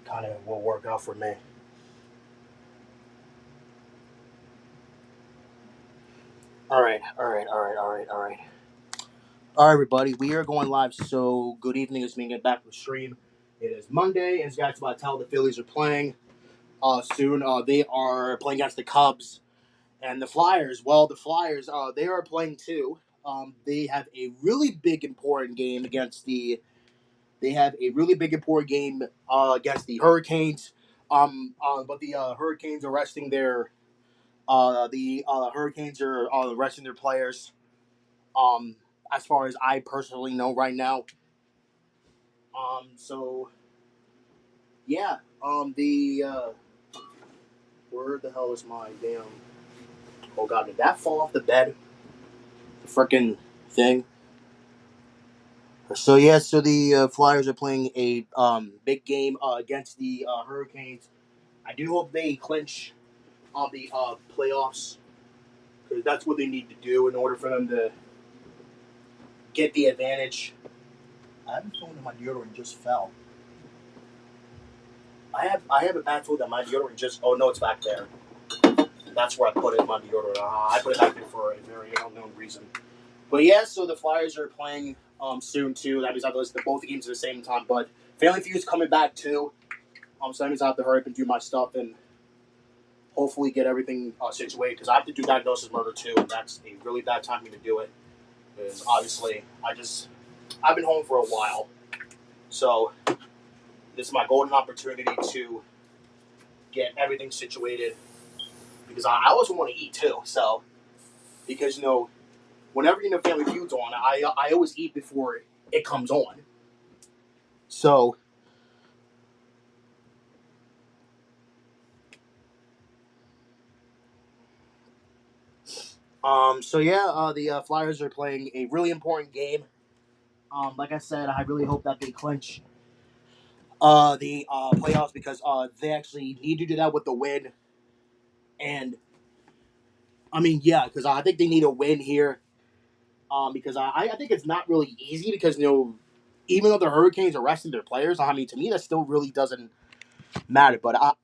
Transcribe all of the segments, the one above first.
kind of will work out for me. All right, all right, all right, all right, all right. All right, everybody, we are going live. So, good evening. It's me getting back from the stream. It is Monday, and as guys about to tell, the Phillies are playing soon. They are playing against the Cubs and the Flyers. Well, the Flyers, they are playing too. They have a really big important game against the. They have a really big important game against the Hurricanes. But the Hurricanes are resting their. The Hurricanes are resting their players. Um, as far as I personally know right now. So yeah. The where the hell is my damn? Oh god, did that fall off the bed? The freaking thing. So yeah, so the Flyers are playing a big game against the Hurricanes. I do hope they clinch on the playoffs because that's what they need to do in order for them to get the advantage. I have a phone that my deodorant just fell. I have a bad feeling that my deodorant just. Oh no, it's back there. That's where I put it. My deodorant. I put it back there for a very unknown reason. But yeah, so the Flyers are playing soon too. That means I have to listen to both games at the same time. But Family Feud is coming back too. So that means I have to hurry up and do my stuff and hopefully get everything situated because I have to do diagnosis murder too, and that's a really bad time for me to do it. Because obviously, I've been home for a while, so this is my golden opportunity to get everything situated because I also want to eat too. So because whenever Family Feud's on, I always eat before it comes on. So so yeah, the Flyers are playing a really important game. Like I said, I really hope that they clinch the playoffs because they actually need to do that with the win. And I mean, yeah, because I think they need a win here. Because I think it's not really easy because even though the Hurricanes are resting their players, I mean, to me that still really doesn't matter. But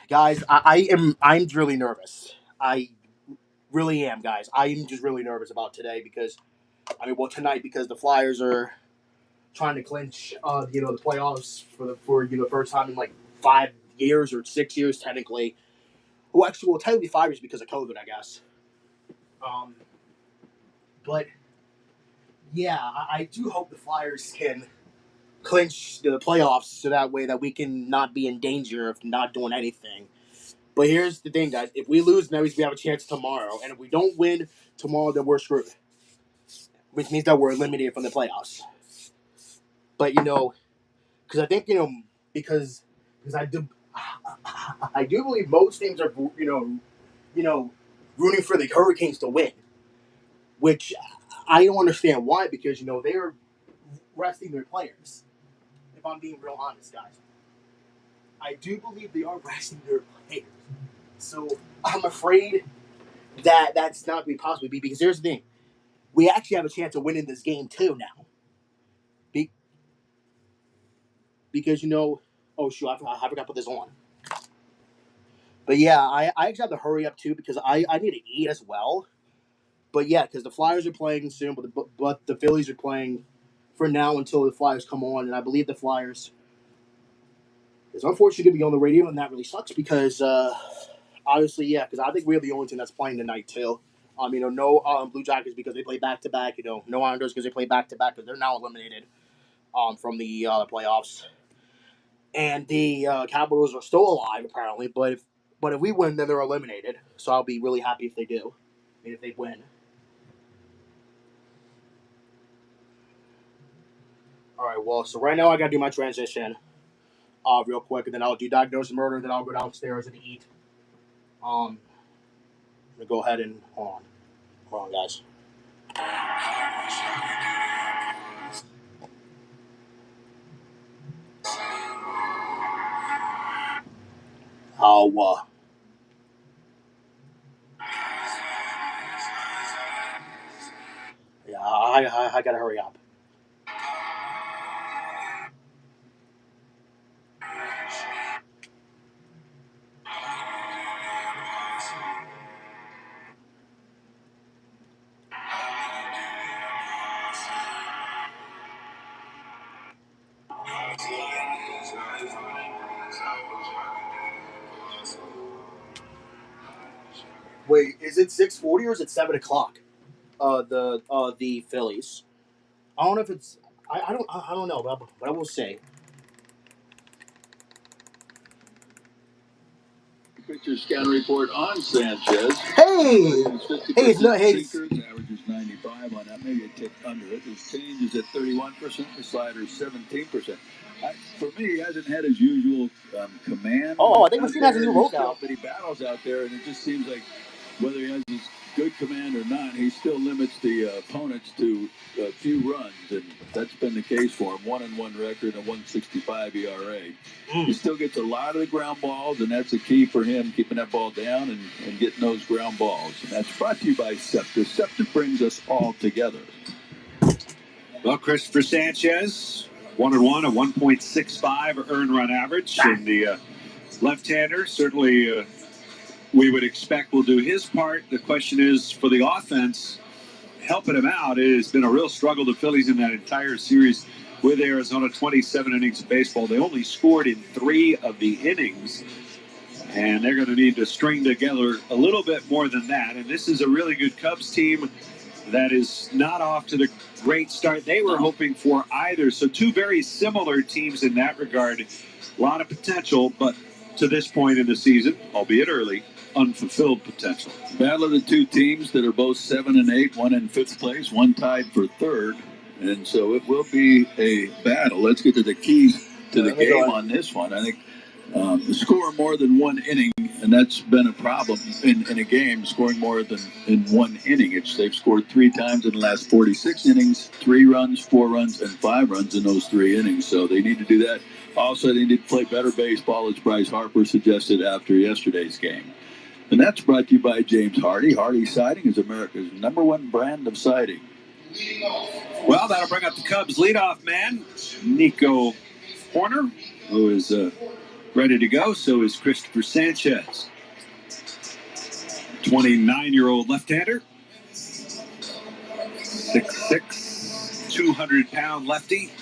guys, I'm really nervous. I really am, guys. I am just really nervous about today because tonight because the Flyers are trying to clinch the playoffs for the first time in like 5 years or 6 years technically. Well, actually, technically 5 years because of COVID, I guess. Um, but yeah, I do hope the Flyers can clinch the playoffs so that way that we can not be in danger of not doing anything. But here's the thing, guys: if we lose, that means we have a chance tomorrow, and if we don't win tomorrow, then we're screwed, which means that we're eliminated from the playoffs. But because I think because because I do believe most teams are you know rooting for the Hurricanes to win, which I don't understand why because they're resting their players. If I'm being real honest, guys, I do believe they are resting their players. So I'm afraid that that's not going to be possible because here's the thing: we actually have a chance of winning this game too now, be, because oh shoot, I forgot to put this on. But yeah, I actually have to hurry up too because I need to eat as well. But yeah, because the Flyers are playing soon, but the Phillies are playing for now until the Flyers come on, and I believe the Flyers is unfortunately going to be on the radio, and that really sucks because obviously, yeah, because I think we're the only team that's playing tonight too. No Blue Jackets because they play back to back. No Islanders because they play back to back because they're now eliminated from the playoffs, and the Capitals are still alive apparently. But if we win, then they're eliminated. So I'll be really happy if they do, and if they win. All right, well, so right now I gotta do my transition, real quick, and then I'll do diagnosis murder, and then I'll go downstairs and eat. I'm gonna go ahead and hold on, guys. I'll yeah, I gotta hurry up. Wait, is it 6:40 or is it 7 o'clock? The Phillies. I don't know if it's. I don't know, but I will say. Pitcher scan report on Sanchez. Hey, hey, it's not. Hey, sinkers, averages 95 on that, maybe a tick under it. His change is at 31%, the slider 17%. For me, he hasn't had his usual command. oh, I think Machine has a new logo. But he battles out there, and it just seems like whether he has his good command or not, he still limits the opponents to a few runs, and that's been the case for him. 1-1 record, a 1.65 ERA. He still gets a lot of the ground balls, and that's a key for him, keeping that ball down and getting those ground balls. And that's brought to you by SEPTA. SEPTA brings us all together. Well, Christopher Sanchez, 1-1, a 1.65 earned run average, and the left-hander certainly we would expect will do his part. The question is for the offense, helping him out. It has been a real struggle. The Phillies in that entire series with Arizona, 27 innings of baseball. They only scored in 3 of the innings, and they're going to need to string together a little bit more than that. And this is a really good Cubs team that is not off to the great start they were hoping for either. So 2 very similar teams in that regard. A lot of potential, but to this point in the season, albeit early, unfulfilled potential. Battle of the 2 teams that are both 7 and 8, one in 5th place, one tied for 3rd. And so it will be a battle. Let's get to the keys to the game on this one. I think score more than 1 inning, and that's been a problem in a game, scoring more than in 1 inning. They've scored 3 times in the last 46 innings, 3 runs, 4 runs, and 5 runs in those 3 innings. So they need to do that. Also, they need to play better baseball, as Bryce Harper suggested after yesterday's game. And that's brought to you by James Hardy. Hardy Siding is America's #1 brand of siding. Well, that'll bring up the Cubs leadoff man, Nico Horner, who is ready to go. So is Christopher Sanchez, 29-year-old left-hander, 6'6", 200-pound lefty.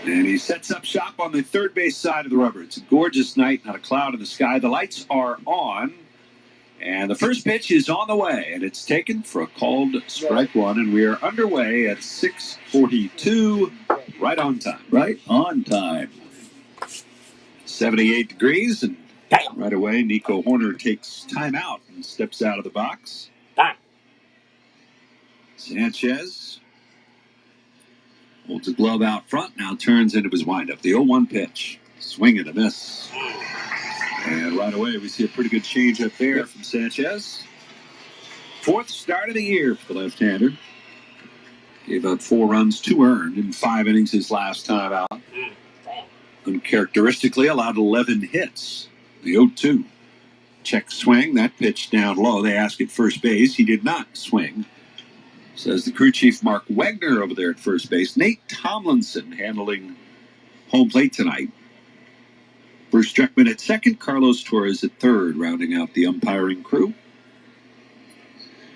And he sets up shop on the third base side of the rubber. It's a gorgeous night, not a cloud in the sky. The lights are on. And the first pitch is on the way, and it's taken for a called strike 1, and we are underway at 6:42, right on time. Right on time. 78 degrees, and right away, Nico Horner takes time out and steps out of the box. Sanchez holds a glove out front, now turns into his windup. The 0-1 pitch. Swing and a miss. And right away, we see a pretty good change up there from Sanchez. 4th start of the year for the left-hander. Gave up 4 runs, 2 earned in 5 innings his last time out. Uncharacteristically allowed 11 hits. The 0-2. Check swing, that pitch down low. They ask at first base. He did not swing. Says the crew chief Mark Wegner over there at first base. Nate Tomlinson handling home plate tonight. Bruce Streckman at second, Carlos Torres at third, rounding out the umpiring crew.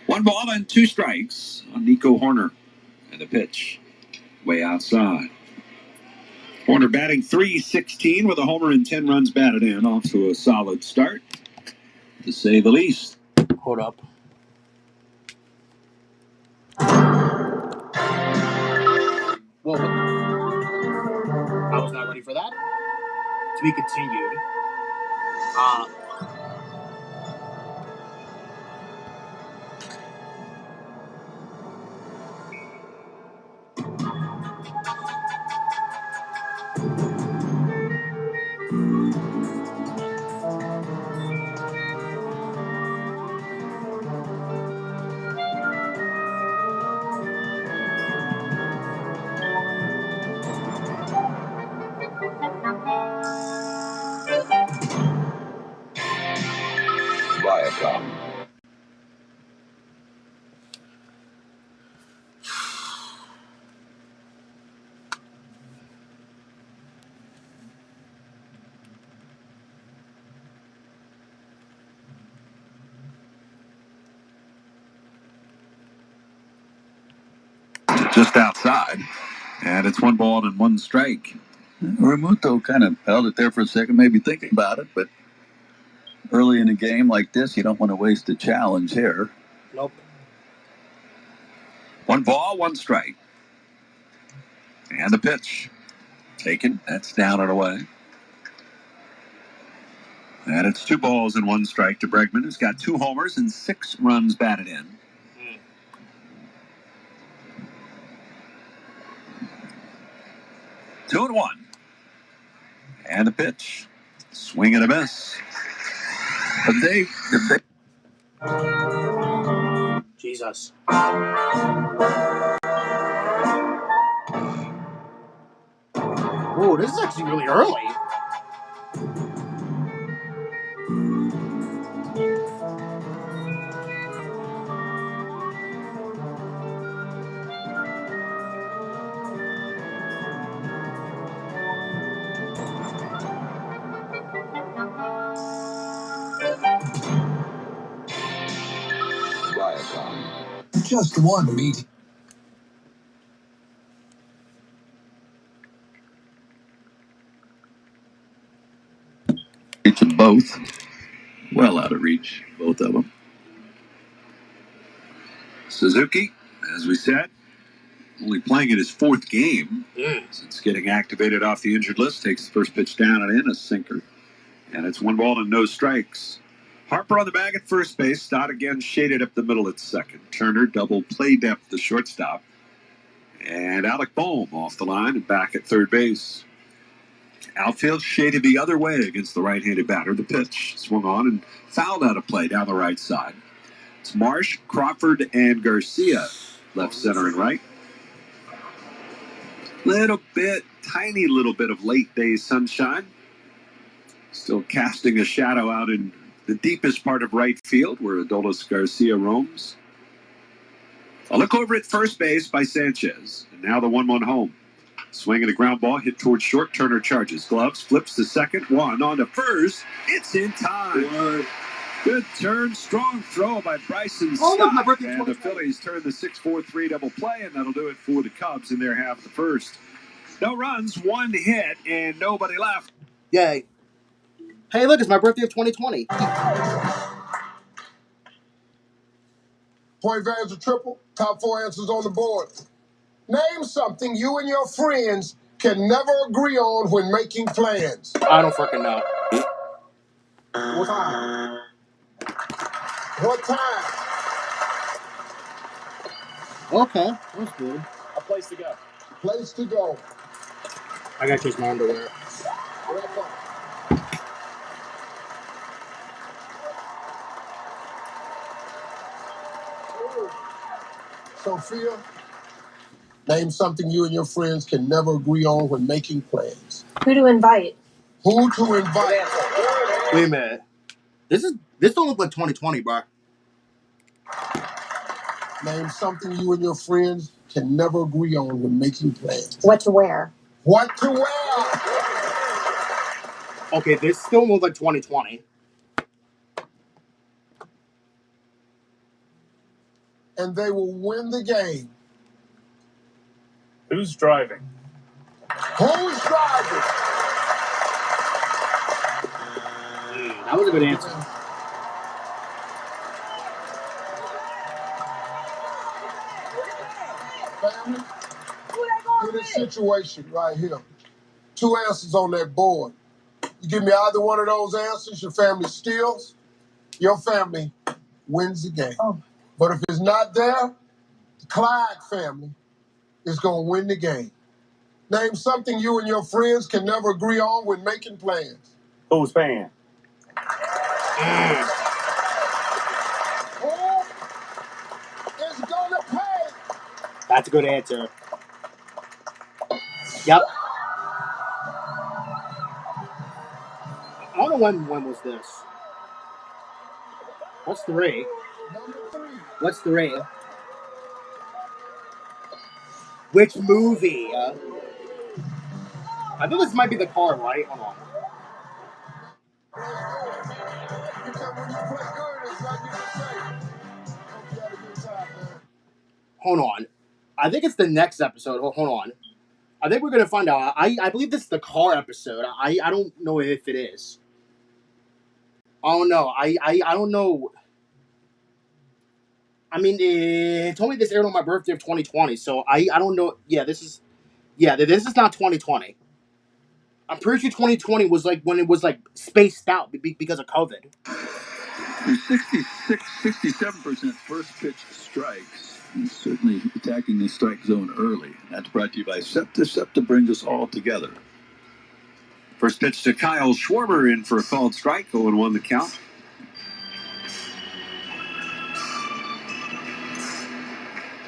1 ball and 2 strikes on Nico Horner. And the pitch way outside. Horner batting .316 with a homer and 10 runs batted in. Off to a solid start, to say the least. Hold up. Whoa. I was not ready for that. To be continued. just outside. And it's 1 ball and 1 strike. Remuto kind of held it there for a second, maybe thinking about it, but early in a game like this, you don't want to waste a challenge here. Nope. 1 ball, 1 strike. And the pitch. Taken. That's down and away. And it's 2 balls and 1 strike to Bregman, who's got 2 homers and 6 runs batted in. 2-1. And the pitch. Swing and a miss. But they Jesus. Whoa, this is actually really early. just one meeting. Reach of both. Well out of reach, both of them. Suzuki, as we said, only playing in his 4th game since getting activated off the injured list. Takes the first pitch down and in, a sinker. And it's 1 ball and no strikes. Harper on the bag at first base. Stott again shaded up the middle at second. Turner double play depth the shortstop. And Alec Boehm off the line and back at third base. Outfield shaded the other way against the right-handed batter. The pitch swung on and fouled out of play down the right side. It's Marsh, Crawford, and Garcia left, center, and right. Tiny little bit of late day sunshine. Still casting a shadow out in the deepest part of right field where Adolis Garcia roams. A look over at first base by Sanchez. And now the 1-1 home. Swing and a ground ball hit towards short. Turner charges. Gloves, flips to second. 1 on to first. It's in time. What? Good turn. Strong throw by Bryson Oh, look, my Stott. birthday And the Phillies turn the 6-4-3 double play, and that'll do it for the Cubs in their half of the first. No runs, 1 hit, and nobody left. Yay. Hey, look, it's my birthday of 2020. Point values a triple. Top 4 answers on the board. Name something you and your friends can never agree on when making plans. I don't freaking know. What time? What time? Okay, that's good. A place to go. Place to go. I gotta change my underwear. Wrap up. Sophia, name something you and your friends can never agree on when making plans. Who to invite? Who to invite? Wait a minute. This don't look like 2020, bro. Name something you and your friends can never agree on when making plans. What to wear? What to wear? Okay, this still looks like 2020. And they will win the game. Who's driving? Who's driving? That was a good answer. Family, in this situation right here, 2 answers on that board. You give me either one of those answers, your family steals, your family wins the game. Oh. But if it's not there, the Clyde family is going to win the game. Name something you and your friends can never agree on when making plans. Who's paying? Who is going to pay? That's a good answer. Yep. I don't know when was this. What's 3? Number 3. What's 3? Which movie? I think this might be the car, right? Hold on. Because when you play good, it's like you say. Hope you had a good time, man. Hold on. I think it's the next episode. Hold on. I think we're gonna find out. I believe this is the car episode. I don't know if it is. I don't know. I don't know. I mean, it told me this aired on my birthday of 2020, so I don't know. This is not 2020. I'm pretty sure 2020 was like when it was like spaced out because of COVID. 67% first pitch strikes. He's certainly attacking the strike zone early. That's brought to you by Septa. Septa brings us all together. First pitch to Kyle Schwarber in for a called strike. 0-1 the count.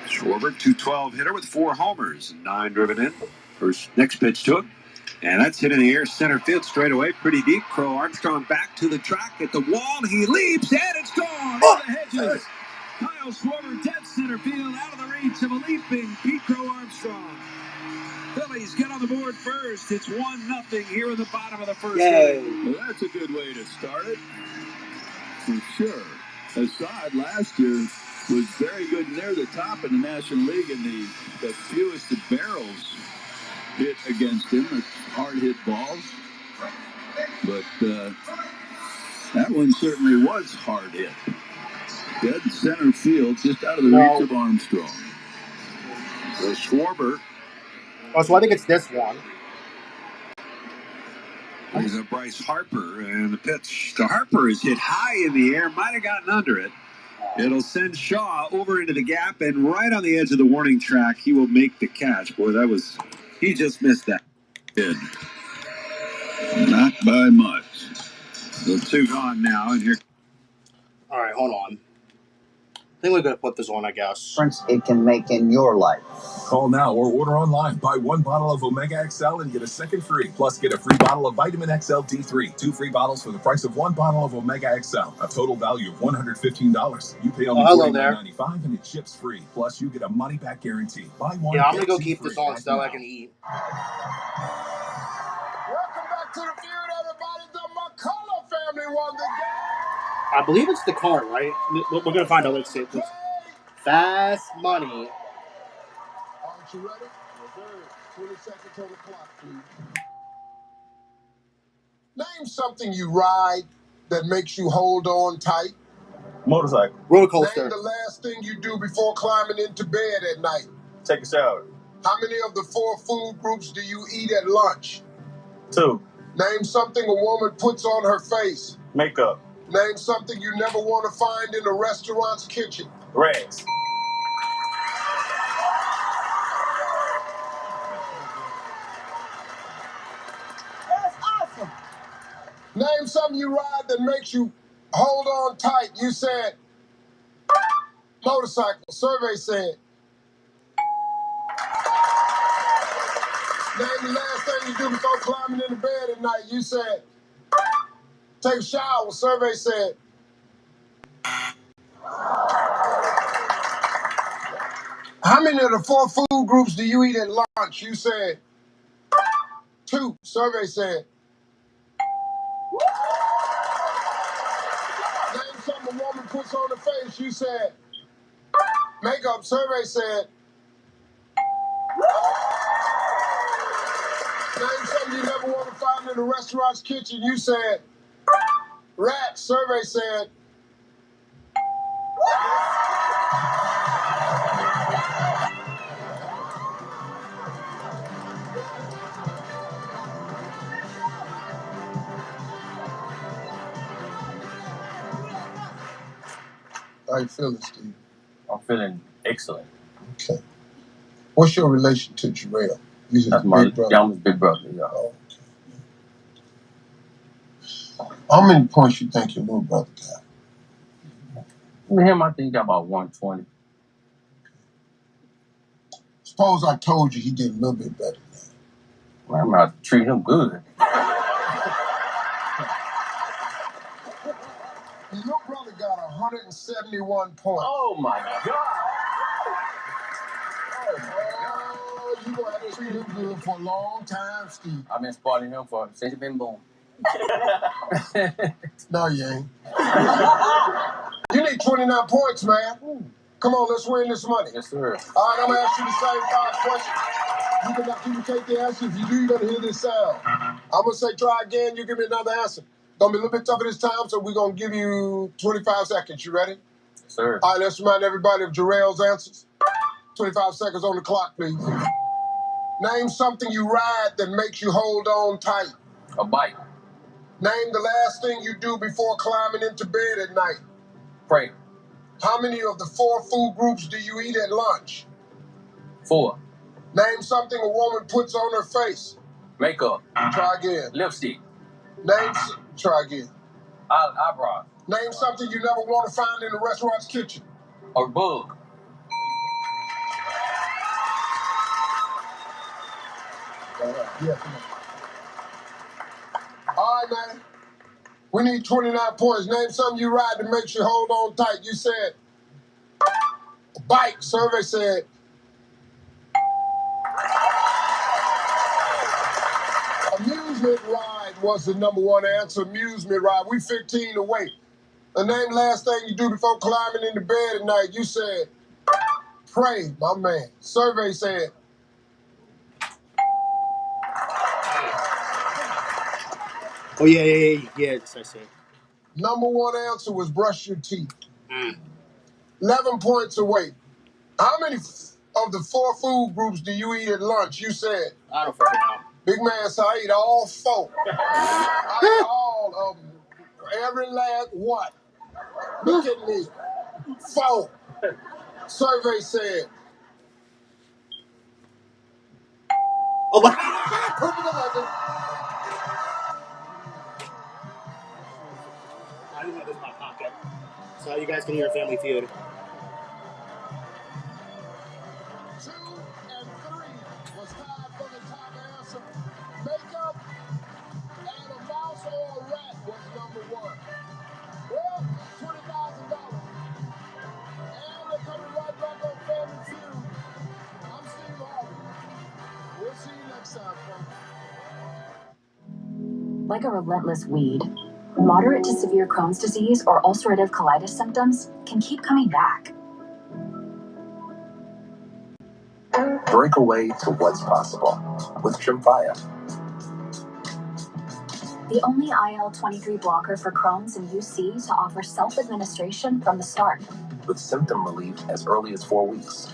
Schwarber, 212 hitter with 4 homers, 9 driven in. Next pitch to him. And that's hit in the air, center field, straight away, pretty deep. Crow Armstrong back to the track at the wall. He leaps, and it's gone into the hedges. Kyle Schwarber, dead center field, out of the reach of a leaping Pete Crow Armstrong. Phillies get on the board first. It's 1-0 here in the bottom of the first inning. Well, that's a good way to start it, for sure. Assad last year was very good near the top in the National League, and the fewest of barrels hit against him, hard hit balls. But that one certainly was hard hit. Dead center field, just out of the reach of Armstrong. So Schwarber. Oh, so I think it's this one. Brings up Bryce Harper, and the pitch to Harper is hit high in the air. Might have gotten under it. It'll send Shaw over into the gap, and right on the edge of the warning track, he will make the catch. Boy, he just missed that. Did. Not by much. The 2 gone now, and here. All right, hold on. I think we're gonna put this on, I guess. It can make in your life. Call now or order online. Buy 1 bottle of Omega XL and get a second free. Plus, get a free bottle of Vitamin XL D3. 2 free bottles for the price of 1 bottle of Omega XL. A total value of $115. You pay only $49.95 and it ships free. Plus, you get a money-back guarantee. Buy one. Yeah, I'm gonna go keep this on so I can eat. Welcome back to the feud, everybody. The McCullough family won the game. I believe it's the car, right? We're gonna find out. Let's see. Fast money. Aren't you ready? Yes, sir. 20 seconds on the clock, please. Name something you ride that makes you hold on tight. Motorcycle. Roller coaster. Name the last thing you do before climbing into bed at night. Take a shower. How many of the 4 food groups do you eat at lunch? 2. Name something a woman puts on her face. Makeup. Name something you never want to find in a restaurant's kitchen. Rags. That's awesome. Name something you ride that makes you hold on tight. You said motorcycle. Survey said. Name the last thing you do before climbing into bed at night. You said take a shower. Survey said. How many of the 4 food groups do you eat at lunch? You said 2. Survey said. Name something a woman puts on her face. You said makeup. Survey said. Name something you never want to find in a restaurant's kitchen. You said rats. Survey said. How you feeling, Steve? I'm feeling excellent. Okay. What's your relation to Jarrell? He's That's his my big brother. youngest big brother. Yeah. Oh, okay. How many points you think your little brother got? With him, I think he got about 120. Suppose I told you he did a little bit better than that. Well, I'm going to treat him good. Your little brother got 171 points. Oh, my God. Oh, you going to have to treat him good for a long time, Steve. I've been spotting him since he's been born. No, you ain't. You need 29 points, man. Come on, let's win this money. Yes, sir. All right, I'm going to ask you the same 5 questions. You can communicate the answer. If you do, you're going to hear this sound. I'm going to say try again. You give me another answer. Going to be a little bit tougher this time, so we're going to give you 25 seconds. You ready? Yes, sir. All right, let's remind everybody of Jarrell's answers. 25 seconds on the clock, please. Name something you ride that makes you hold on tight. A bike. Name the last thing you do before climbing into bed at night. Pray. How many of the 4 food groups do you eat at lunch? 4. Name something a woman puts on her face. Makeup. Try again. Lipstick. Try again. Eyebrow. Name something you never want to find in the restaurant's kitchen. A bug. Yeah, come on. All right, man. We need 29 points. Name something you ride that makes you hold on tight. You said bike. Survey said amusement ride was the number 1 answer. Amusement ride. We 15 away. The name last thing you do before climbing into bed at night. You said pray, my man. Survey said Oh, yes, I see. number 1 answer was brush your teeth. 11 points away. How many of the 4 food groups do you eat at lunch? You said I don't fucking know. big man, so I eat all 4. I eat all of them. Every last what? Look at me. 4. Survey said. Oh, my. Perfect 11. I didn't know this in my pocket. So you guys can hear Family Feud. 2 and 3 was tied for the top answer. Makeup and a mouse or a rat was number 1. Well, $20,000. And we're coming right back on Family Feud. I'm Steve Harvey. We'll see you next time, folks. Like a relentless weed, moderate to severe Crohn's disease or ulcerative colitis symptoms can keep coming back. Break away to what's possible with Tremfya. The only IL-23 blocker for Crohn's and UC to offer self-administration from the start. With symptom relief as early as 4 weeks,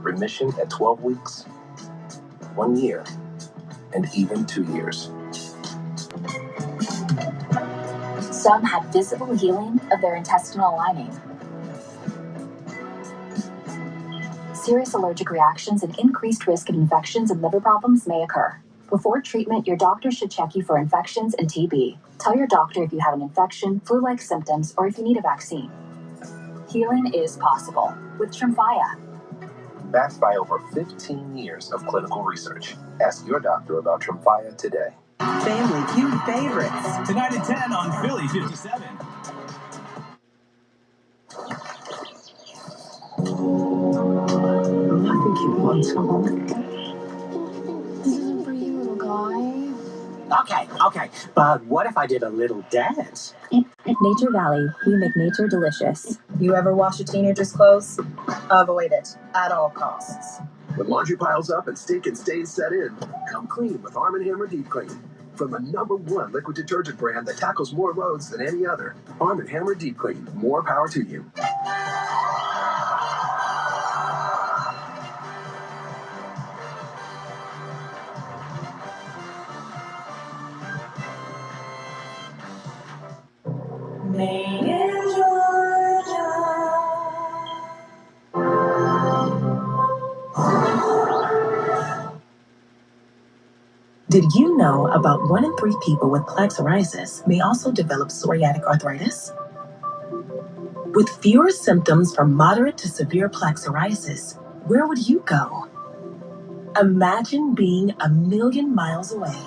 remission at 12 weeks, 1 year, and even 2 years. Some had visible healing of their intestinal lining. Serious allergic reactions and increased risk of infections and liver problems may occur. Before treatment, your doctor should check you for infections and TB. Tell your doctor if you have an infection, flu-like symptoms, or if you need a vaccine. Healing is possible with Tremfya. Backed by over 15 years of clinical research. Ask your doctor about Tremfya today. Family Feud favorites. Tonight at 10 on Philly 57. I think he wants one. This isn't for you, little guy. Okay. But what if I did a little dance? Nature Valley, we make nature delicious. You ever wash a teenager's clothes? Avoid it at all costs. When laundry piles up and stink and stains set in, come clean with Arm & Hammer Deep Clean. From the #1 liquid detergent brand that tackles more loads than any other. Arm & Hammer Deep Clean. More power to you. Made in Georgia. Did you know about 1 in 3 people with plaque psoriasis may also develop psoriatic arthritis? With fewer symptoms from moderate to severe plaque psoriasis, where would you go? Imagine being a million miles away.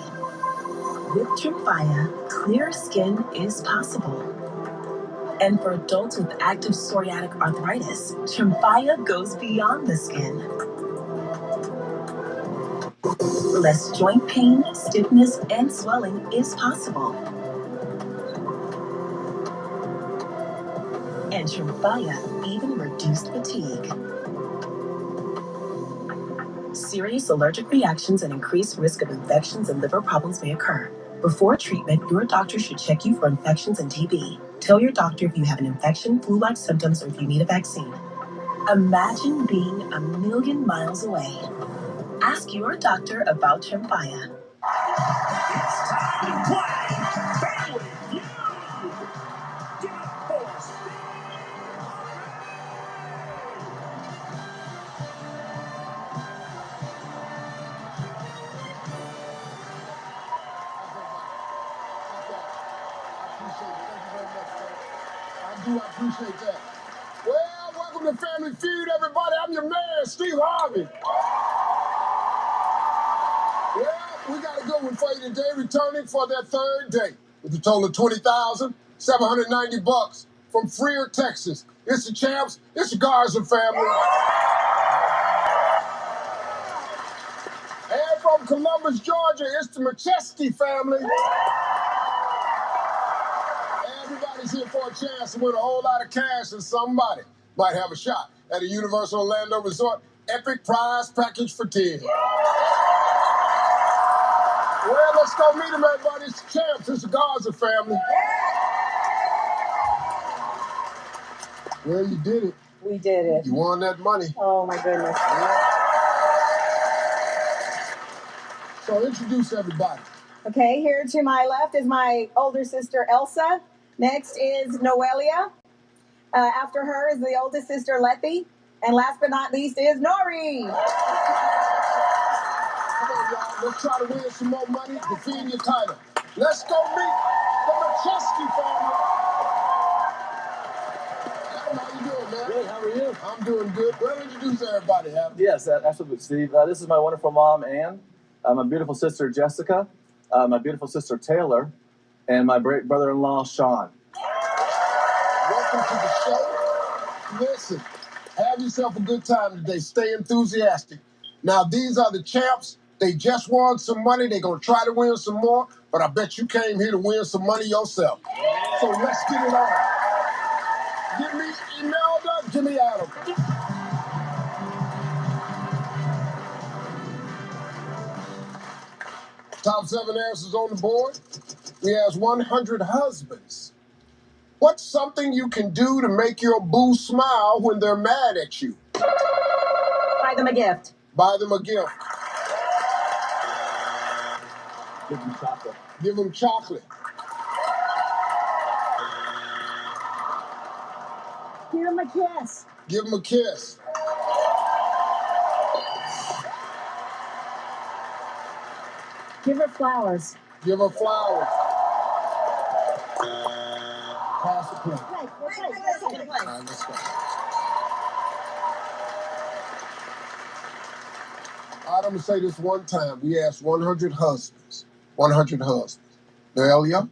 With Tremfya, clear skin is possible. And for adults with active psoriatic arthritis, Tremfya goes beyond the skin. Less joint pain, stiffness, and swelling is possible. And And Tremfya even reduced fatigue. Serious allergic reactions and increased risk of infections and liver problems may occur. Before treatment, your doctor should check you for infections and TB. Tell your doctor if you have an infection, flu-like symptoms, or if you need a vaccine. Imagine being a million miles away. Ask your doctor about Tremfya. It's time to play Family Feud. Give it up for Steve. I appreciate that. Well, welcome to Family Feud, everybody. I'm your man, Steve Harvey. Well, we got a good one for you today, returning for their third day with a total of $20,790 from Freer, Texas. It's the champs. It's the Garza family. And from Columbus, Georgia, it's the McChesney family. Everybody's here for a chance to win a whole lot of cash, and somebody might have a shot at a Universal Orlando Resort Epic Prize Package for 10. Well, let's go meet them, everybody. It's the champs. It's the Garza family. Well, you did it. We did it. You won that money. Oh, my goodness. Yeah. So introduce everybody. Okay, here to my left is my older sister, Elsa. Next is Noelia. After her is the oldest sister, Letty. And last but not least is Nori. Come on, y'all. Let's try to win some more money, defend your title. Let's go meet the McChesney family. Adam, how you doing, man? Good, how are you? I'm doing good. Well, introduce everybody, Adam. Yes, absolutely, Steve. This is my wonderful mom, Ann, my beautiful sister, Jessica, my beautiful sister, Taylor, and my great brother-in-law, Sean. Welcome to the show. Listen, have yourself a good time today. Stay enthusiastic. Now, these are the champs. They just won some money. They're going to try to win some more, but I bet you came here to win some money yourself. So let's get it on. Give me Imelda, give me Adam. Top 7 answers on the board. We asked 100 husbands. What's something you can do to make your boo smile when they're mad at you? Buy them a gift. Buy them a gift. Give them chocolate. Give them chocolate. Give them a kiss. Give them a kiss. Give her flowers. Give her flowers. Pass the plate. Play. All right, let's go. All right, I'm going to say this one time. We asked 100 husbands. 100 husbands. Noelia,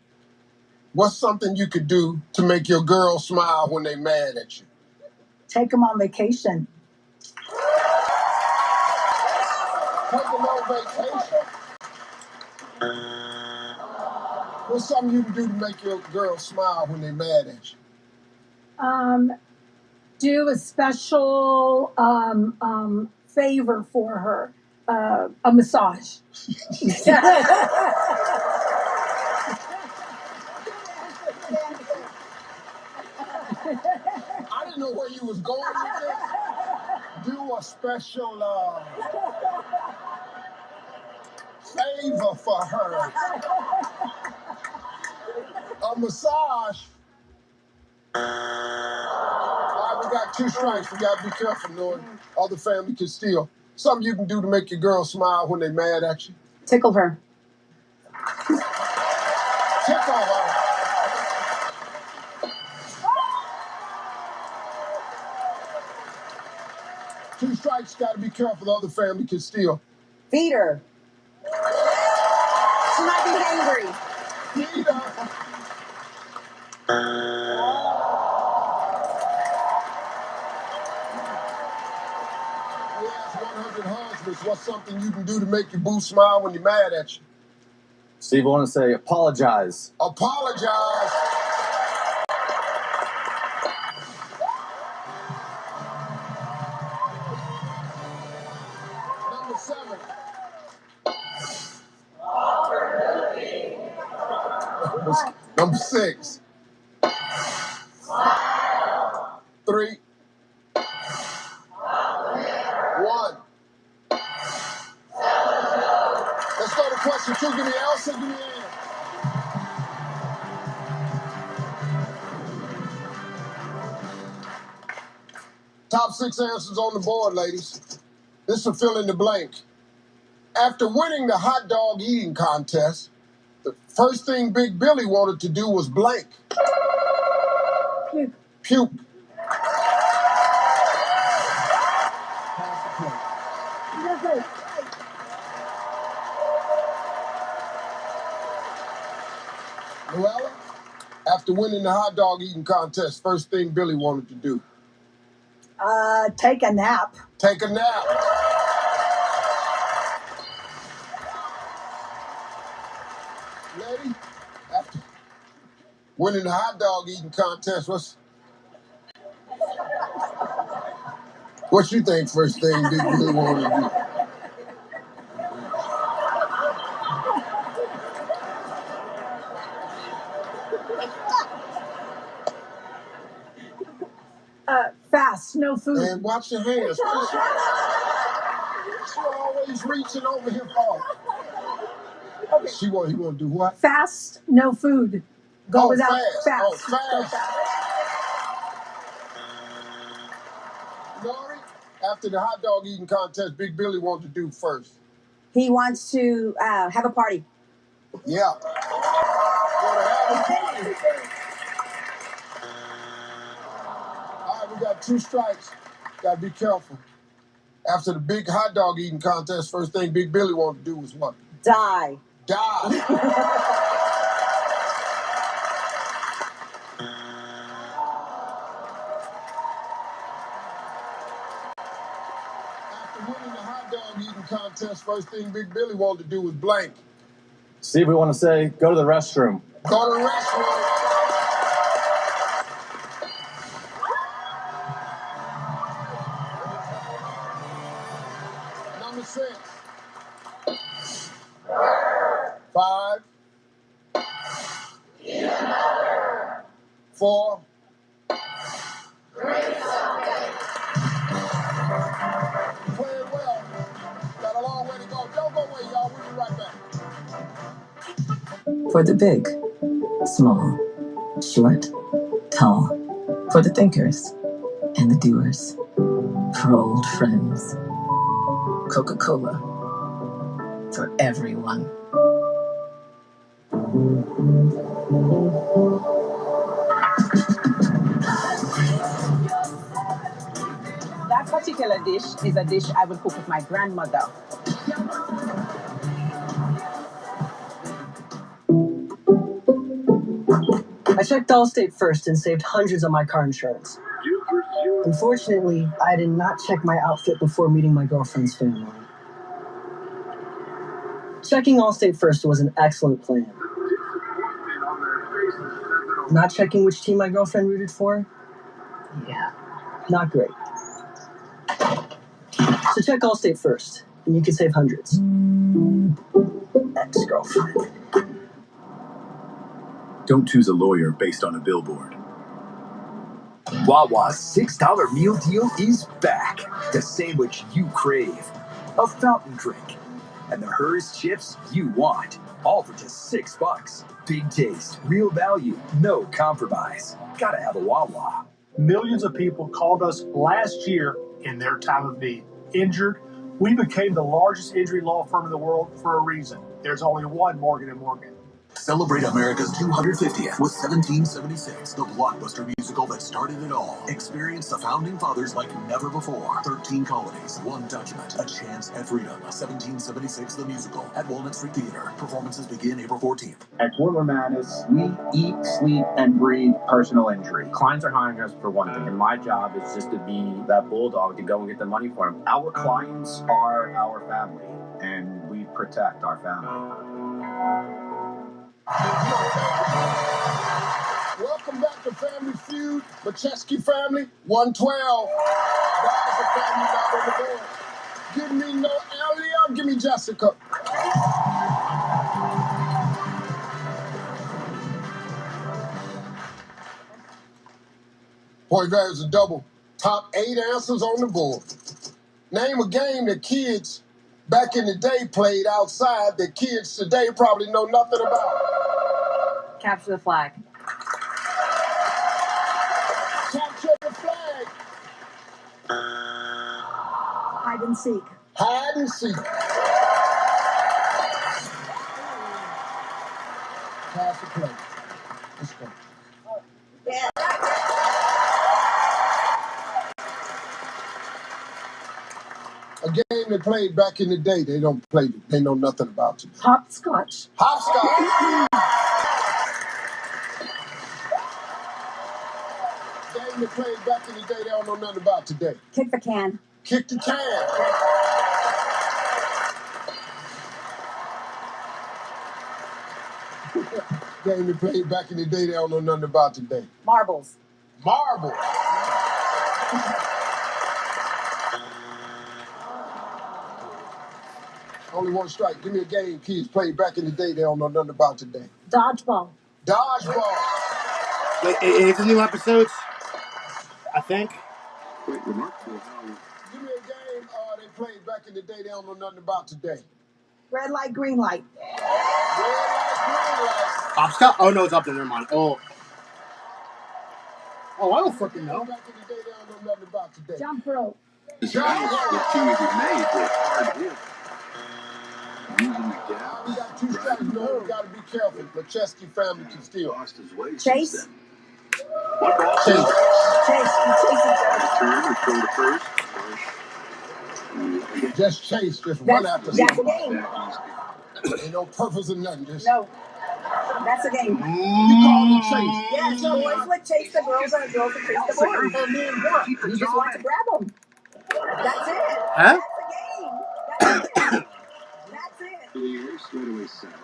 what's something you could do to make your girl smile when they mad at you? Take them on vacation. Take them on vacation. What's something you can do to make your girl smile when they mad at you? Do a special favor for her. A massage. I didn't know where you was going with this. Do a special favor for her. A massage. All right, we got 2 strikes. We got to be careful, knowing other family can steal. Something you can do to make your girl smile when they're mad at you. Tickle her. Tickle her. Two strikes, got to be careful. The other family can steal. Feed her. She might be hangry. Feed her. We asked 100 husbands, what's something you can do to make your boo smile when you're mad at you? Steve, I want to say apologize. Apologize. question two. Give me Elsa, give me Ann. Top 6 answers on the board, ladies. This will fill in the blank. After winning the hot dog eating contest, the first thing Big Billy wanted to do was blank. Puke. Puke. Luella, after winning the hot dog eating contest, first thing Billy wanted to do. Take a nap. Take a nap. Lady, after winning the hot dog eating contest, what you think first thing Big Billy wanted to do? Fast, no food. And watch your hands. What is she always reaching over here for? Okay. He want to do what? Fast, no food. Go without fast. Oh, Go fast. Lori, after the hot dog eating contest, Big Billy wanted to do first. He wants to have a party. Yeah. Want to have a party. All right, we got 2 strikes. Got to be careful. After the big hot dog eating contest, first thing Big Billy wanted to do was what? Die. Die. After winning the hot dog eating contest, first thing Big Billy wanted to do was blank. Steve, we want to say, go to the restroom. Go to the restroom. Number 6. 5. 4. Playing well. Got a long way to go. Don't go away, y'all. We'll be right back. For the big, small, short, tall. For the thinkers and the doers. For old friends. Coca-Cola. For everyone. That particular dish is a dish I would cook with my grandmother. I checked Allstate first and saved hundreds on my car insurance. Unfortunately, I did not check my outfit before meeting my girlfriend's family. Checking Allstate first was an excellent plan. Not checking which team my girlfriend rooted for? Yeah, not great. So check Allstate first, and you can save hundreds. Ex-girlfriend. Don't choose a lawyer based on a billboard. Wawa's $6 meal deal is back. The sandwich you crave, a fountain drink, and the Hers chips you want. All for just $6. Big taste, real value, no compromise. Gotta have a Wawa. Millions of people called us last year in their time of need. Injured, we became the largest injury law firm in the world for a reason. There's only one Morgan & Morgan. Celebrate America's 250th with 1776, the blockbuster musical that started it all. Experience the founding fathers like never before. 13 colonies, 1 judgment, a chance at freedom. 1776, the musical at Walnut Street Theater. Performances begin April 14th. At Portland Madness, we eat, sleep, and breathe personal injury. Clients are hiring us for one thing, and my job is just to be that bulldog to go and get the money for them. Our clients are our family, and we protect our family. Welcome back to Family Feud. Macheski family, 112. Guys are family not on the board. Give me no Alia, give me Jessica. Boy, there's a double. Top 8 answers on the board. Name a game that kids back in the day played outside that kids today probably know nothing about? Capture the flag. Capture the flag. Hide and seek. Hide and seek. Pass the play. Let's go. Yeah. A game they played back in the day, they don't play it. They know nothing about it. Hopscotch. Hopscotch. Game they played back in the day, they don't know nothing about today. Kick the can. Kick the can. Game they played back in the day, they don't know nothing about today. Marbles. Marble. Only one strike. Give me a game kids played back in the day, they don't know nothing about today. Dodgeball. Dodgeball. Wait, it's a new episodes, I think. Quite remarkable how. Give me a game they played back in the day, they don't know nothing about today. Red light, green light. Red light, green light. Hopscotch? Oh, no, it's up there. Never mind. Oh, I don't fucking know. Back in the day, they don't know nothing about today. Jump rope. There's a opportunity made with hard hit. Using the gap. We got two strikes. No, we got to be careful. McChesky family can steal. Lost his way. Chase. One ball. Chase. Chase. Turn or throw to first. Just chase. Just run after That's a somebody. game. Ain't no purpose in nothing. Just No. That's a game. you call it chase. Yes, the boys would chase the girls and the girls would chase the boys. And then what? You just want to grab them. That's it. Huh? That's a game. That's it. That's it. Straightaway center.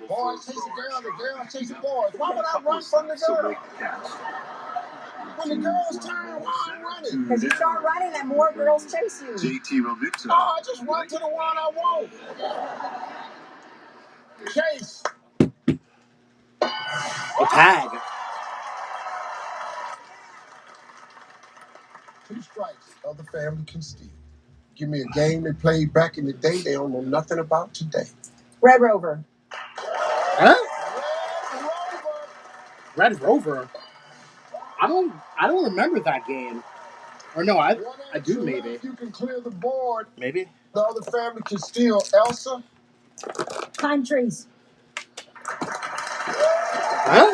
Boys chase the girl, the girl chase the boys. Why would I run from the girl? When the girls turn, why I'm running? Because you start running and more girls chase you. JT Realmuto. Oh, I just run to the one I want. Chase. A tag. Two strikes. Other family can steal. Give me a game they played back in the day they don't know nothing about today. Red Rover. Huh? Red Rover. I don't remember that game. Or no, I do maybe. You can clear the board. Maybe. The other family can steal. Elsa. Pine trees. Huh?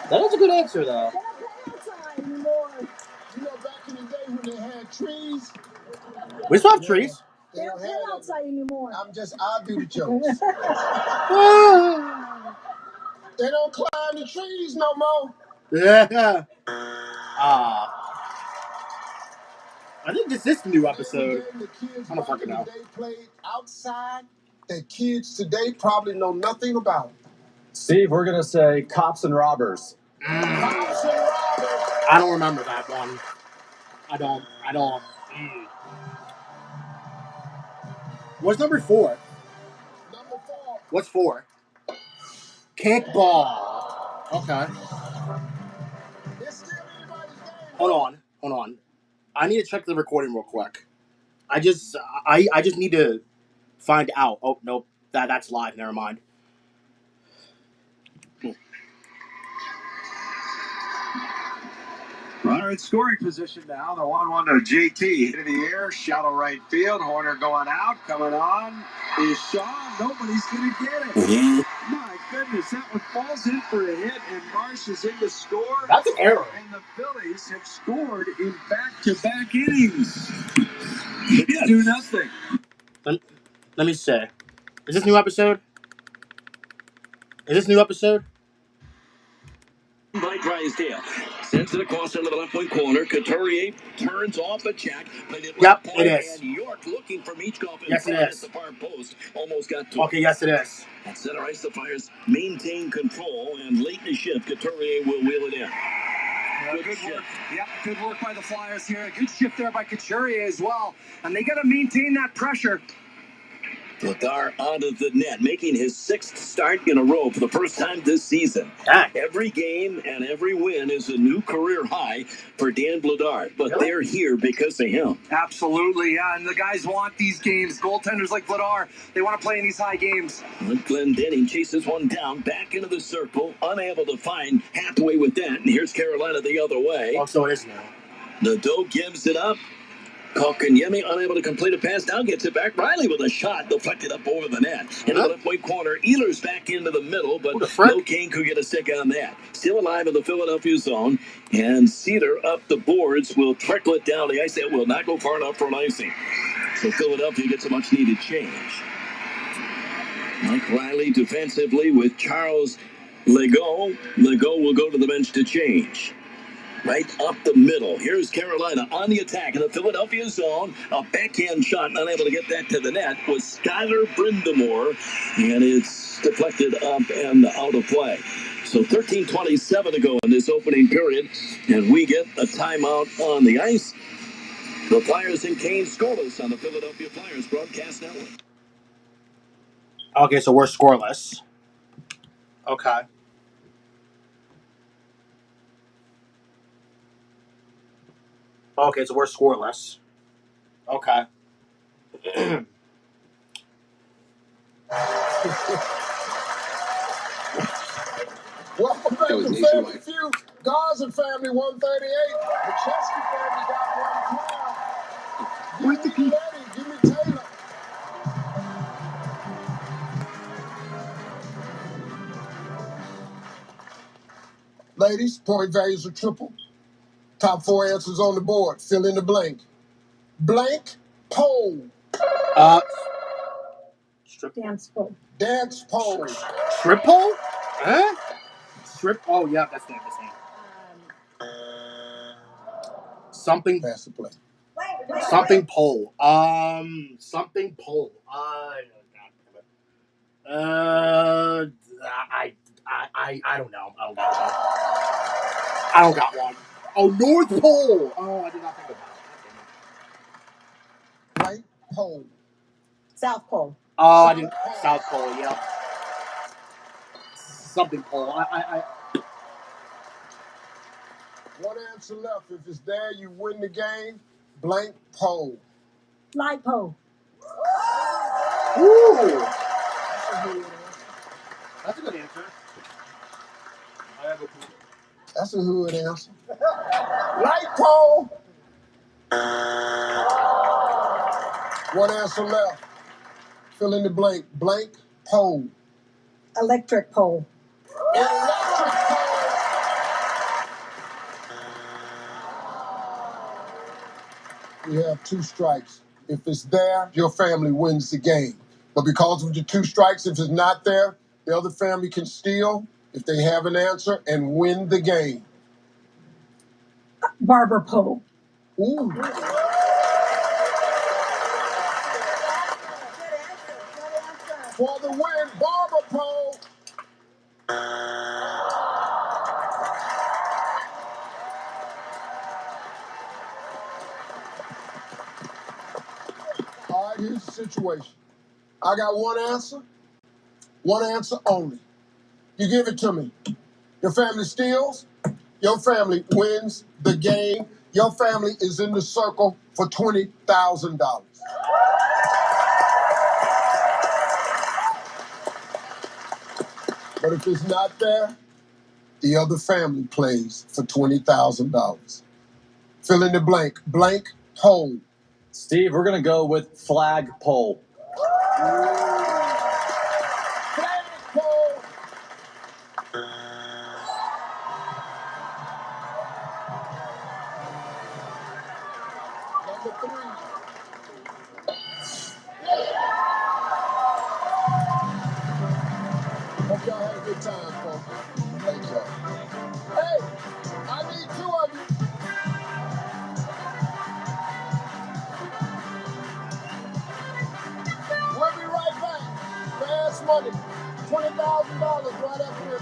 That was a good answer though. They don't play outside anymore. You know, back in the day when they had trees. We still have trees. They don't play outside anymore. I do the jokes. They don't climb the trees no more. Yeah. I think this is the new episode. I don't fucking know. They played outside that kids today probably know nothing about. Steve, we're going to say cops and robbers. Cops and robbers. I don't remember that one. I don't. What's number 4? Number 4. What's 4? Kickball. Okay. Hold on. I need to check the recording real quick. I just need to find out. Oh nope, that's live. Never mind. Runner in scoring position now. The 1-1 to JT. Hit in the air, shallow right field. Horner going out. Coming on is Shaw. Nobody's going to get it. My goodness, that one falls in for a hit, and Marsh is in to score. That's an error. And the Phillies have scored in back-to-back innings. It's 2-0. Let me say, is this new episode? By Drysdale. Sends it across into the left wing corner. Couturier turns off a check. Yep, it is. And York looking for Michkov in Yes, it front is. at the far post. Almost got to Okay, yes, it is. At center ice, the Flyers maintain control, and late in the shift, Couturier will wheel it in. Good work. Yeah, good work by the Flyers here. A good shift there by Couturier as well. And they got to maintain that pressure. Vladar out of the net, making his 6th start in a row for the first time this season. Every game and every win is a new career high for Dan Vladar, but they're here because of him. Absolutely, yeah. And the guys want these games. Goaltenders like Vladar, they want to play in these high games. Glendening chases one down, back into the circle, unable to find Hathaway with that. And here's Carolina the other way. Oh, so it is now. Nadeau gives it up. Kotkaniemi unable to complete a pass. Now gets it back. Riley with a shot deflected up over the net. Into the left point corner. Ehlers back into the middle, but no Kane could get a stick on that. Still alive in the Philadelphia zone. And Cedar up the boards will trickle it down the ice. It will not go far enough for an icing. So Philadelphia gets a much needed change. Mike Riley defensively with Charles Legault. Legault will go to the bench to change. Right up the middle. Here's Carolina on the attack in the Philadelphia zone. A backhand shot, not able to get that to the net, was Skyler Brindamore, and it's deflected up and out of play. So 13:27 to go in this opening period, and we get a timeout on the ice. The Flyers and Kane scoreless on the Philadelphia Flyers broadcast network. Okay, so we're scoreless. Okay. Okay, so we're scoreless. Okay. Welcome back to Family Feud. Garza family 138. McChesney family got 112. Give me Letty. Give me Taylor. Ladies, point values are triple. Top 4 answers on the board. Fill in the blank. Blank pole. Dance pole. Dance pole. Triple? Huh? Strip? Oh, yeah, that's the name. Something. Pass the play. Something pole. Something pole. I don't know. I don't got one. Oh, North Pole. Oh, I did not think of that. Right pole. South pole. Oh, I didn't. South Pole. Yep. Something pole. One answer left. If it's there, you win the game. Blank pole. Light pole. Ooh. That's a good answer. I have a clue. That's a hood answer. Light pole. One answer left. Fill in the blank. Blank pole. Electric pole. Electric pole. You have 2 strikes. If it's there, your family wins the game. But because of the 2 strikes, if it's not there, the other family can steal if they have an answer and win the game. Barber pole. Ooh. For the win, barber pole. All right, here's the situation. I got one answer only. You give it to me. Your family steals, your family wins the game. Your family is in the circle for $20,000. But if it's not there, the other family plays for $20,000. Fill in the blank. Blank pole. Steve, we're going to go with flag pole. Flag pole. Number 3. Hope y'all had a good time, folks. Thank y'all. Hey, I need 2 of you. We'll be right back. Fast money. $20,000 right up here.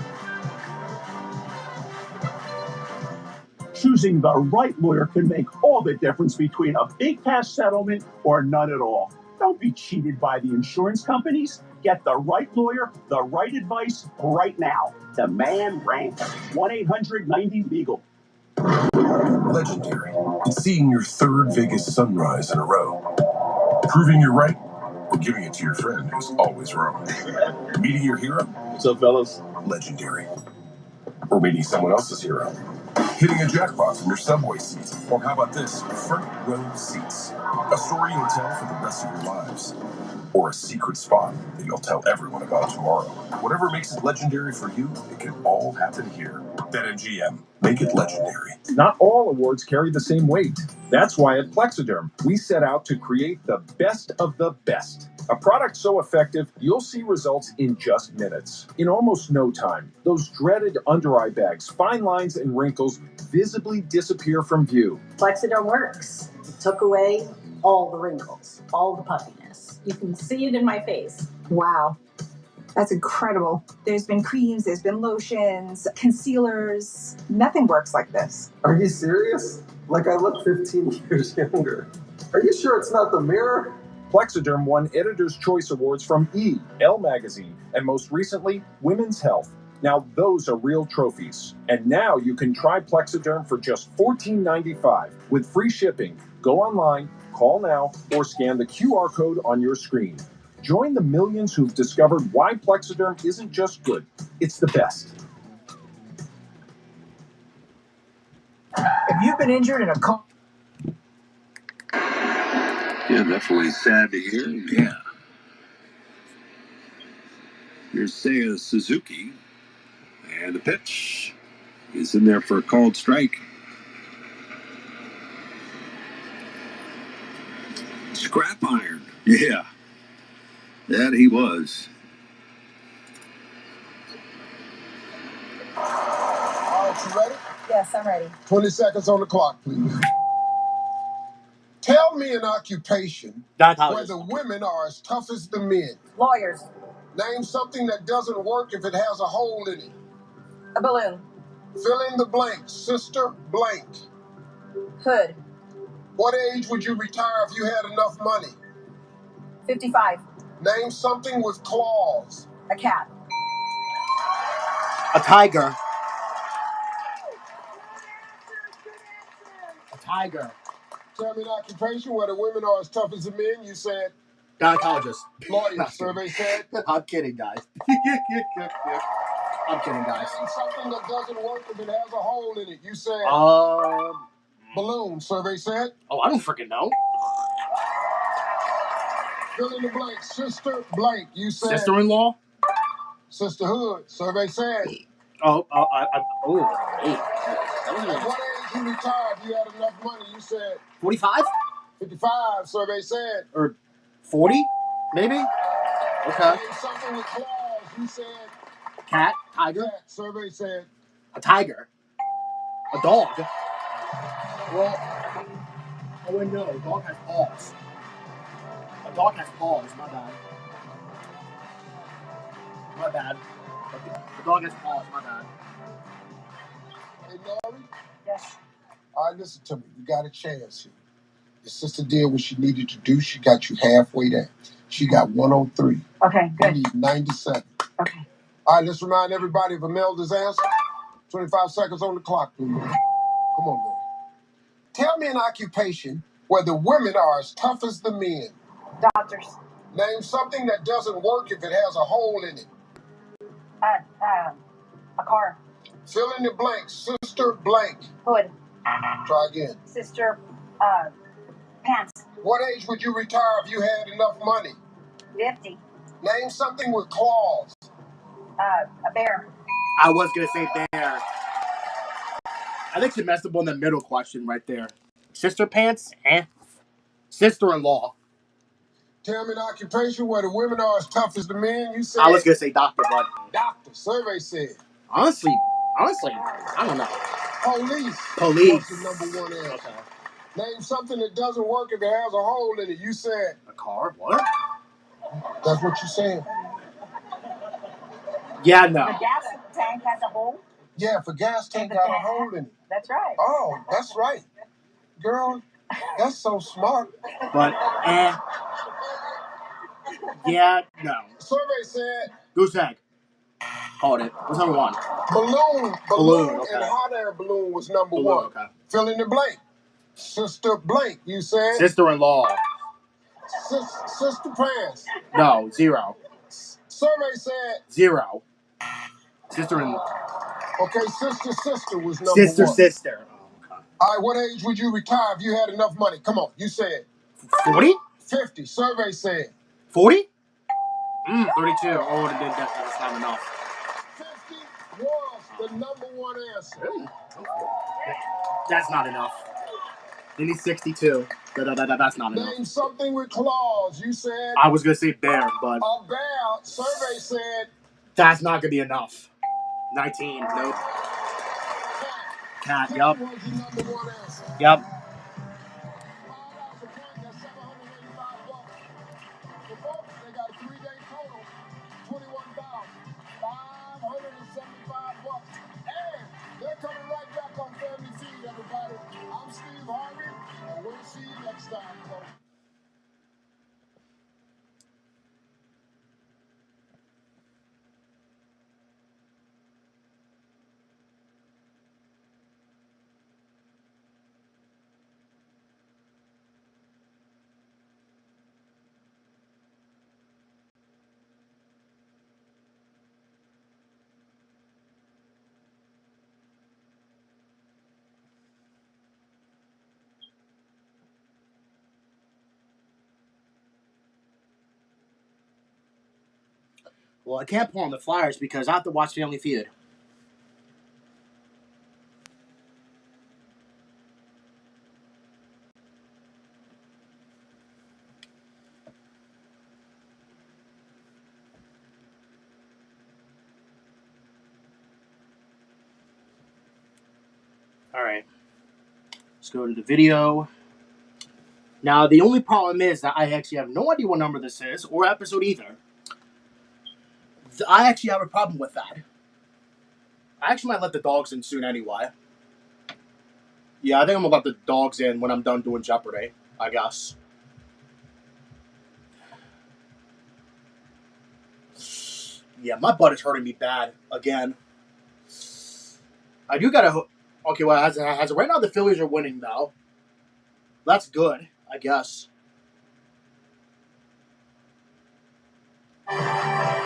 Choosing the right lawyer can make all the difference between a big cash settlement or none at all. Don't be cheated by the insurance companies. Get the right lawyer, the right advice right now. The Man Rant. 1-800-90-LEGAL. Legendary. Seeing your third Vegas sunrise in a row. Proving you're right or giving it to your friend who's always wrong. Meeting your hero. What's up, fellas? Legendary. Or meeting someone else's hero. Hitting a jackpot from your subway seat. Or how about this? Front row seats. A story you'll tell for the rest of your lives. Or a secret spot that you'll tell everyone about tomorrow. Whatever makes it legendary for you, it can all happen here. BetMGM. Make it legendary. Not all awards carry the same weight. That's why at Plexiderm, we set out to create the best of the best. A product so effective, you'll see results in just minutes. In almost no time, those dreaded under-eye bags, fine lines, and wrinkles visibly disappear from view. Plexiderm works. It took away all the wrinkles, all the puffiness. You can see it in my face. Wow. That's incredible. There's been creams, there's been lotions, concealers. Nothing works like this. Are you serious? Like I look 15 years younger. Are you sure it's not the mirror? Plexiderm won Editor's Choice Awards from E!, Elle Magazine, and most recently, Women's Health. Now those are real trophies. And now you can try Plexiderm for just $14.95 with free shipping. Go online, call now, or scan the QR code on your screen. Join the millions who've discovered why Plexiderm isn't just good, it's the best. If you've been injured in a car... Yeah, definitely sad to hear. Yeah. Here's Seiya Suzuki. And the pitch is in there for a called strike. Scrap iron. Yeah. That he was. All right, you ready? Yes, I'm ready. 20 seconds on the clock, please. Tell me an occupation where the women are as tough as the men. Lawyers. Name something that doesn't work if it has a hole in it. A balloon. Fill in the blank. Sister blank. Hood. What age would you retire if you had enough money? 55. Name something with claws. A cat. A tiger. A tiger. Tell me an occupation where the women are as tough as the men. You said gynecologist. Lawyer. Survey said. I'm kidding, guys. I'm kidding, guys. Name something that doesn't work if it has a hole in it. You said balloon. Survey said. Oh, I don't freaking know. Fill in the blank. Sister blank. You said sister-in-law. Sisterhood. Survey said. Oh, hey. At what age you retired? You had enough money. You said 45. 55. Survey said. Or 40, maybe. Okay. Name something with claws. You said cat, tiger. Cat. Survey said a tiger. A dog. Well, I wouldn't know. A dog has paws. A dog has paws. My bad. My bad. The dog has paws. My bad. Hey, Laurie? Yes. All right, listen to me. You got a chance here. Your sister did what she needed to do. She got you halfway there. She got 103. Okay, good. You need 97. Okay. All right, let's remind everybody of Imelda's answer. 25 seconds on the clock, please. Come on, man. Tell me an occupation where the women are as tough as the men. Doctors. Name something that doesn't work if it has a hole in it. A car. Fill in the blank. Sister blank. Hood. Try again. Sister, pants. What age would you retire if you had enough money? 50. Name something with claws. A bear. I was going to say bear. I think she messed up on the middle question right there. Sister pants? Sister-in-law. Tell me an occupation where the women are as tough as the men. You said. I was going to say doctor, but. Doctor. Survey said. Honestly, I don't know. Police. Police. What's the number one answer? Okay. Name something that doesn't work if it has a hole in it. You said. A car? What? That's what you said. Yeah, no. The gas tank has a hole? Yeah, if a gas tank got a hole in it. That's right. Oh, that's right. Girl, that's so smart. But, Yeah, no. Survey said. Goose egg. Called it. What's number one? Balloon, okay. and hot air balloon was number one. Okay. Fill in the blank. Sister blank, you said. Sister-in-law. Sister pants. No, 0. Survey said. 0. Sister-in-law. Okay, sister was number one. Sister. All right, what age would you retire if you had enough money? Come on, you said. 40? 50. Survey said. 40? 32. Oh, that's not enough. 50 was the number one answer. That's not enough. They need 62. That's not enough. Name something with claws. You said. I was going to say bear, but... A bear. Survey said. That's not going to be enough. 19. Nope. Cat. Yup. Yep. They got a 3-day total, $21,575. And they're coming right back on Family Feud, everybody. I'm Steve Harvey, and we'll see you next time, folks. Well, I can't pull on the Flyers because I have to watch Family Feud. Alright. Let's go to the video. Now, the only problem is that I actually have no idea what number this is, or episode either. I actually have a problem with that. I actually might let the dogs in soon anyway. Yeah, I think I'm gonna let the dogs in when I'm done doing Jeopardy, I guess. Yeah, my butt is hurting me bad again. I do gotta... Okay, well, as of right now, the Phillies are winning, though. That's good, I guess.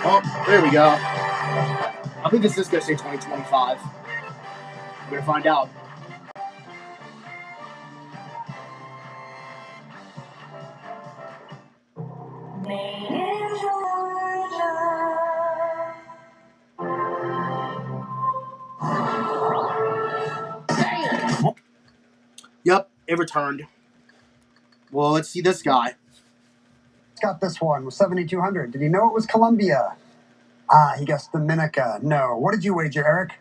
Oh, there we go. I think this is gonna say 2025. We're gonna find out. Yep, it returned. Well, let's see this guy. Got this one with 7,200. Did he know it was Colombia? He guessed Dominica. No. What did you wager, Eric?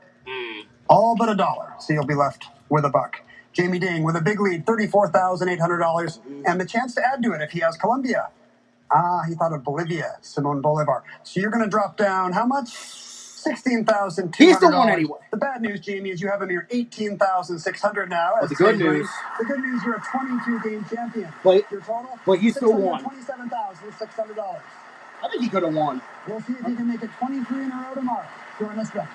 All but $1. So you'll be left with $1. Jamie Ding with a big lead, $34,800, and the chance to add to it if he has Colombia. He thought of Bolivia, Simon Bolivar. So you're going to drop down how much? $16,200. He's the one anyway. The bad news, Jamie, is you have a mere $18,600 now. But the good news... The good news, you're a 22-game champion. But, your total? But he still won. $27,600. I think he could have won. We'll see if he can make it 23 in a row tomorrow. Join us then.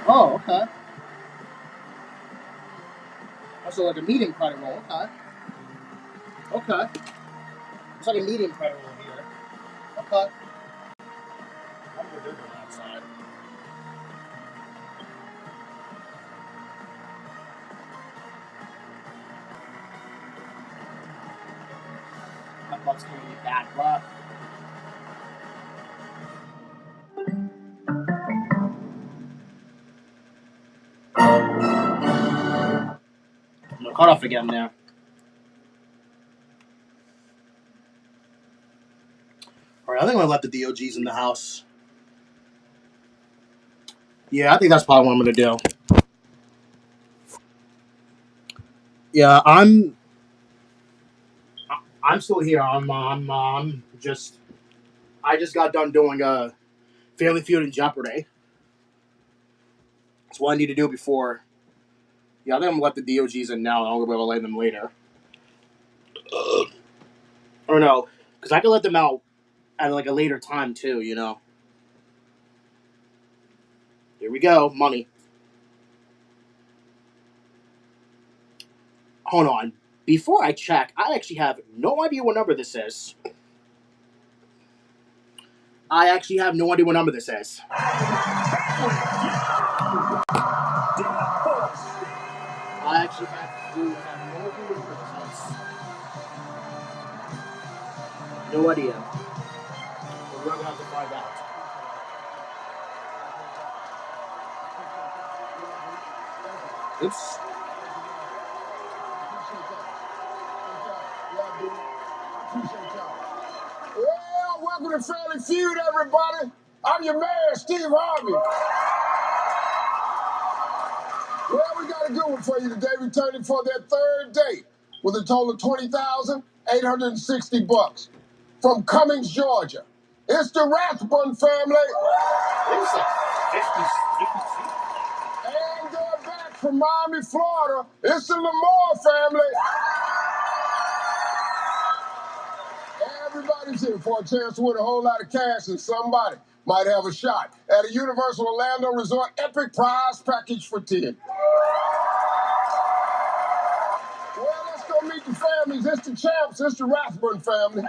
Oh, okay. That's like a medium credit roll. Okay. Okay. It's like a medium credit roll here. Okay. I'm going to do it outside. My butt's going to be bad, but... I'm going to cut off again there. Alright, I think I'm going to let the DOGs in the house. Yeah, I think that's probably what I'm going to do. Yeah, I'm still here. I just got done doing Family Feud and Jeopardy. That's what I need to do before. Yeah, I think I'm going to let the DOGs in now, and I'm going to be able to lay them later. Or no, Because I could let them out at like a later time too, you know. Here we go, money. Hold on. Before I check, I actually have no idea what number this is. I actually have no idea what number this is. I actually have no idea what number this is. No idea. But we're going to have to find out. Oops. Well, welcome to Family Feud, everybody. I'm your mayor, Steve Harvey. Well, we got a good one for you today, returning for their third date with a total of $20,860 from Cummings, Georgia. It's the Rathbun family. It's like 52. And they're back from Miami, Florida. It's the Lamar family. Everybody's here for a chance to win a whole lot of cash, and somebody might have a shot at a Universal Orlando Resort Epic Prize Package for 10. Well, let's go meet the families. It's the champs. It's the Rathbun family.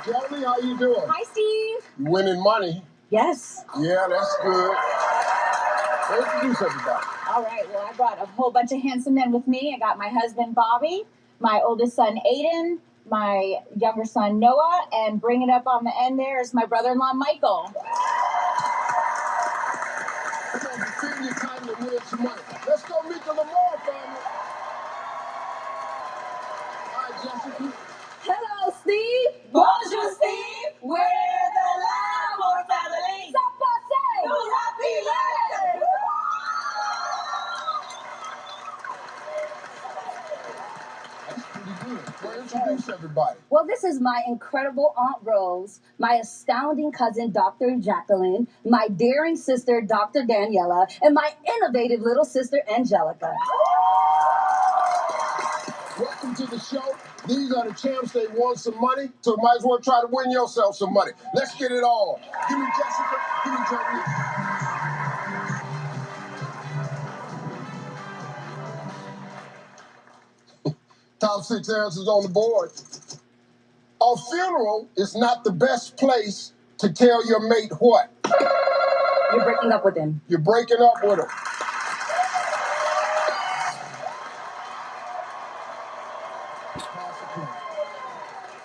Jody, how you doing? Hi, Steve. You winning money. Yes. Yeah, that's good. Introduce everybody. All right. Well, I brought a whole bunch of handsome men with me. I got my husband, Bobby, my oldest son, Aiden, my younger son, Noah, and bringing up on the end there is my brother-in-law, Michael. Come on, defend your time to win some money. Let's go meet the Lamar family. All right, Jessica. Hello, Steve. Bonjour, Steve. We're the Lamar family. Ça passe. Nous rappelons. That's pretty good. Well, introduce everybody. Well, this is my incredible Aunt Rose, my astounding cousin, Dr. Jacqueline, my daring sister, Dr. Daniela, and my innovative little sister, Angelica. Welcome to the show. These are the champs. They won some money, so might as well try to win yourself some money. Let's get it on. Give me Jessica. Give me Jody. Top 6 answers on the board. A funeral is not the best place to tell your mate what? You're breaking up with him. You're breaking up with him.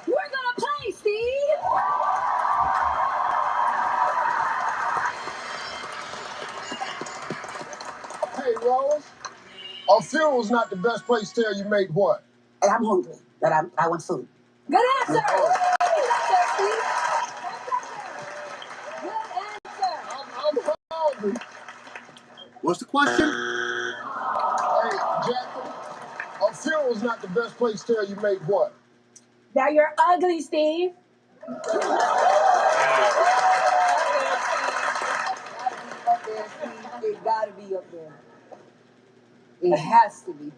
We're gonna play, Steve. Hey, Rose. A funeral is not the best place to tell your mate what? Hey, I'm hungry, but I want food. Good answer. I'm hungry. What's the question? Hey, Jacqueline. A funeral is not the best place to tell your mate what? That you're ugly, Steve. It gotta be up there. It has to be.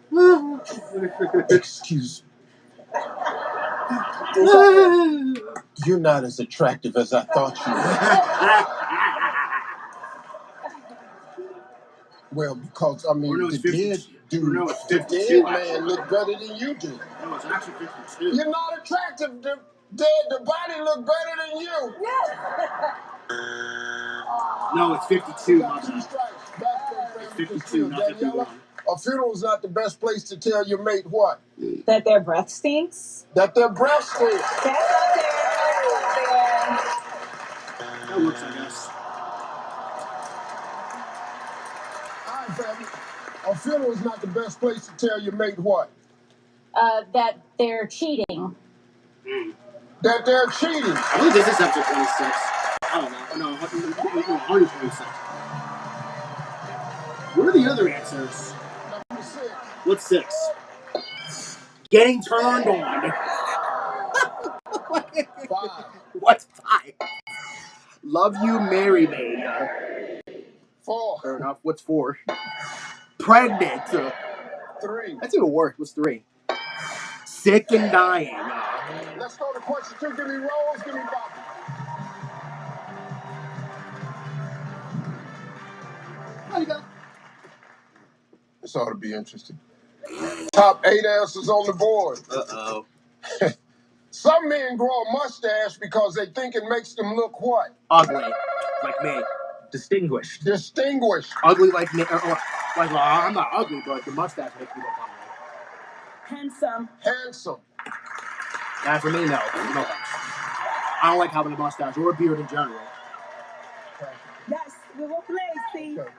Excuse me. You're not as attractive as I thought you were. Well, because, I mean, the dead dude, the dead man look better than you do. No, it's actually 52. You're not attractive. The body look better than you. No, it's 52. Got 2 strikes. It's 52, not 51. A funeral is not the best place to tell your mate what? That their breath stinks. That their breath stinks. That's up there. That works, I guess. All right, family. A funeral is not the best place to tell your mate what? That they're cheating. That they're cheating. I believe this is episode 26. I don't know. No, 126. What are the other answers? Number 6. What's 6? Getting turned on. 5. What's 5? Love you, marry me. 4. Fair enough. What's 4? Pregnant. 3. That's even worse. What's 3? Sick and dying. Let's go to question 2. Give me Rose, give me Bobby. There you go. This ought to be interesting. Top 8 answers on the board. Uh-oh. Some men grow a mustache because they think it makes them look what? Ugly. Like me. Distinguished. Distinguished. Ugly like me. Like, well, I'm not ugly, but the mustache makes me look ugly. Handsome. Handsome. That for me, no. No thanks. I don't like having a mustache or a beard in general. Yes, we will play, see. Okay.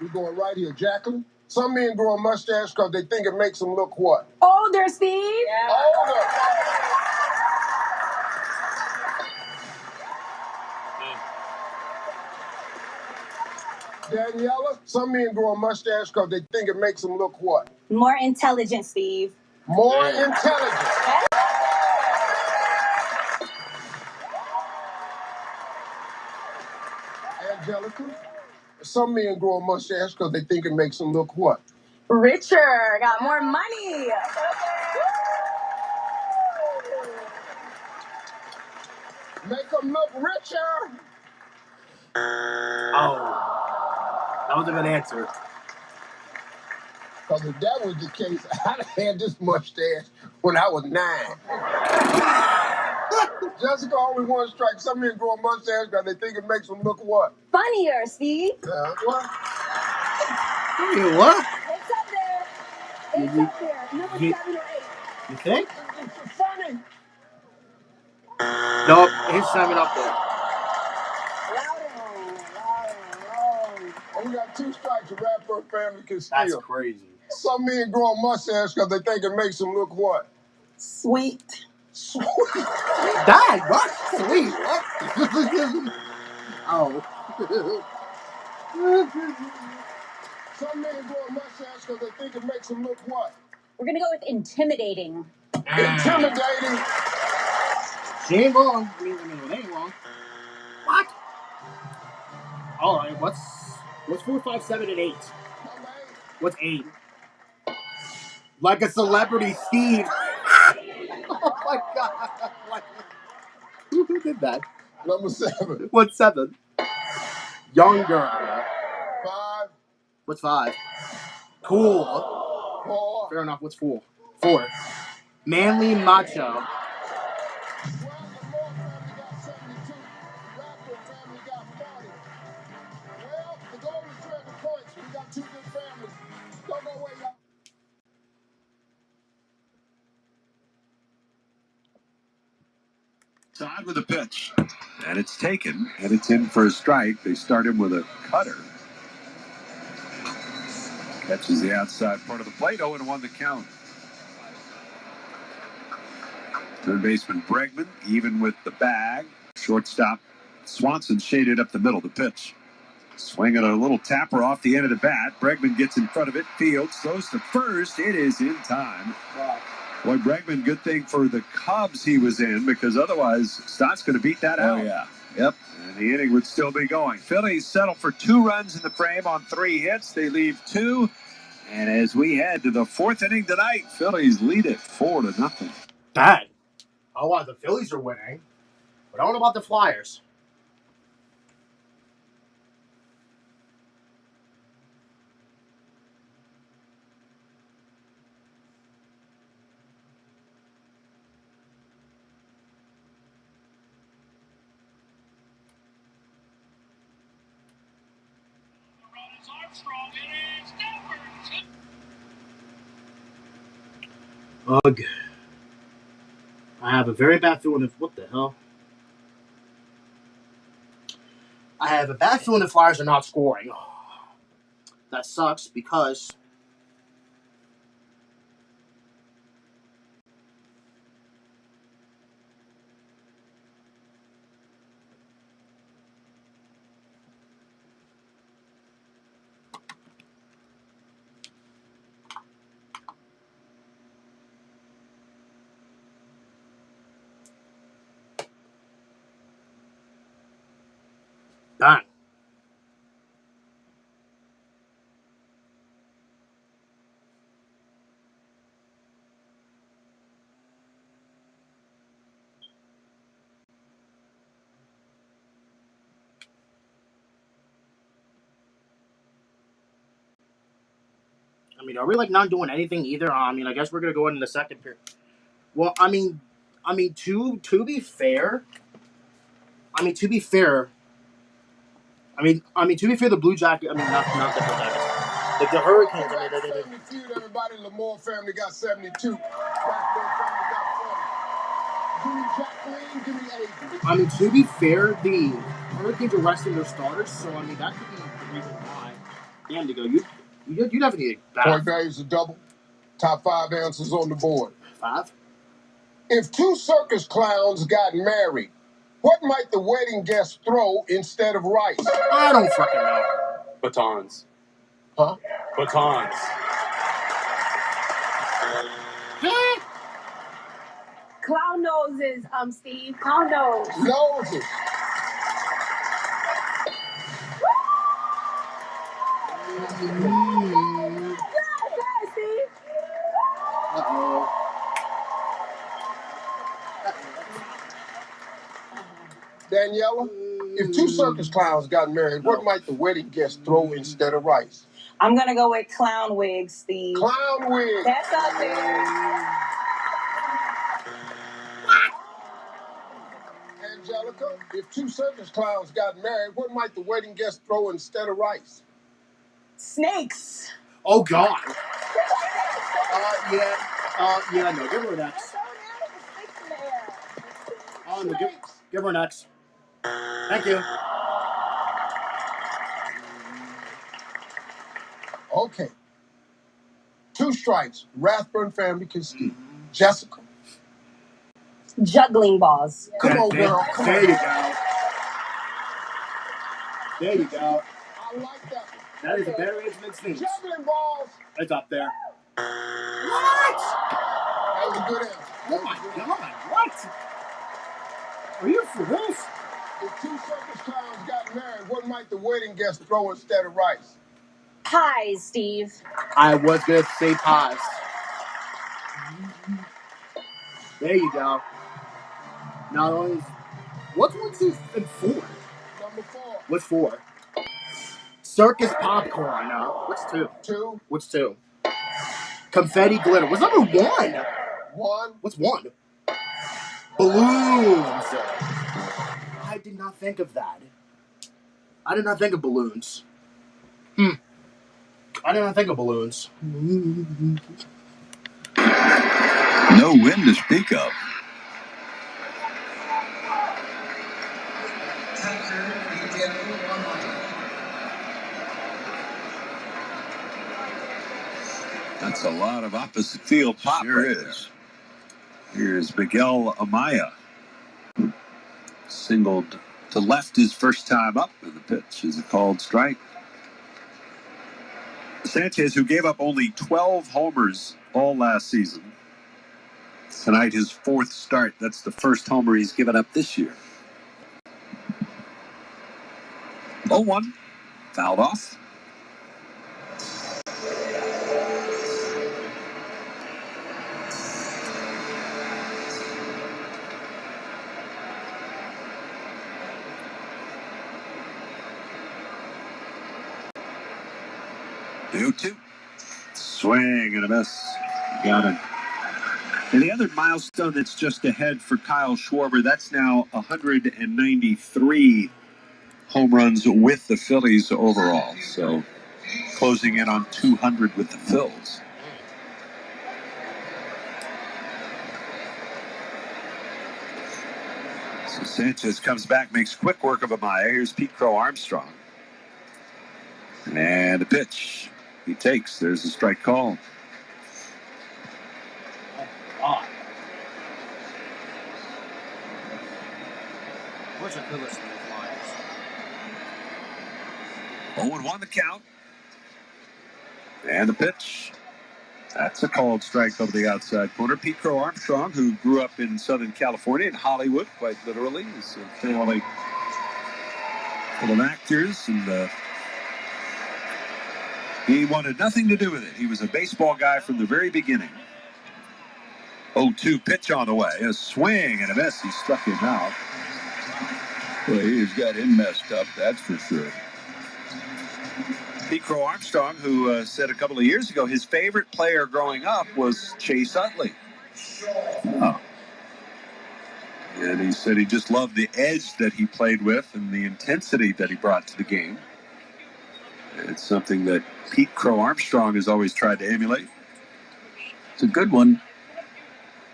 We're going right here, Jacqueline. Some men grow a mustache because they think it makes them look what? Older, Steve. Yeah. Older. Daniela, some men grow a mustache because they think it makes them look what? More intelligent, Steve. More intelligent. Angelica, some men grow a mustache because they think it makes them look what? Richer. Got more money. Make them look richer. Oh. That was a good answer. Because if that was the case, I'd have had this mustache when I was 9. Jessica always wants to strike. Some men grow a mustache because they think it makes them look what? Funnier, Steve. What? Funnier what? It's up there. It's up there. Number 7 or 8. You think? It's funny. Nope, he's 7 up there. And we got 2 strikes. A rapper family can steal. That's crazy. Some men grow a mustache because they think it makes them look what? Sweet. Sweet. Dad, what? Sweet, what? Oh. Some men grow a mustache because they think it makes them look what? We're going to go with intimidating. Intimidating. She ain't wrong. I mean, it ain't wrong. What? All right, what's 4, 5, 7, and 8? What's 8? Like a celebrity, Steve. Oh my God! Who did that? Number 7. What's 7? Younger. 5. What's 5? Cool. 4. Fair enough. What's 4? 4. Manly macho. Well, the goal is 12 points. We got 2 good families. Don't go away, y'all. Todd with a pitch. And it's taken, and it's in for a strike. They start him with a cutter. Catches the outside part of the plate. 0-1 the count. Third baseman Bregman, even with the bag. Shortstop Swanson shaded up the middle. The pitch. Swinging a little tapper off the end of the bat. Bregman gets in front of it. Fields throws to first. It is in time. Wow. Boy, Bregman, good thing for the Cubs he was in, because otherwise Stott's going to beat that out. Oh, yeah. Yep. And the inning would still be going. Phillies settle for 2 runs in the frame on 3 hits. They leave 2. And as we head to the 4th inning tonight, Phillies lead it 4-0. Dad. Oh, wow, the Phillies are winning. But I don't know about the Flyers. Ugh. I have a very bad feeling of what the hell? I have a bad feeling the Flyers are not scoring. That sucks because done. I mean, are we like not doing anything either? I mean, I guess we're gonna go into the second period. Well, to be fair, to be fair, the Blue Jackets. I mean, not the Blue Jackets. Like the Hurricanes. I mean, they 72, everybody. Lamore family got 72. Blackburn family got 40. Give me Jacqueline, give me 80. I mean, to be fair, the Hurricanes are resting their starters, so I mean that could be the reason why. Damn, to go, you definitely need a Point values a double. Top 5 answers on the board. 5. If 2 circus clowns got married, what might the wedding guests throw instead of rice? I don't fucking know. Batons. Huh? Batons. Clown noses, Steve. Clown nose. Noses. Uh-oh. Daniela, if 2 circus clowns got married, what might the wedding guests throw instead of rice? I'm gonna go with clown wigs, Steve. Clown wig. That's up there. Angelica, if 2 circus clowns got married, what might the wedding guests throw instead of rice? Snakes. Oh God. Yeah. No, give her an X. Oh no, give her an X. Thank you. Okay. 2 strikes. Rathburn family can steal. Jessica. Juggling balls. Come on, girl. Come There on. you go. There you go. I like that. That is a better answer than snakes. Juggling balls. It's up there. What? That was a good answer. Oh my God! What? Are you for this? If 2 circus clowns got married, what might the wedding guests throw instead of rice? Pies, Steve. I was gonna say pies. There you go. Not only is what's 1, 2, and 4? Number 4. What's 4? Circus popcorn. No. What's 2? 2. What's 2? Confetti glitter. What's number 1? 1. What's 1? Balloons. I did not think of that. I did not think of balloons. I did not think of balloons. No wind to speak of. That's a lot of opposite field pop. Sure right is. There. Here's Miguel Amaya. Singled to left his first time up, and the pitch is a called strike. Sanchez, who gave up only 12 homers all last season. Tonight, his 4th start. That's the first homer he's given up this year. 0-1. Fouled off. The 0-2. Swing and a miss. Got it. And the other milestone that's just ahead for Kyle Schwarber, that's now 193 home runs with the Phillies overall. So closing in on 200 with the Phils. So Sanchez comes back, makes quick work of Amaya. Here's Pete Crow Armstrong. And the pitch. He takes. There's a strike call. God. Where's the Phillies and the Flyers? 0-1 the count. And the pitch. That's a called strike over the outside corner. Pete Crow Armstrong, who grew up in Southern California, in Hollywood, quite literally. He's a family full of actors, and he wanted nothing to do with it. He was a baseball guy from the very beginning. 0-2 pitch on the way. A swing and a miss. He struck him out. Well, he's got him messed up, that's for sure. Pete Crow Armstrong, who said a couple of years ago his favorite player growing up was Chase Utley. Oh. And he said he just loved the edge that he played with and the intensity that he brought to the game. It's something that Pete Crow Armstrong has always tried to emulate. It's a good one.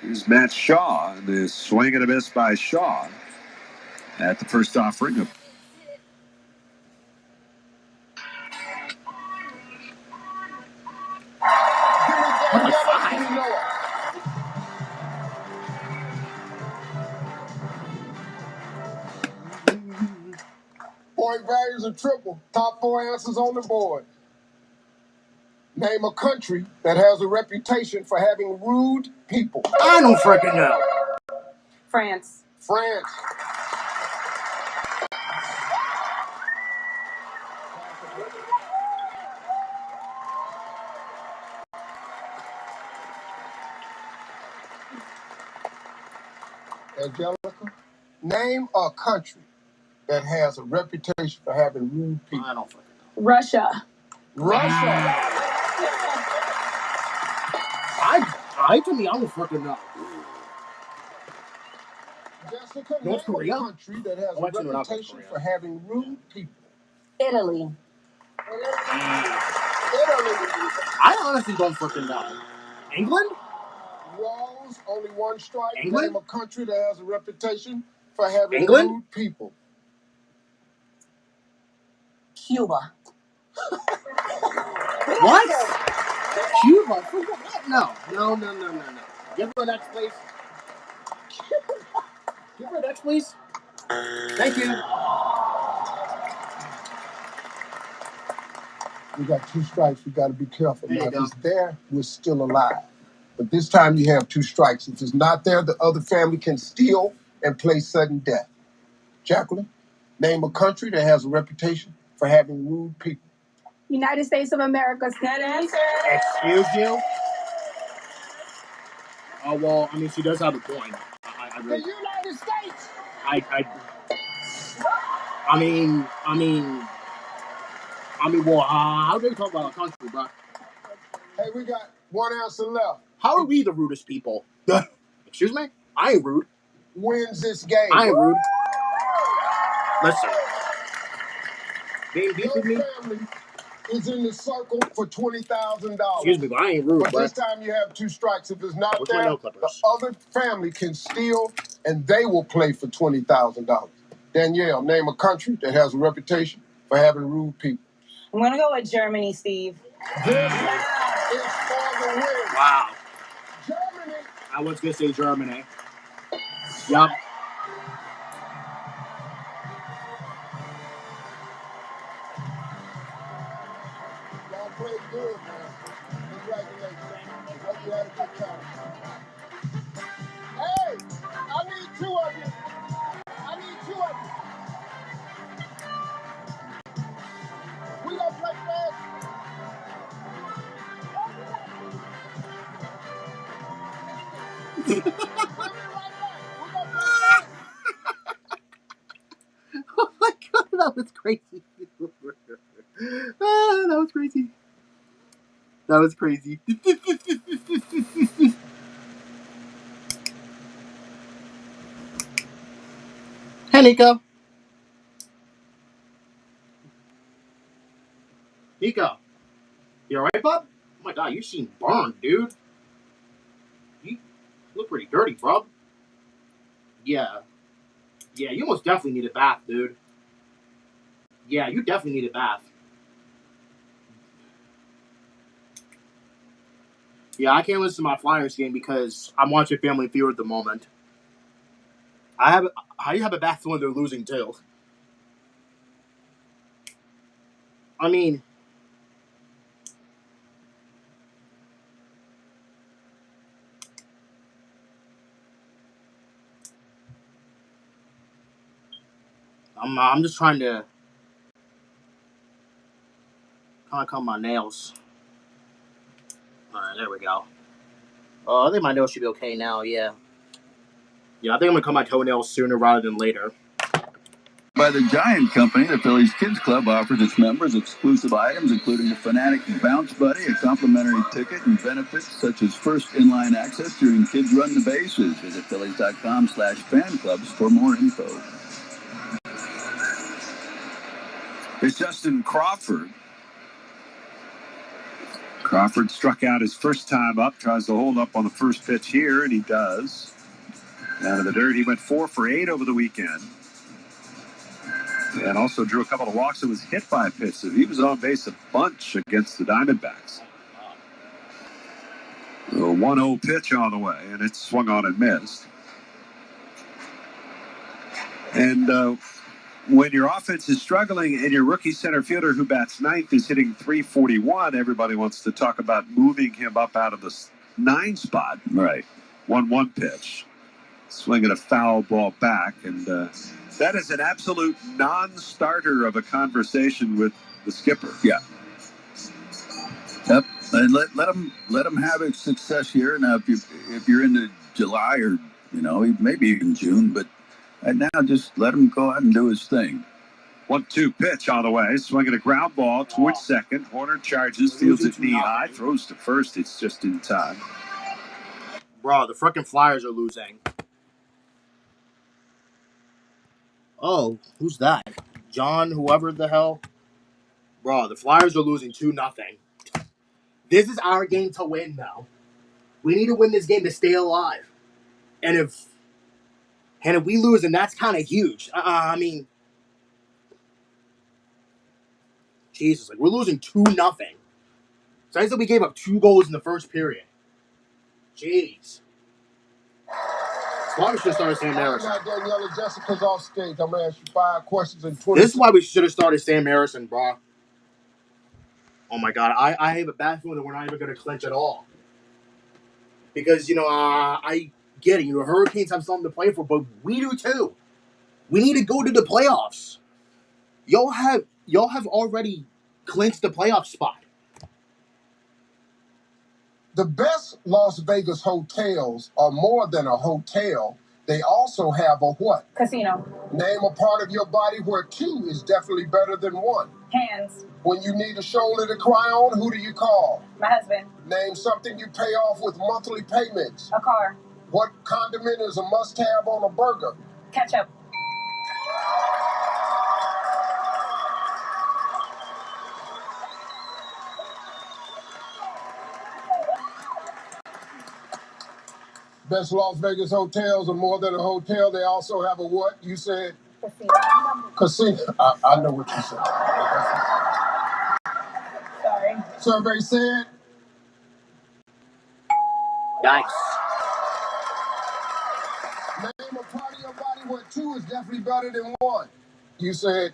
Here's Matt Shaw, and the swing and a miss by Shaw at the first offering of. Point values are triple. Top 4 answers on the board. Name a country that has a reputation for having rude people. I don't freaking know. France. France. Angelica, name a country that has a reputation for having rude people. I don't freaking know. Russia. Russia. I to me, I don't freaking know. Jessica, North name Korea? a country that has a reputation for having rude people. Italy. I honestly don't freaking know. England? Rose, only one strike. England? Name a country that has a reputation for having England? rude people. Cuba. What? Cuba? For what? No. Give her next, please. Give her next, please. Thank you. We got 2 strikes. We got to be careful. There Now, you if go. it's there, we're still alive. But this time you have 2 strikes. If it's not there, the other family can steal and play sudden death. Jacqueline, name a country that has a reputation for having rude people. United States of America. Good answer. Excuse you? Oh, well, I mean, she does have a point. I The really, United States! well, how do you talk about a country, bro? Hey, we got 1 answer left. How are we the rudest people? Excuse me? I ain't rude. Wins this game. I ain't rude. Listen. Being beef Your with me? family is in the circle for $20,000. Excuse me, but I ain't rude, But bro. this time you have 2 strikes. If it's not Where's my there, nail the clippers? other family can steal, and they will play for $20,000. Danielle, name a country that has a reputation for having rude people. I'm going to go with Germany, Steve. This is for the win. Wow. Germany. I was going to say Germany. Yup. Y'all played good, man. Congratulations. Hope you had a good time. Hey, I need 2 of you. I need 2 of you. We gonna play fast. We'll be right back. We gonna play fast. Oh my god, that was crazy. That was crazy. That was crazy. Hey, Nico. Nico. You alright, bub? Oh my god, you seem burned, dude. You look pretty dirty, bub. Yeah. Yeah, you most definitely need a bath, dude. Yeah, you definitely need a bath. Yeah, I can't listen to my Flyers game because I'm watching Family Feud at the moment. How do you have a bath when they're losing too? I mean, I'm just trying to kind of comb my nails. All right, there we go. I think my nails should be okay now. Yeah. Yeah, I think I'm gonna cut my toenails sooner rather than later. But by the Giant Company, the Phillies Kids Club offers its members exclusive items, including a Fanatic Bounce Buddy, a complimentary ticket, and benefits such as first in-line access during Kids Run the Bases. Visit Phillies.com/fan clubs for more info. It's Justin Crawford. Crawford struck out his first time up, tries to hold up on the first pitch here, and he does. Out of the dirt, he went 4 for 8 over the weekend. And also drew a couple of walks and was hit by a pitch, so he was on base a bunch against the Diamondbacks. A 1-0 pitch on the way, and it swung on and missed. And when your offense is struggling and your rookie center fielder who bats ninth is hitting .341, everybody wants to talk about moving him up out of the 9 spot. Right. 1-1 pitch. Swinging a foul ball back, and that is an absolute non-starter of a conversation with the skipper. Yeah. Yep. And let him have his success here. Now, if you're into July or maybe even June, but now just let him go out and do his thing. 1-2 pitch on the way. Swinging a ground ball towards second. Horner charges, fields it knee high, throws to first. It's just in time. Bro, the frickin' Flyers are losing. Oh, who's that? John, whoever the hell. Bro, the Flyers are losing 2-0. This is our game to win now. We need to win this game to stay alive. And if we lose, then that's kind of huge. I mean, Jesus, we're losing 2-0. So I said we gave up 2 goals in the first period. Jeez. Why we should have started Sam Harrison. Daniela, Jessica's off stage. I'm going to ask you 5 questions in 20 This is why we should have started Sam Harrison, bro. Oh, my God. I have a bad feeling that we're not even going to clinch at all. Because, I get it. Hurricanes have something to play for, but we do too. We need to go to the playoffs. Y'all have already clinched the playoff spot. The best Las Vegas hotels are more than a hotel. They also have a what? Casino. Name a part of your body where 2 is definitely better than 1. Hands. When you need a shoulder to cry on, who do you call? My husband. Name something you pay off with monthly payments. A car. What condiment is a must-have on a burger? Ketchup. Best Las Vegas hotels are more than a hotel. They also have a what? You said? Casino. I know what you said. Sorry. Survey said? Nice. Name a part of your body where 2 is definitely better than 1. You said?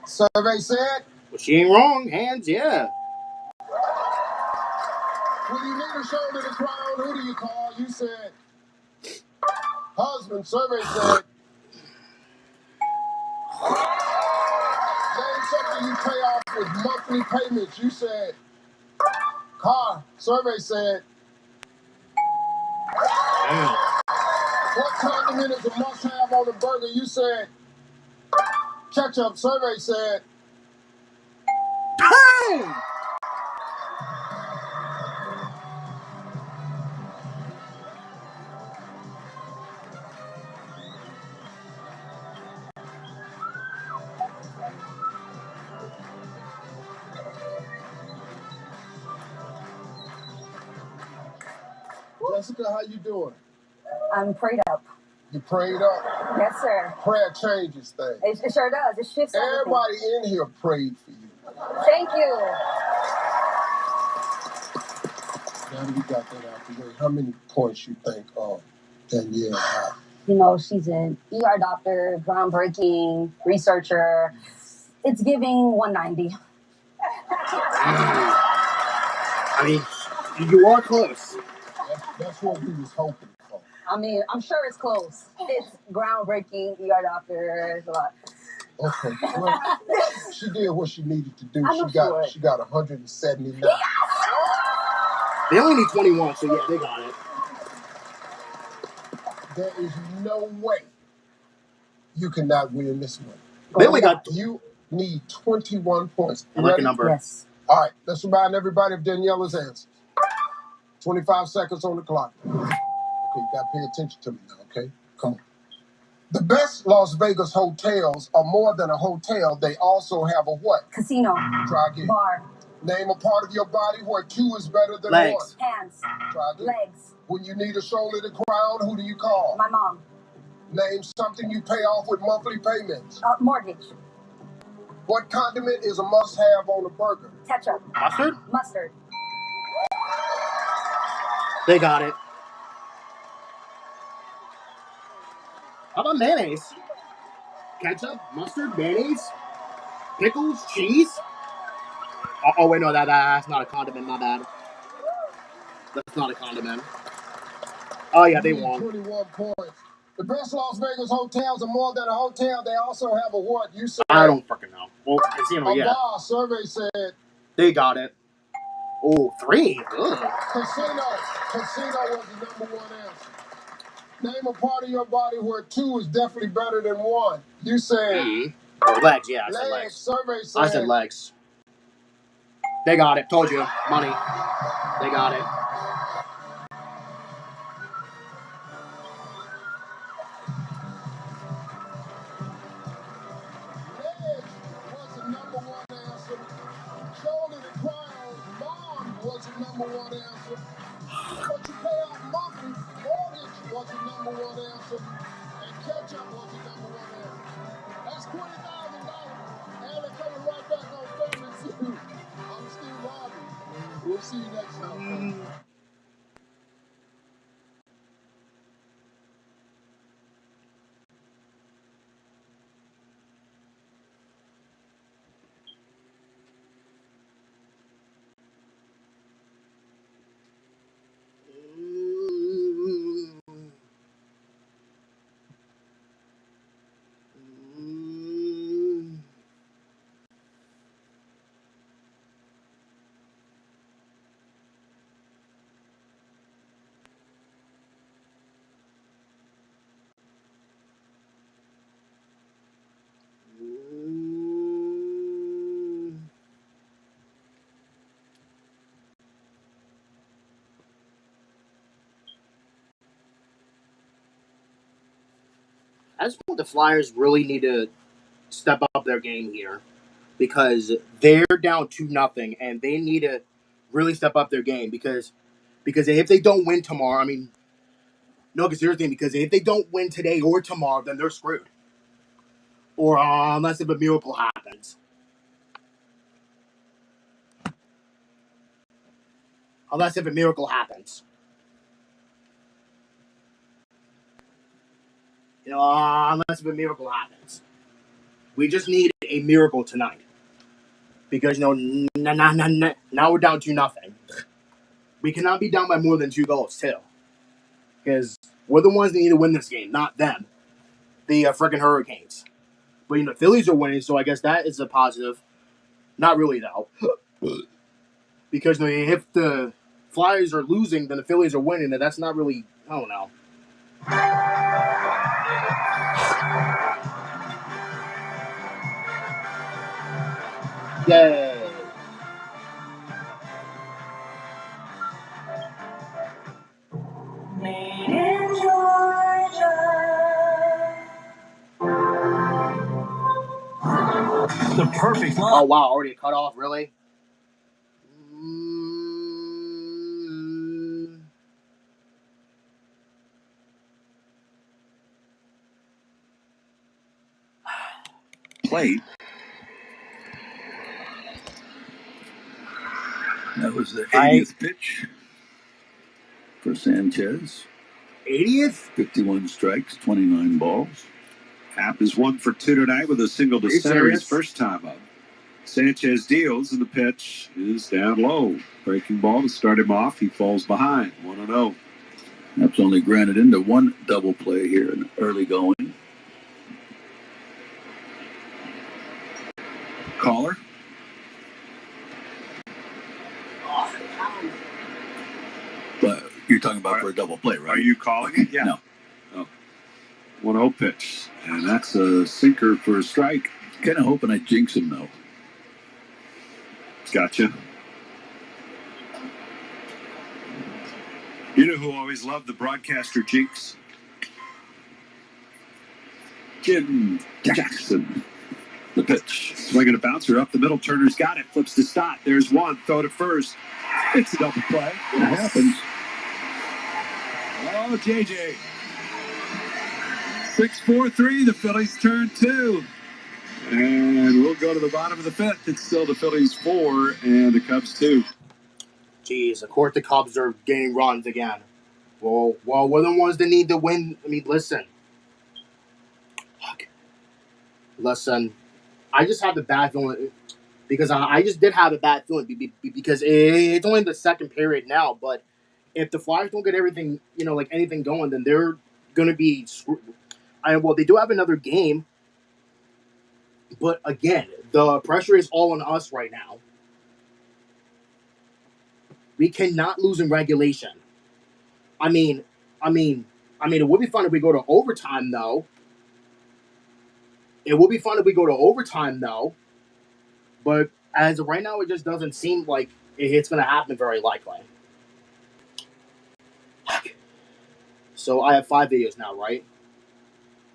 Survey said? Well, she ain't wrong. Hands, yeah. When you need a shoulder to cry on, who do you call? You said? Husband. Survey said? Name something you pay off with monthly payments. You said? Car. Survey said? Damn. What condiment is a must-have on a burger? You said? Ketchup. Survey said? Damn. Jessica, how you doing? I'm prayed up. You prayed up? Yes, sir. Prayer changes things. It sure does. It shifts everything. Everybody in here prayed for you. Thank you. Now that we got that out the way, how many points you think Danielle had? She's an ER doctor, groundbreaking researcher. It's giving 190. I mean, you are close. That's what we was hoping for. I mean, I'm sure it's close. It's groundbreaking ER doctor. A lot. Okay, well, she did what she needed to do. She got 179. Yes! They only need 21, so yeah, they got it. There is no way You cannot win this one. They only got. You need 21 points. I like a number. Yes. All right, let's remind everybody of Daniela's answers. 25 seconds on the clock. Okay, you got to pay attention to me now, okay? Come on. The best Las Vegas hotels are more than a hotel. They also have a what? Casino. Try again. Bar. Name a part of your body where two is better than Legs. one. Hands. Try again. Legs. When you need a shoulder to cry on, who do you call? My mom. Name something you pay off with monthly payments. Mortgage. What condiment is a must-have on a burger? Ketchup. Mustard? Mustard. They got it. How about mayonnaise? Ketchup, mustard, mayonnaise, pickles, cheese. Oh wait, no, that's not a condiment. My bad. That's not a condiment. Oh yeah, they won. 21 points. The best Las Vegas hotels are more than a hotel. They also have a what? You said. I don't freaking know. Well, casino, yeah. Bar. Survey said. They got it. Oh, 3. Ugh. Casino. Casino was the number one answer. Name a part of your body where two is definitely better than one. You said. Oh, legs, yeah. I said legs. Survey said. I said legs. They got it. Told you. Money. They got it. Was the number one answer. Shoulder to cry on, mom was the number one answer. But you pay off monthly, mortgage was the number one answer. And ketchup was the number one answer. That's $20,000. And they're coming right back on Family Feud. I'm Steve Harvey. We'll see you next time. I just think the Flyers really need to step up their game here because they're down 2-0 and they need to really step up their game because if they don't win tomorrow, I mean, no, because here's the thing, because if they don't win today or tomorrow, then they're screwed. Or unless if a miracle happens. Unless if a miracle happens. You know, unless if a miracle happens. We just need a miracle tonight. Because, you know, now we're down 2-0. We cannot be down by more than 2 goals, too. Because we're the ones that need to win this game, not them. The freaking Hurricanes. But, you know, the Phillies are winning, so I guess that is a positive. Not really, though. Because, you know, if the Flyers are losing, then the Phillies are winning, and that's not really, I don't know. Yay. Made in Georgia. The perfect line. Oh, wow, already cut off, really? Plate. That was the 80th pitch for Sanchez. 80th? 51 strikes, 29 balls. Happ is 1 for 2 tonight with a single to center his first time up. Sanchez deals, and the pitch is down low. Breaking ball to start him off. He falls behind, 1-0. Happ's only granted into one double play here in early going. Caller. But you're talking about for a double play, right? Are you calling it? Yeah. No. Oh. 1-0 pitch. And that's a sinker for a strike. Kind of hoping I jinx him, though. Gotcha. You know who always loved the broadcaster jinx? Jim Jackson. The pitch. Swinging a bouncer up the middle. Turner's got it. Flips to Stott. There's one. Throw to first. It's a double play. It happens. Oh, JJ. 6-4-3. The Phillies turn 2. And we'll go to the bottom of the 5th. It's still the Phillies 4 and the Cubs 2. Jeez, of course the Cubs are gaining runs again. Well, we're the ones that need to win. I mean, listen. Listen, I just have the bad feeling because I just did have a bad feeling because it's only the second period now. But if the Flyers don't get everything, like anything going, then they're going to be screwed. Well, they do have another game. But again, the pressure is all on us right now. We cannot lose in regulation. I mean, it would be fun if we go to overtime, though. But as of right now, it just doesn't seem like it's going to happen very likely. So I have 5 videos now, right?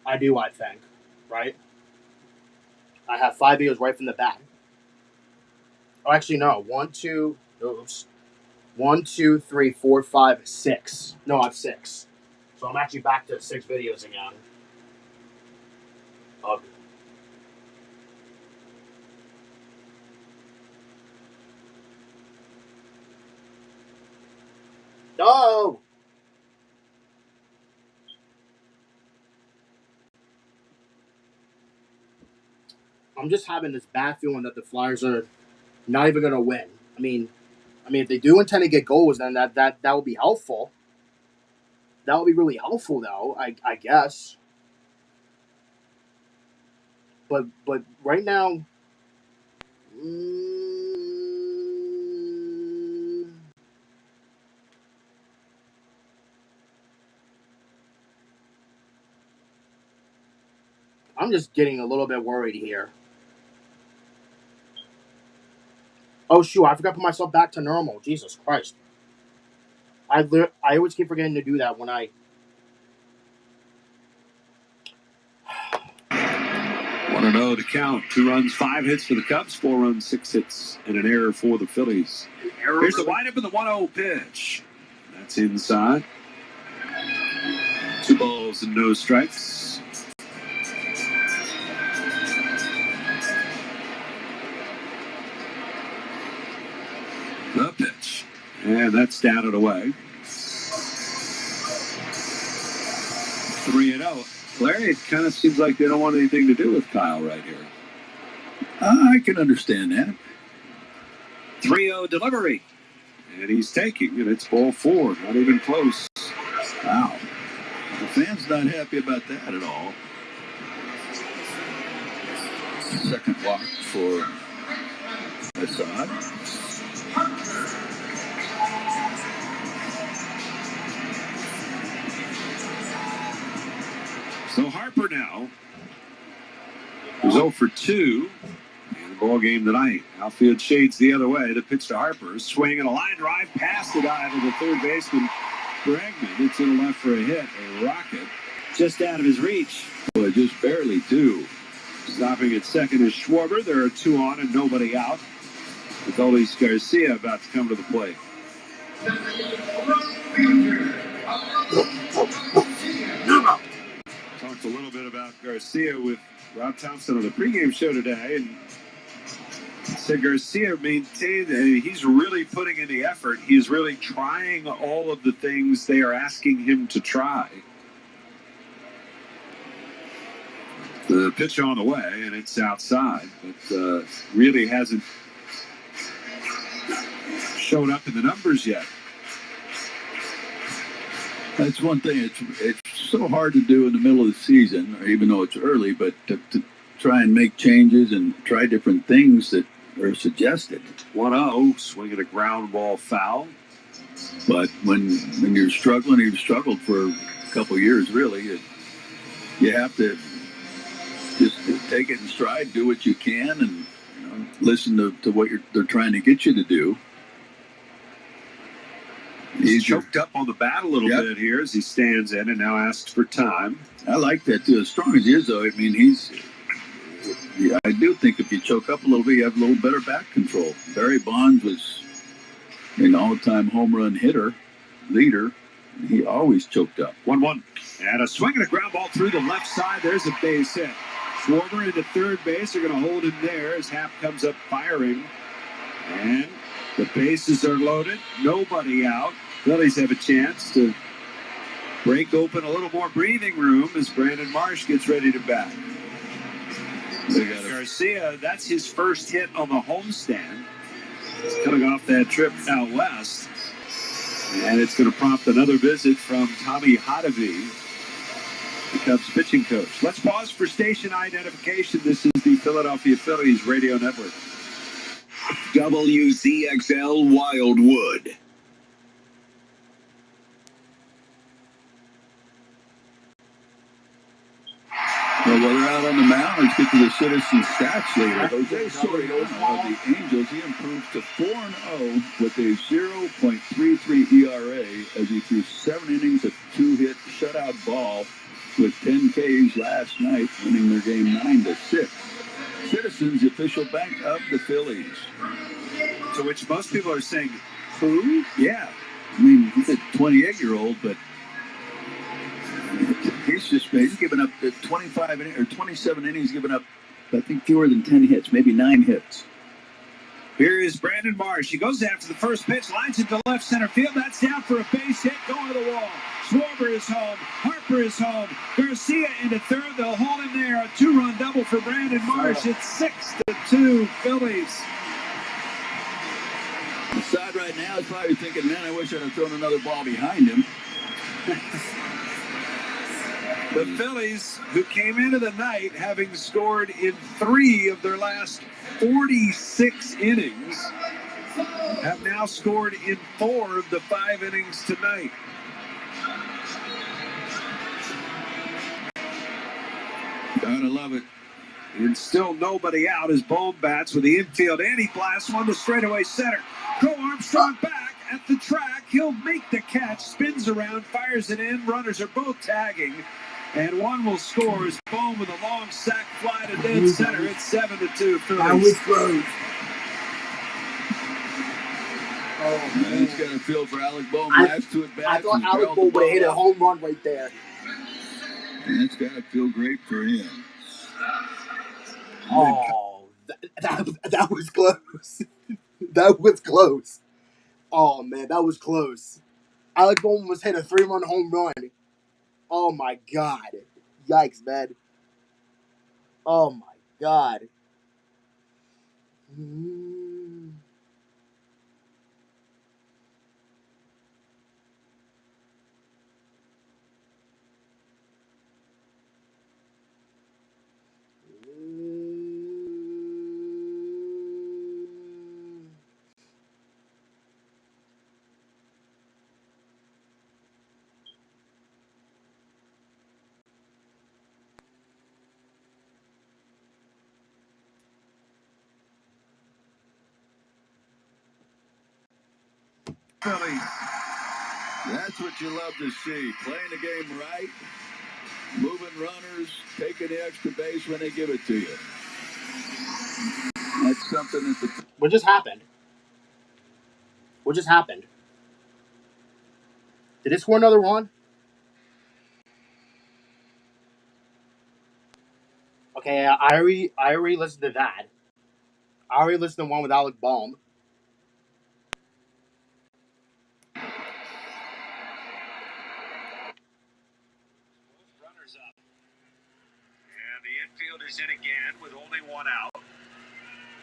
I do, I think. Right? I have 5 videos right from the back. Oh, actually, no. 1, 2, 3, 4, 5, 6. No, I have 6. So I'm actually back to 6 videos again. No! I'm just having this bad feeling that the Flyers are not even going to win. I mean, if they do intend to get goals, then that would be helpful. That would be really helpful, though. I guess. But right now, I'm just getting a little bit worried here. Oh shoot! I forgot to put myself back to normal. Jesus Christ! I always keep forgetting to do that when I. 1-0 to count. 2 runs, 5 hits for the Cubs. 4 runs, 6 hits, and an error for the Phillies. Here's the windup in the 1-0 pitch. That's inside. 2 balls and no strikes. The pitch. And that's down and away. 3-0. Larry, it kind of seems like they don't want anything to do with Kyle right here. I can understand that. 3-0 delivery. And he's taking, and it's ball 4. Not even close. Wow. The fan's not happy about that at all. Second walk for Assad. So Harper now is 0 for 2 in the ball game tonight. Outfield shades the other way. The pitch to Harper. Swing and a line drive past the dive of the third baseman, Bregman. It's in the left for a hit. A rocket just out of his reach. Boy, just barely 2. Stopping at second is Schwarber. There are 2 on and nobody out. Adolis Garcia about to come to the plate. Talked a little bit about Garcia with Rob Thompson on the pregame show today, and said Garcia maintained he's really putting in the effort. He's really trying all of the things they are asking him to try. The pitch on the way, and it's outside, but really hasn't showed up in the numbers yet. That's one thing. It's so hard to do in the middle of the season, or even though it's early, but to try and make changes and try different things that are suggested. 1-0, swinging a ground ball foul. But when you're struggling, you've struggled for a couple of years, really. you have to just take it in stride, do what you can, and listen to what they're trying to get you to do. He's choked up on the bat a little bit here as he stands in and now asks for time. I like that too. As strong as he is, though, I mean, I do think if you choke up a little bit, you have a little better bat control. Barry Bonds was an all-time home run leader. He always choked up. 1-1. And a swing and a ground ball through the left side. There's a base hit. Schwarber into third base. They're going to hold him there as Happ comes up firing. And the bases are loaded. Nobody out. Phillies have a chance to break open a little more breathing room as Brandon Marsh gets ready to bat. Garcia, that's his first hit on the homestand. He's coming off that trip out west. And it's going to prompt another visit from Tommy Hotovy, the Cubs pitching coach. Let's pause for station identification. This is the Philadelphia Phillies radio network. WZXL Wildwood. Well, while they're out on the mound, let's get to the Citizens stats later. Jose Soriano of the Angels, he improves to 4-0 with a 0.33 ERA as he threw 7 innings of 2-hit shutout ball with 10 Ks last night, winning their game 9-6. Citizens, the official bank of the Phillies. To which most people are saying, who? Yeah. I mean, he's a 28-year-old, but he's given up 27 innings, given up, I think, fewer than 10 hits, maybe 9 hits. Here is Brandon Marsh. He goes after the first pitch, lines it to left center field. That's down for a base hit, going to the wall. Schwarber is home. Harper is home. Garcia into third. They'll hold him there. A 2-run double for Brandon Marsh. It's 6-2 Phillies. The side right now is probably thinking, man, I wish I'd have thrown another ball behind him. The Phillies, who came into the night having scored in 3 of their last 46 innings, have now scored in 4 of the 5 innings tonight. Gotta love it. And still nobody out as Bohm bats with the infield, and he blasts one to straightaway center. Crow Armstrong back at the track. He'll make the catch, spins around, fires it in. Runners are both tagging, and one will score as Bohm with a long sac fly to dead center. It's 7-2 Phillies. That was close. Oh, man. It's got a feel for Alec Bohm. I thought Alec Bohm would have hit a home run right there. That's got to feel great for him. Oh, that was close. That was close. Oh, man, that was close. Alec Bohm was hit a 3-run home run. Oh, my God. Yikes, man. Oh, my God. Phillies. That's what you love to see. Playing the game right, moving runners, taking the extra base when they give it to you. That's something that What just happened? What just happened? Did it score another run? Okay, I already listened to that. I already listened to one with Alec Bohm. Runners up. And the infield is in again with only one out.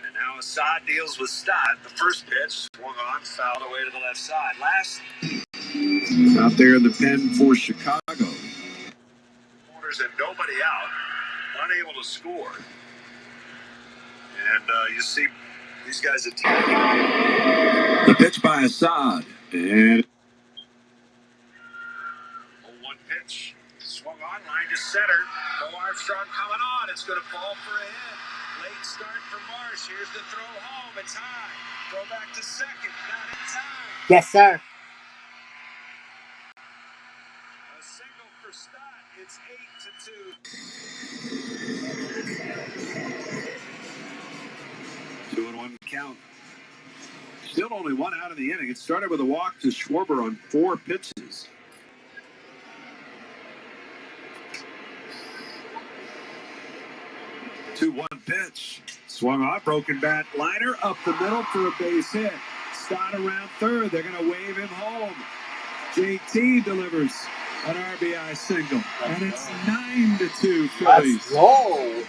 And now Assad deals with Stott. The first pitch swung on, fouled away to the left side. Last out there in the pen for Chicago. Corners and nobody out, unable to score. And you see these guys attacking. The pitch by Assad. And 0-1 pitch. Swung on, line to center. Bo Armstrong coming on. It's going to fall for a hit. Late start for Marsh. Here's the throw home. It's high. Throw back to second. Not in time. Yes, sir. A single for Stott. It's 8-2. 2-1 count. Still only one out of the inning. It started with a walk to Schwarber on 4 pitches. 2-1 pitch. Swung on, broken bat liner up the middle for a base hit. Stott around third. They're going to wave him home. JT delivers an RBI single. And it's 9-2 Phillies. Let's roll.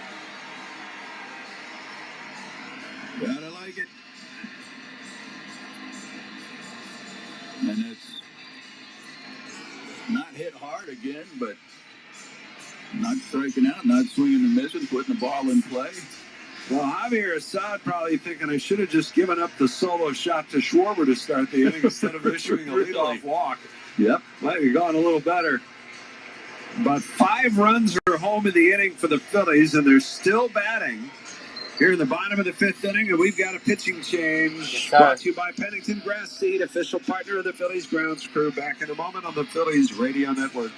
Gotta like it. And it's not hit hard again, but not striking out, not swinging and missing, putting the ball in play. Well, Javier Assad probably thinking I should have just given up the solo shot to Schwarber to start the inning instead of issuing a leadoff walk. Yep. Might have gone a little better. But 5 runs are home in the inning for the Phillies, and they're still batting here in the bottom of the 5th inning, and we've got a pitching change. Brought to you by Pennington Grass Seed, official partner of the Phillies grounds crew. Back in a moment on the Phillies Radio Network.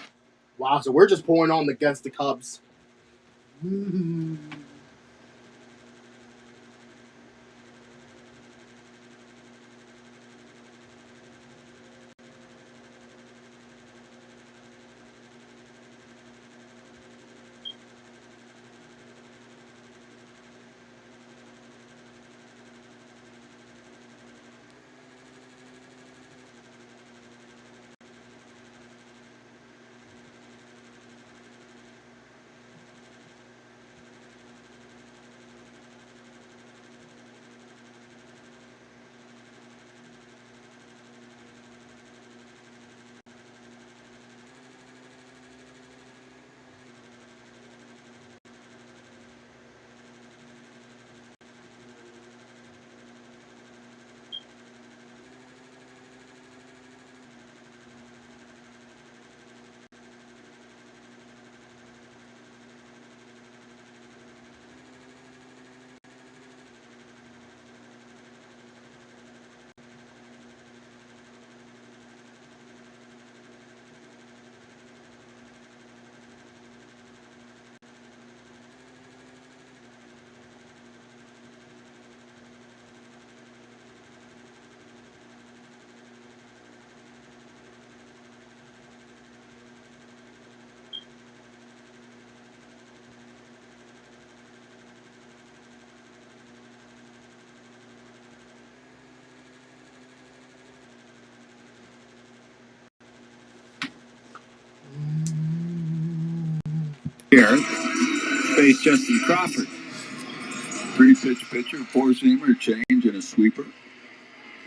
Wow, so we're just pouring on against the Cubs. Here, face Justin Crawford. 3-pitch pitcher, 4-seamer, change, and a sweeper.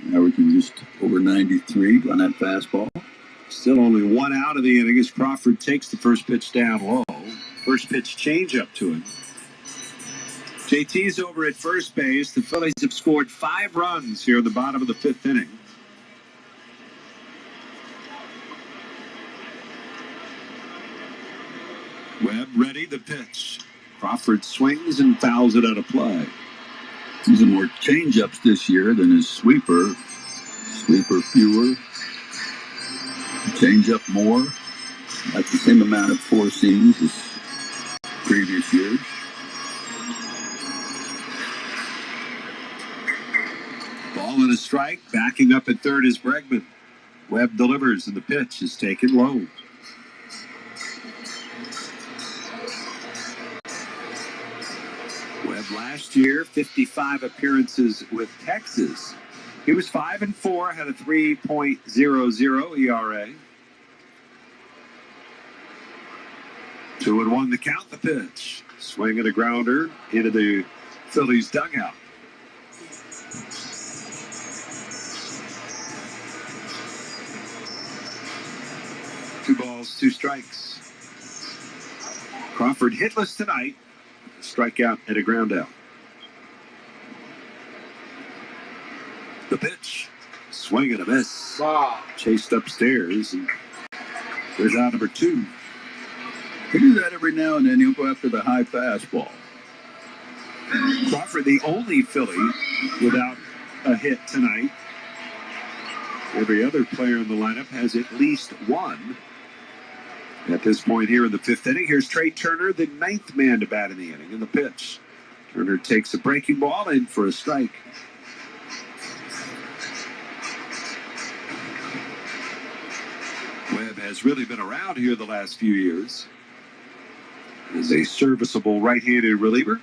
Averaging just over 93 on that fastball. Still only 1 out of the inning as Crawford takes the first pitch down low. First pitch change up to him. JT's over at first base. The Phillies have scored 5 runs here in the bottom of the 5th inning. Webb ready, the pitch. Crawford swings and fouls it out of play. Using more change-ups this year than his sweeper. Sweeper fewer. Change-up more. Like the same amount of 4 seams as previous years. Ball and a strike. Backing up at third is Bregman. Webb delivers and the pitch is taken low. Webb last year, 55 appearances with Texas. He was 5-4, had a 3.00 ERA. 2-1 to count the pitch. Swing and a grounder into the Phillies dugout. Two balls, 2 strikes. Crawford hitless tonight. Strikeout and a ground out. The pitch. Swing and a miss. Wow. Chased upstairs. And there's out number 2. He do that every now and then. He'll go after the high fastball. Crawford, the only Philly without a hit tonight. Every other player in the lineup has at least one. At this point here in the fifth inning, here's Trey Turner, the ninth man to bat in the inning. In the pitch, Turner takes a breaking ball in for a strike. Webb has really been around here the last few years. Is a serviceable right-handed reliever.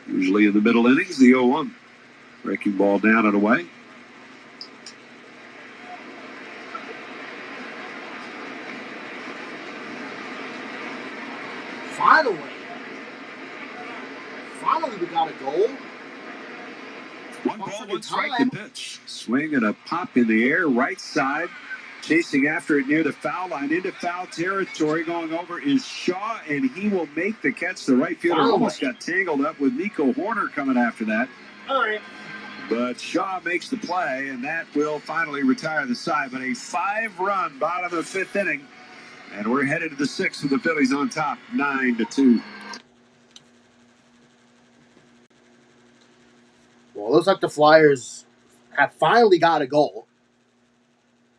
Usually in the middle innings, the 0-1. Breaking ball down and away. Finally, we got a goal. One ball, one strike to pitch. Swing and a pop in the air, right side. Chasing after it near the foul line, into foul territory. Going over is Shaw, and he will make the catch. The right fielder almost got tangled up with Nico Horner coming after that. All right. But Shaw makes the play, and that will finally retire the side. But a 5-run bottom of the fifth inning, and we're headed to the sixth with the Phillies on top, 9-2. Well, it looks like the Flyers have finally got a goal.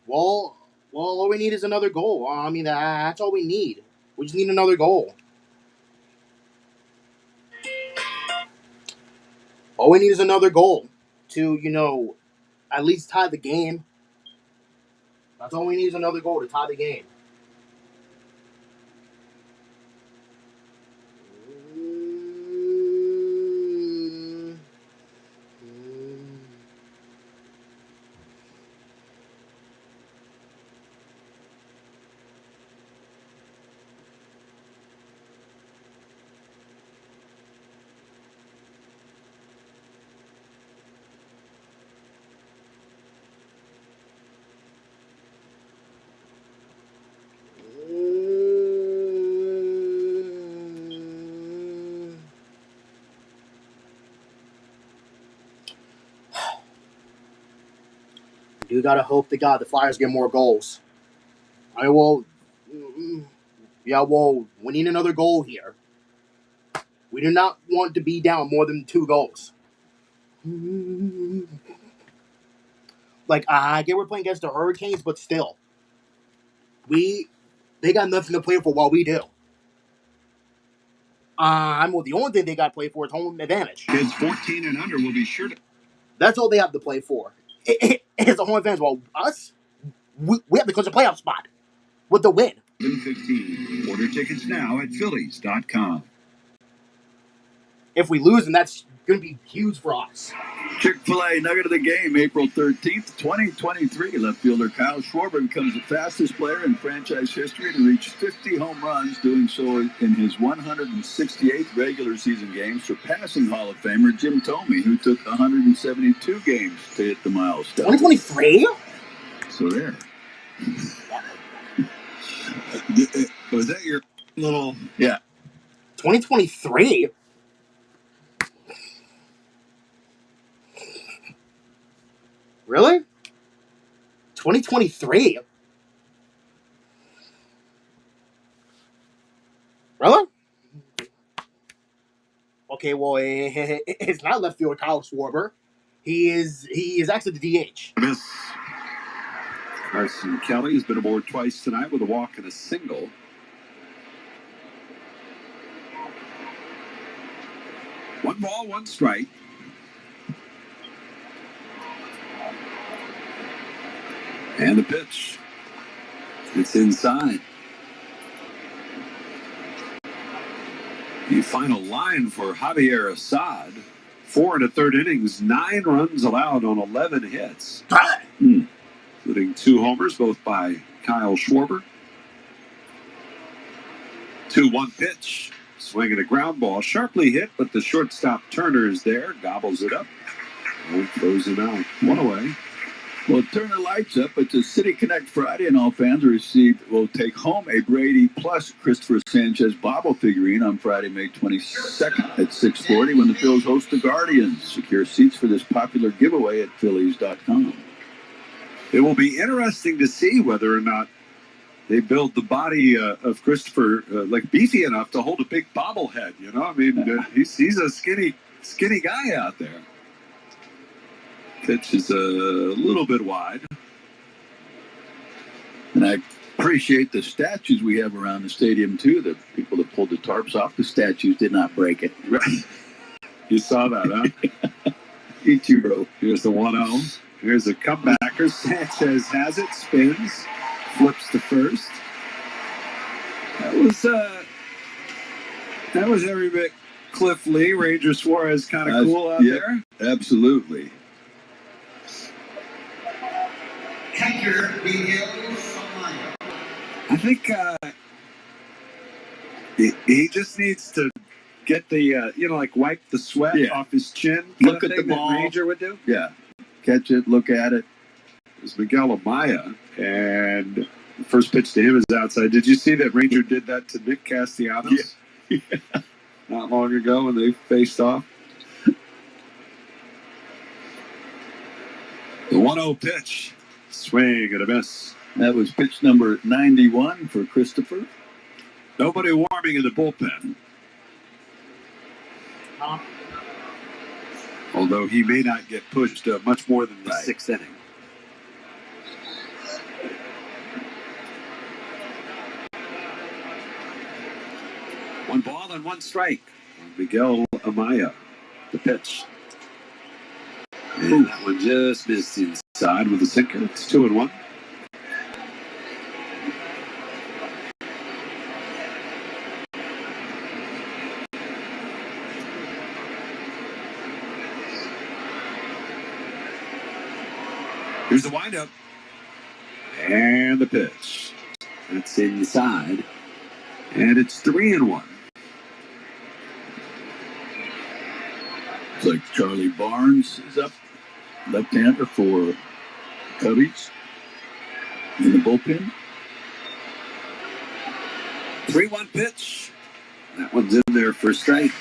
Well, all we need is another goal. I mean, that's all we need. We just need another goal. All we need is another goal to, at least tie the game. That's all we need is another goal to tie the game. You gotta hope to God the Flyers get more goals. We need another goal here. We do not want to be down more than 2 goals. Like, I get we're playing against the Hurricanes, but still. They got nothing to play for while we do. The only thing they got to play for is home advantage. Kids 14 and under will be sure to. That's all they have to play for. It's a home advantage. Well, us, we have to clinch a playoff spot with the win. 15. Order tickets now at Phillies.com. If we lose, then that's going to be huge for us. Chick-fil-A Nugget of the Game, April 13th, 2023. Left fielder Kyle Schwarber becomes the fastest player in franchise history to reach 50 home runs, doing so in his 168th regular season game, surpassing Hall of Famer Jim Thome, who took 172 games to hit the milestone. 2023? So there. Was that your little... Yeah. 2023? Really? 2023? Really? Okay, well, it's not left fielder Kyle Schwarber. He is actually the DH. Carson Kelly has been aboard twice tonight with a walk and a single. One ball, one strike. And the pitch. It's inside. The final line for Javier Assad. 4 1/3 innings, 9 runs allowed on 11 hits. Including 2 homers, both by Kyle Schwarber. 2-1 pitch. Swinging a ground ball. Sharply hit, but the shortstop Turner is there. Gobbles it up. And throws him out. 1 away. Well, Turner lights up. It's a City Connect Friday, and all fans will take home a Brady plus Christopher Sanchez bobble figurine on Friday, May 22nd at 6:40 when the Phils host the Guardians. Secure seats for this popular giveaway at Phillies.com. It will be interesting to see whether or not they build the body of Christopher like beefy enough to hold a big bobblehead. You know, I mean, he's a skinny guy out there. Pitch is a little bit wide. And I appreciate the statues we have around the stadium, too. The people that pulled the tarps off the statues did not break it. Right. You saw that, huh? Eat you, bro. Here's the 1-0. Here's a comebacker. Sanchez has it, spins, flips to first. That was every bit Cliff Lee. Ranger Suarez kind of cool out there. Absolutely. I think he just needs to get the like wipe the sweat off his chin. Look at the ball. That Ranger would do. Yeah, catch it, look at it. It's Miguel Amaya, and the first pitch to him is outside. Did you see that Ranger did that to Nick Castellanos? Yeah. Not long ago when they faced off. The 1-0 pitch. Swing and a miss. That was pitch number 91 for Christopher. Nobody warming in the bullpen. Although he may not get pushed much more than the sixth inning. One ball and one strike. Miguel Amaya, the pitch. And that one just missed inside with a sinker. It's 2-1. Here's the windup. And the pitch. That's inside. And it's 3-1. It's like Charlie Barnes is up, left-hander for Cubbies in the bullpen. 3-1 pitch. That one's in there for strike.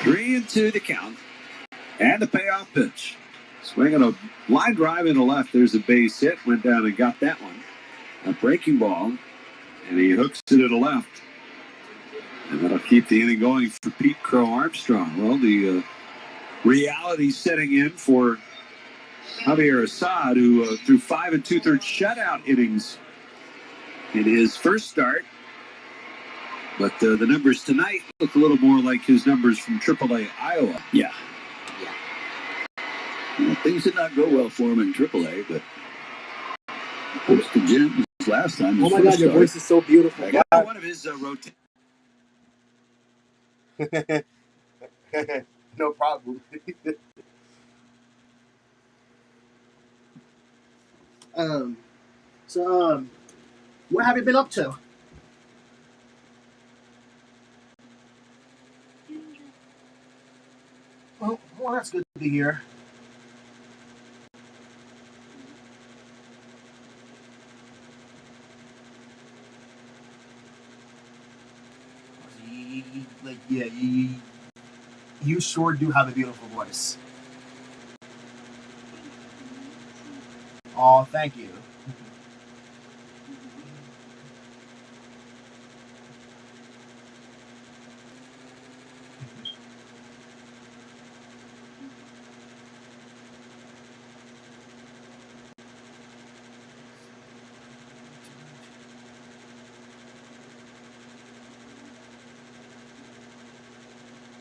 Three and two to count. And the payoff pitch. Swinging a line drive into left. There's a base hit. Went down and got that one. A breaking ball. And he hooks it to the left. And that'll keep the inning going for Pete Crow Armstrong. Well, the reality setting in for Javier Assad, who threw 5 2/3 shutout innings in his first start. But the numbers tonight look a little more like his numbers from AAA Iowa. Yeah. Well, things did not go well for him in AAA, but close to Jim's last time. Oh my God, your voice is so beautiful. I got one of his rotations. No problem. What have you been up to? Well, that's good to hear. You sure do have a beautiful voice. Oh, thank you.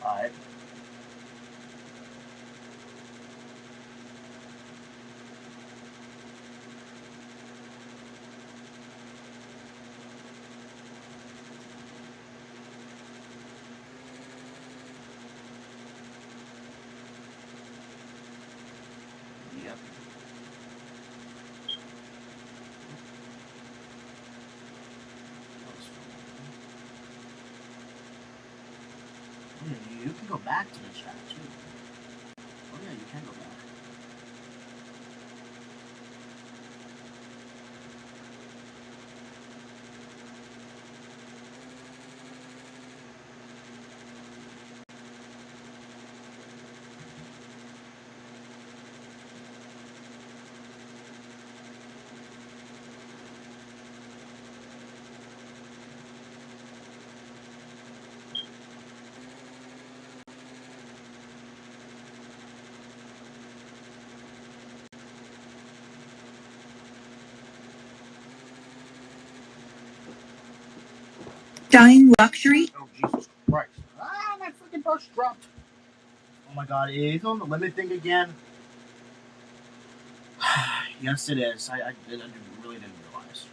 All right. Yep. You can go back to the chat too. Oh yeah, you can go back. Dying luxury? Oh, Jesus Christ. Ah, my freaking brush dropped. Oh my God, it is on the limit thing again. Yes, it is. I really didn't realize.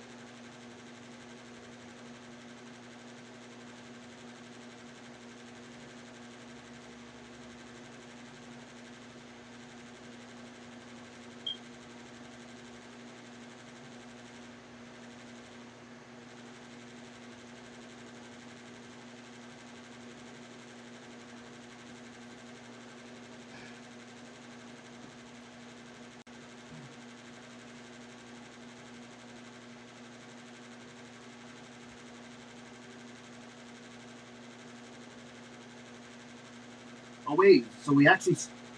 Oh wait, so we actually.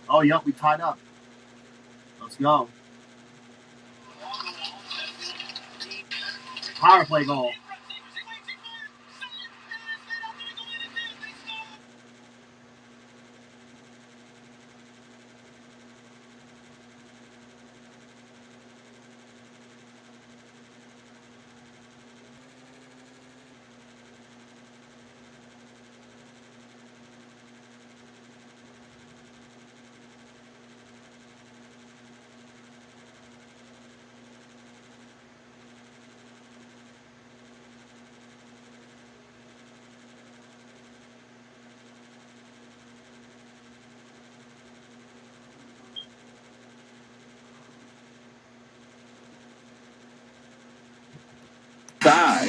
Oh yep, we tied up. Let's go. Power play goal.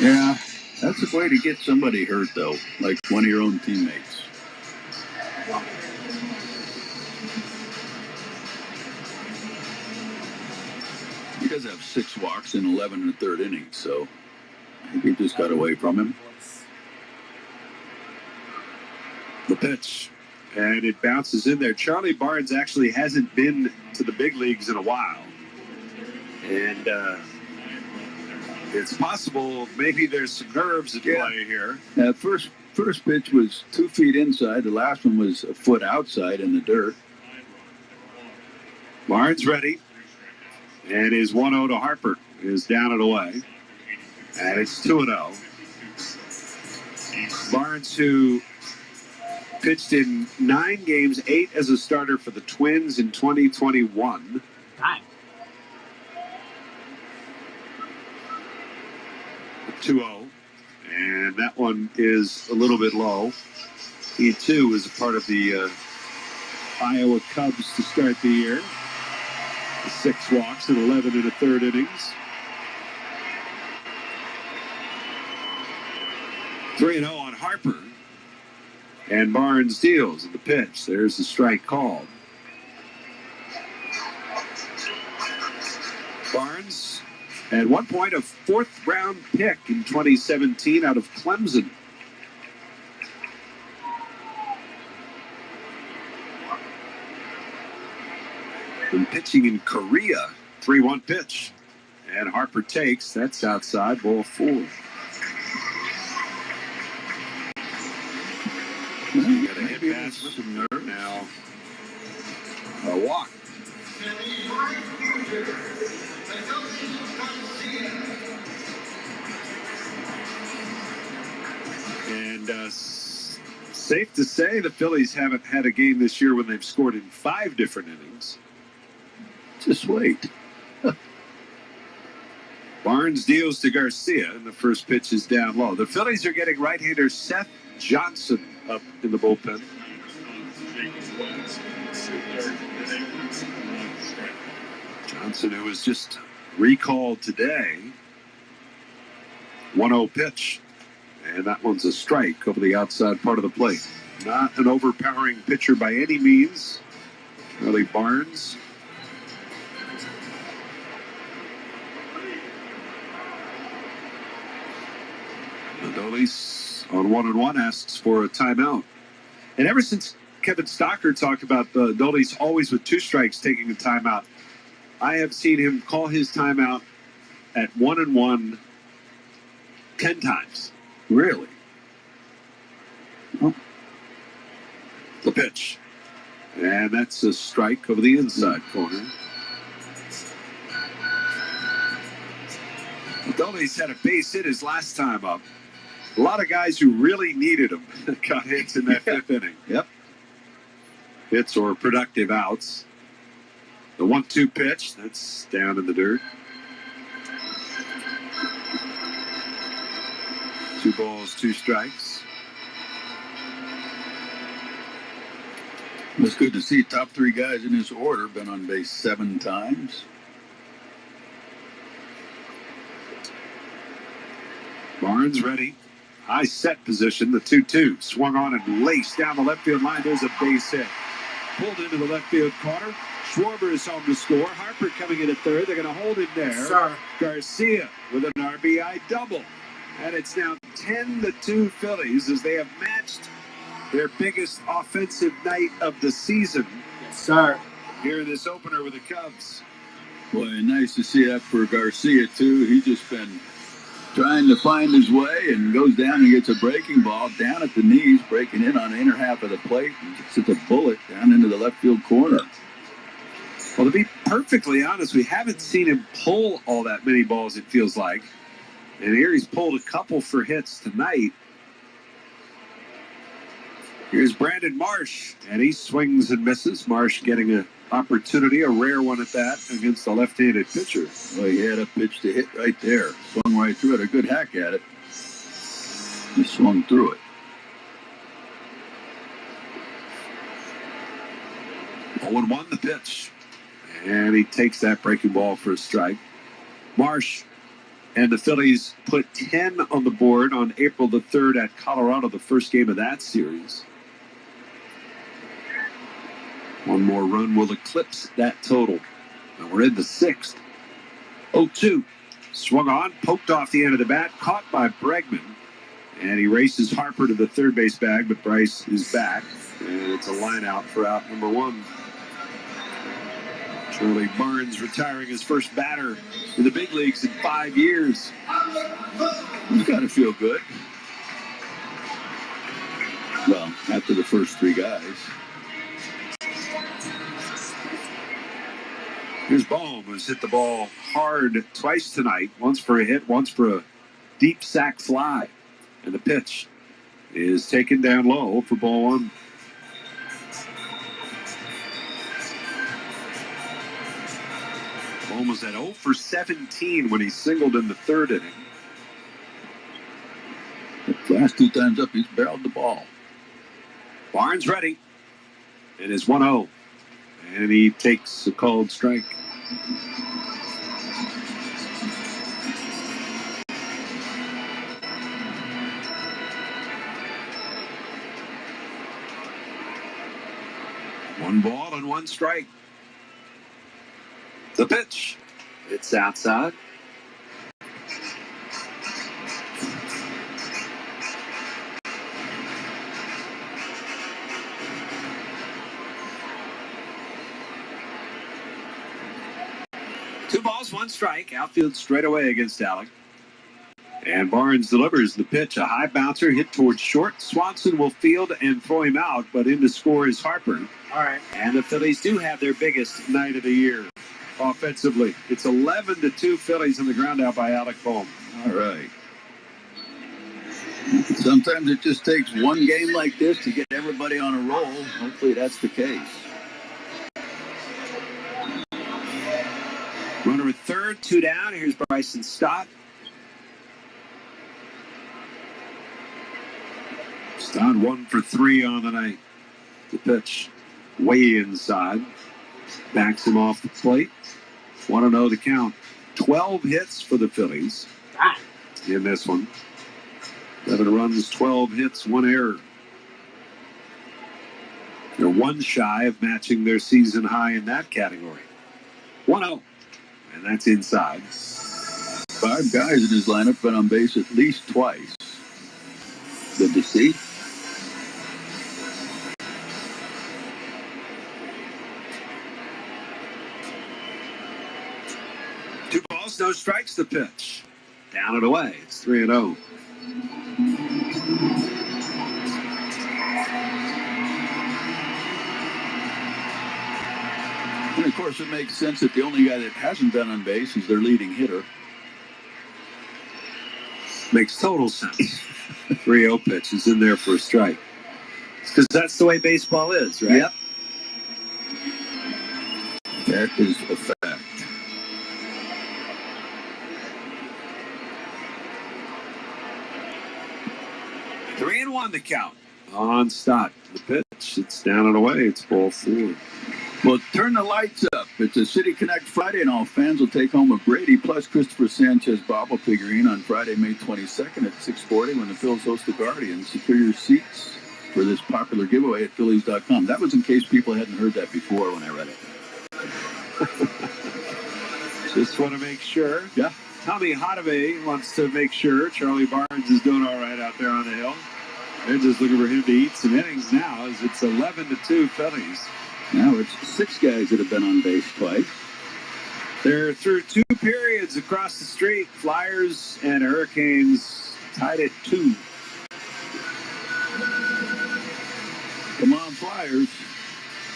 Yeah, that's a way to get somebody hurt, though, like one of your own teammates. He does have 6 walks in 11 and a third innings, so he just got away from him. The pitch. And it bounces in there. Charlie Barnes actually hasn't been to the big leagues in a while. And it's possible maybe there's some nerves at play here. First pitch was 2 feet inside. The last one was a foot outside in the dirt. Barnes ready. And his 1-0 to Harper is down and away. And it's 2-0. Barnes, who pitched in 9 games, 8 as a starter for the Twins in 2021. Time. 2-0. And that one is a little bit low. He, too, is a part of the Iowa Cubs to start the year. 6 walks in 11 and a third innings. 3-0 on Harper. And Barnes deals at the pitch. There's the strike called. Barnes, at one point, a 4th-round pick in 2017 out of Clemson. Been pitching in Korea. 3-1 pitch. And Harper takes. That's outside. Ball 4. Got a hit pass with some nerve now. A walk. And safe to say the Phillies haven't had a game this year when they've scored in 5 different innings. Just wait. Barnes deals to Garcia, and the first pitch is down low. The Phillies are getting right-hander Seth Johnson up in the bullpen. Johnson, who was just recalled today. 1-0 pitch. And that one's a strike over the outside part of the plate. Not an overpowering pitcher by any means. Charlie Barnes. Adolis on 1-1 asks for a timeout. And ever since Kevin Stocker talked about Adolis always with 2 strikes taking a timeout, I have seen him call his timeout at 1-1 10 times. Really? Oh. The pitch. And that's a strike over the inside corner. Adolis had a base hit his last time up. A lot of guys who really needed them got hits in that fifth inning. Yep. Hits or productive outs. The 1-2 pitch, that's down in the dirt. 2 balls, 2 strikes. It's good to see top 3 guys in this order been on base 7 times. Barnes ready. High set position, the 2-2. Swung on and laced down the left field line. There's a base hit. Pulled into the left field corner. Schwarber is home to score. Harper coming in at third. They're going to hold him there. Sir. Garcia with an RBI double. And it's now 10-2 Phillies as they have matched their biggest offensive night of the season. Yes, sir. Here in this opener with the Cubs. Boy, nice to see that for Garcia, too. He's just been trying to find his way and goes down and gets a breaking ball down at the knees, breaking in on the inner half of the plate and gets a bullet down into the left field corner. Well, to be perfectly honest, we haven't seen him pull all that many balls, it feels like. And here he's pulled a couple for hits tonight. Here's Brandon Marsh, and he swings and misses. Marsh getting an opportunity, a rare one at that, against a left-handed pitcher. Well, he had a pitch to hit right there. Swung right through it. A good hack at it. He swung through it. 0-1 the pitch. And he takes that breaking ball for a strike. Marsh and the Phillies put 10 on the board on April the 3rd at Colorado, the first game of that series. One more run will eclipse that total. And we're in the 6th. 0-2. Swung on, poked off the end of the bat, caught by Bregman. And he races Harper to the third base bag, but Bryce is back. And it's a line out for out number 1. Charlie Barnes retiring his first batter in the big leagues in 5 years. He's got to feel good. Well, after the first 3 guys. Here's Bohm, who's hit the ball hard twice tonight. Once for a hit, once for a deep sac fly. And the pitch is taken down low for ball 1. Bohm was at 0 for 17 when he singled in the 3rd inning. The last 2 times up, he's barreled the ball. Barnes ready. It is 1-0. And he takes a called strike. One ball and 1 strike. The pitch. It's outside. Two balls, 1 strike. Outfield straight away against Alec. And Barnes delivers the pitch. A high bouncer hit towards short. Swanson will field and throw him out, but in to score is Harper. All right. And the Phillies do have their biggest night of the year offensively. It's 11-2 Phillies in the ground out by Alec Bohm. All right. Sometimes it just takes one game like this to get everybody on a roll. Hopefully that's the case. Runner at third, 2 down. Here's Bryson Stott. Stott 1 for 3 on the night. The pitch way inside. Backs him off the plate. 1-0 the count. 12 hits for the Phillies in this one. 11 runs, 12 hits, 1 error. They're 1 shy of matching their season high in that category. 1-0. And that's inside. 5 guys in his lineup been on base at least twice. Good to see. Two balls, no strikes, the pitch. Down and away. It's 3-0. And of course, it makes sense that the only guy that hasn't been on base is their leading hitter. Makes total sense. 3-0 pitch is in there for a strike. Because that's the way baseball is, right? Yep. That is a fact. Three and one to count. On Stott. The pitch. It's down and away. It's ball 4. Well, turn the lights up. It's a City Connect Friday, and all fans will take home a Brady plus Christopher Sanchez bobble figurine on Friday, May 22nd at 6:40 when the Phillies host the Guardians. Secure your seats for this popular giveaway at Phillies.com. That was in case people hadn't heard that before when I read it. Just want to make sure. Yeah. Tommy Hadaway wants to make sure Charlie Barnes is doing all right out there on the hill. They're just looking for him to eat some innings now as it's 11-2 Phillies. Now it's 6 guys that have been on base twice. They're through 2 periods across the street. Flyers and Hurricanes tied at 2. Come on, Flyers.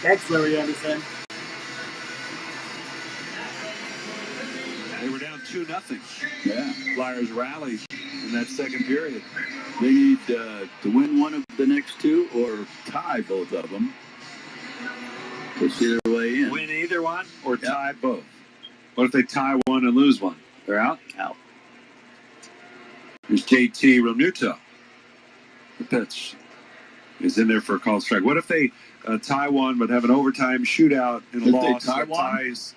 Thanks, Larry Anderson. They were down 2-0. Yeah. Flyers rallied in that second period. They need to win one of the next 2 or tie both of them to see their way in. Win either one or tie both. What if they tie one and lose one? They're out? Out. There's JT Realmuto. The pitch is in there for a called strike. What if they tie one but have an overtime shootout in a If loss they tie that one? ties?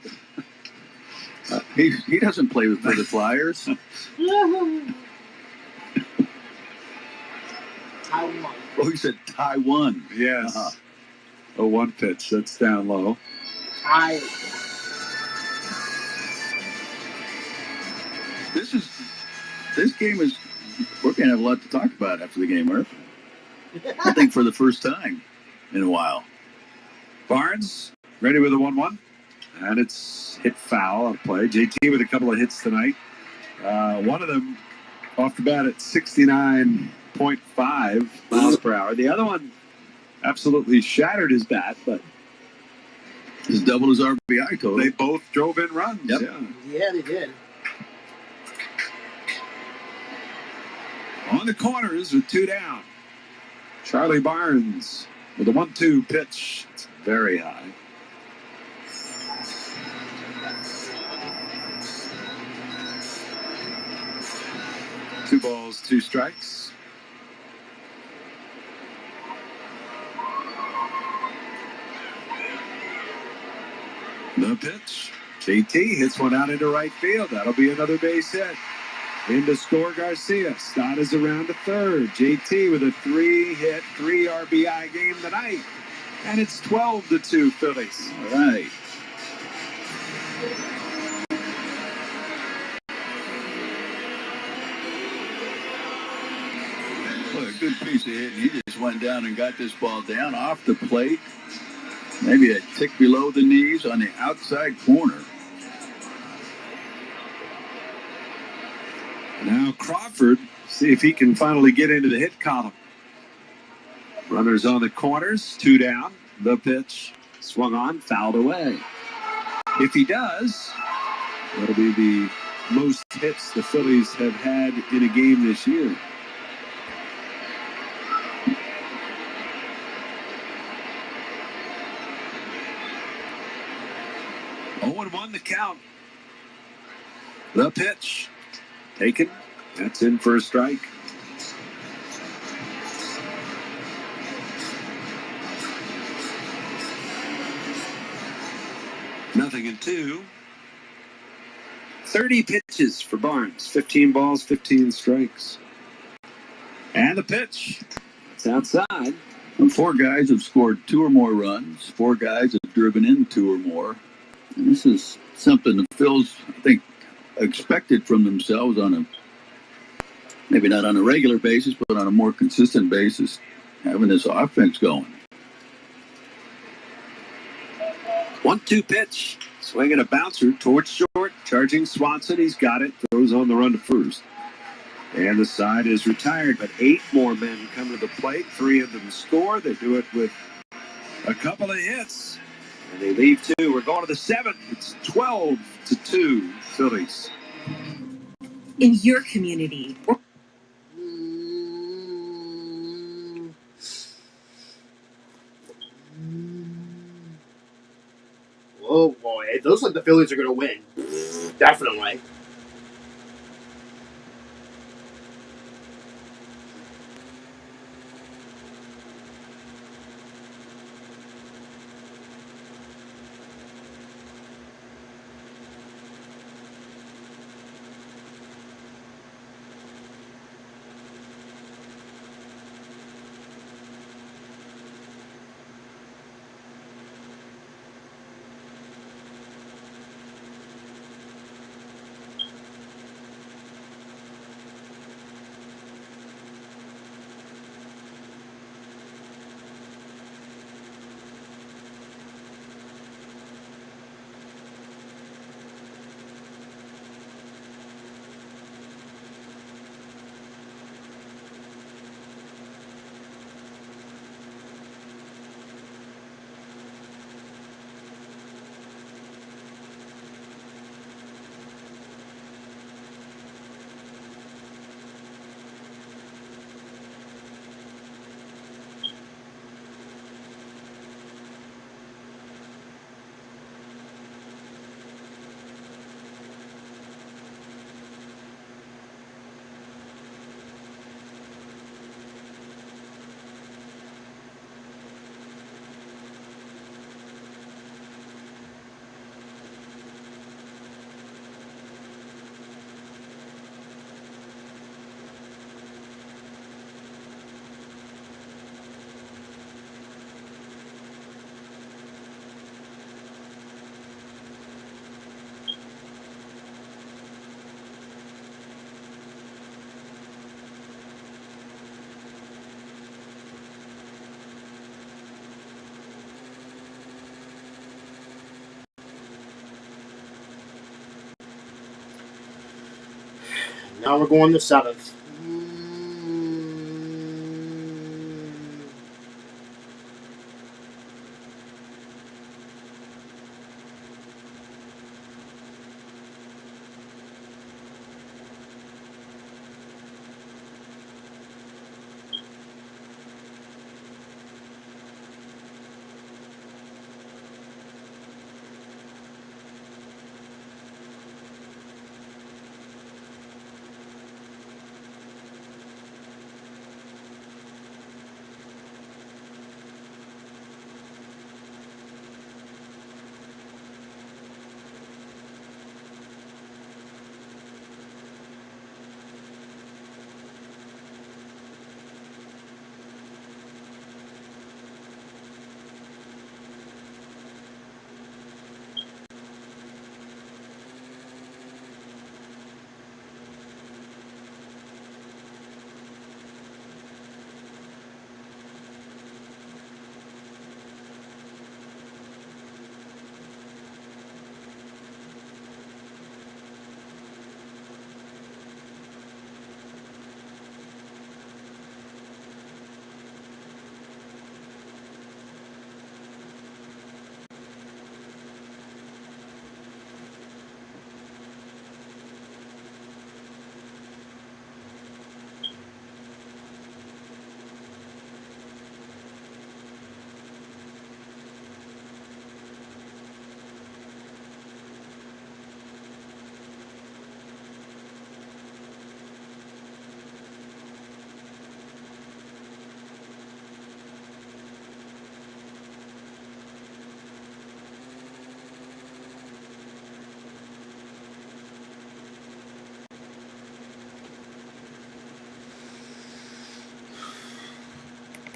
He doesn't play for the Flyers. Taiwan. Oh, he said Taiwan. Yes. Uh-huh. A 1 pitch. That's down low. This game is. We're going to have a lot to talk about after the game, Murph. I think for the first time in a while. Barnes ready with a 1-1. And it's hit foul on play. JT with a couple of hits tonight. One of them off the bat at 69.5 miles per hour. The other one absolutely shattered his bat, but He's doubled his RBI total. they both drove in runs. Yep. Yeah, they did. On the corners with 2 down. Charlie Barnes with a 1-2 pitch. It's very high. Two balls, 2 strikes. The pitch. JT hits one out into right field. That'll be another base hit. In to score Garcia. Stott is around to third. JT with a 3-hit, 3 RBI game tonight. And it's 12-2 Phillies. All right. Well, a good piece of hitting. He just went down and got this ball down off the plate. Maybe a tick below the knees on the outside corner. Now Crawford, see if he can finally get into the hit column. Runners on the corners, 2 down. The pitch, swung on, fouled away. If he does, that'll be the most hits the Phillies have had in a game this year. Oh, 1 the count. The pitch. Taken. That's in for a strike. Nothing in 2. 30 pitches for Barnes. 15 balls, 15 strikes. And the pitch. It's outside. And 4 guys have scored 2 or more runs. 4 guys have driven in 2 or more. And this is something the Phils, I think, expected from themselves on a, maybe not on a regular basis, but on a more consistent basis, having this offense going. 1-2 pitch. Swinging a bouncer towards short. Charging Swanson. He's got it. Throws on the run to first. And the side is retired, but 8 more men come to the plate. 3 of them score. They do it with a couple of hits. And they leave 2. We're going to the 7th. It's 12-2 Phillies. In your community. Oh boy, it looks like the Phillies are going to win. Definitely. Now we're going to 7th.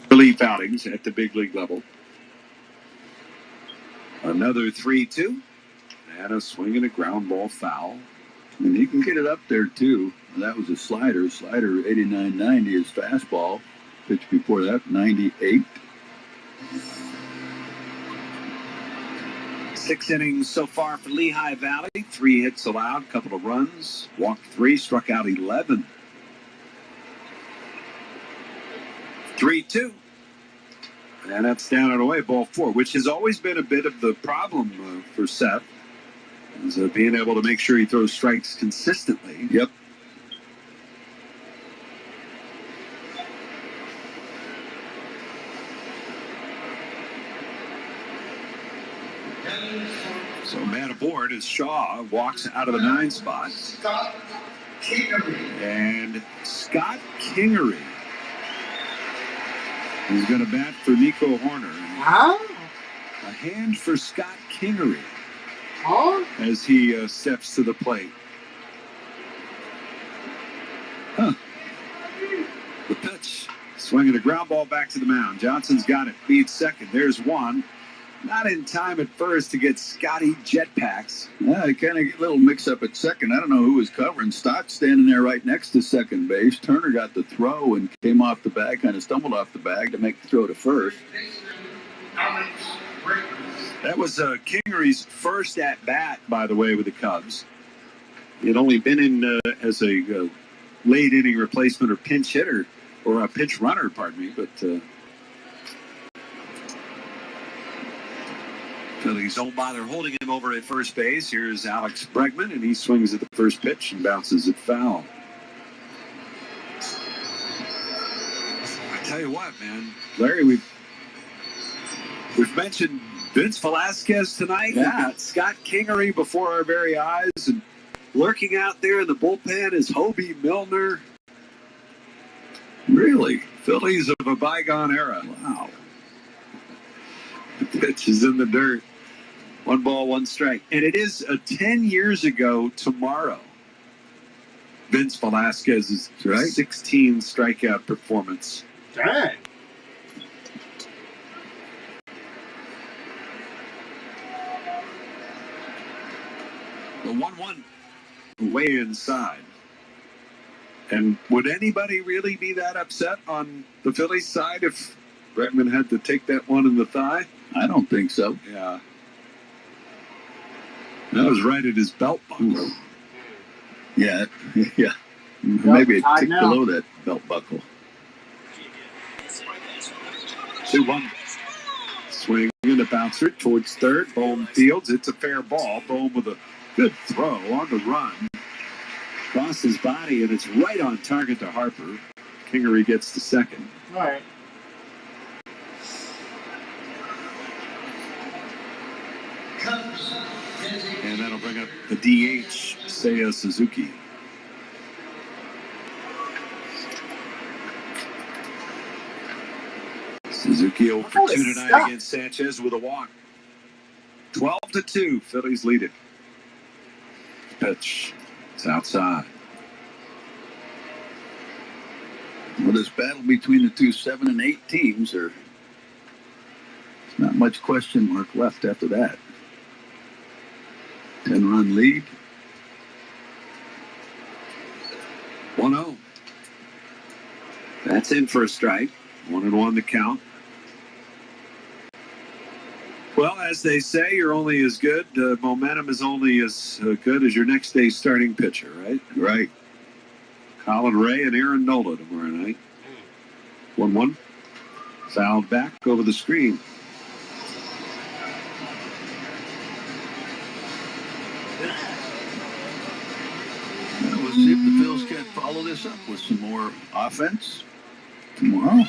Relief outings at the big league level. Another 3-2. And a swing and a ground ball foul. And he can get it up there, too. That was a slider. Slider 89-90 is fastball. Pitch before that, 98. 6 innings so far for Lehigh Valley. 3 hits allowed, couple of runs. Walked 3, struck out 11. 3-2. And that's down and away, ball 4, which has always been a bit of the problem for Seth. Is being able to make sure he throws strikes consistently. Yep. So man aboard as Shaw walks out of the 9 spot. Scott Kingery. And Scott Kingery is going to bat for Nico Horner. A hand for Scott Kingery as he steps to the plate. The pitch. Swinging a ground ball back to the mound. Johnson's got it. Feeds second. There's one. Not in time at first to get Scotty jetpacks. Yeah, I kind of get a little mix up at second. I don't know who was covering. Stott's standing there right next to second base. Turner got the throw and came off the bag, kind of stumbled off the bag to make the throw to first. That was Kingery's first at bat, by the way, with the Cubs. He had only been in as a late inning replacement or pinch hitter, or a pinch runner, pardon me, but Phillies don't bother holding him over at first base. Here's Alex Bregman, and he swings at the first pitch and bounces it foul. I tell you what, man, Larry, we've mentioned Vince Velasquez tonight. Yeah. We've got Scott Kingery before our very eyes, and lurking out there in the bullpen is Hobie Milner. Really? Phillies of a bygone era. Wow. The pitch is in the dirt. 1 ball, 1 strike. And it is 10 years ago tomorrow. Vince Velasquez's 16 strikeout performance. Dang. The 1-1 way inside. And would anybody really be that upset on the Phillies side if Bregman had to take that one in the thigh? I don't think so. Yeah. That was right at his belt buckle. Yeah, yeah. Maybe a tick below that belt buckle. 2-1. Swing and a bouncer towards third. Bohm fields. It's a fair ball. Bohm with a good throw on the run. Across his body, and it's right on target to Harper. Kingery gets to second. All right. And that'll bring up the DH, Seiya Suzuki. Suzuki 0 for 2 tonight against Sanchez with a walk. 12-2, Phillies lead it. Pitch. It's outside. Well, this battle between the two 7 and 8 teams, there's not much question mark left after that. 10-run lead. 1-0. That's in for a strike. 1-1 to count. Well, as they say, you're only as good. Momentum is only as good as your next day's starting pitcher, right? Right. Colin Ray and Aaron Nola tomorrow night. 1-1. Fouled back over the screen. Well, let's see if the Phils can follow this up with some more offense tomorrow.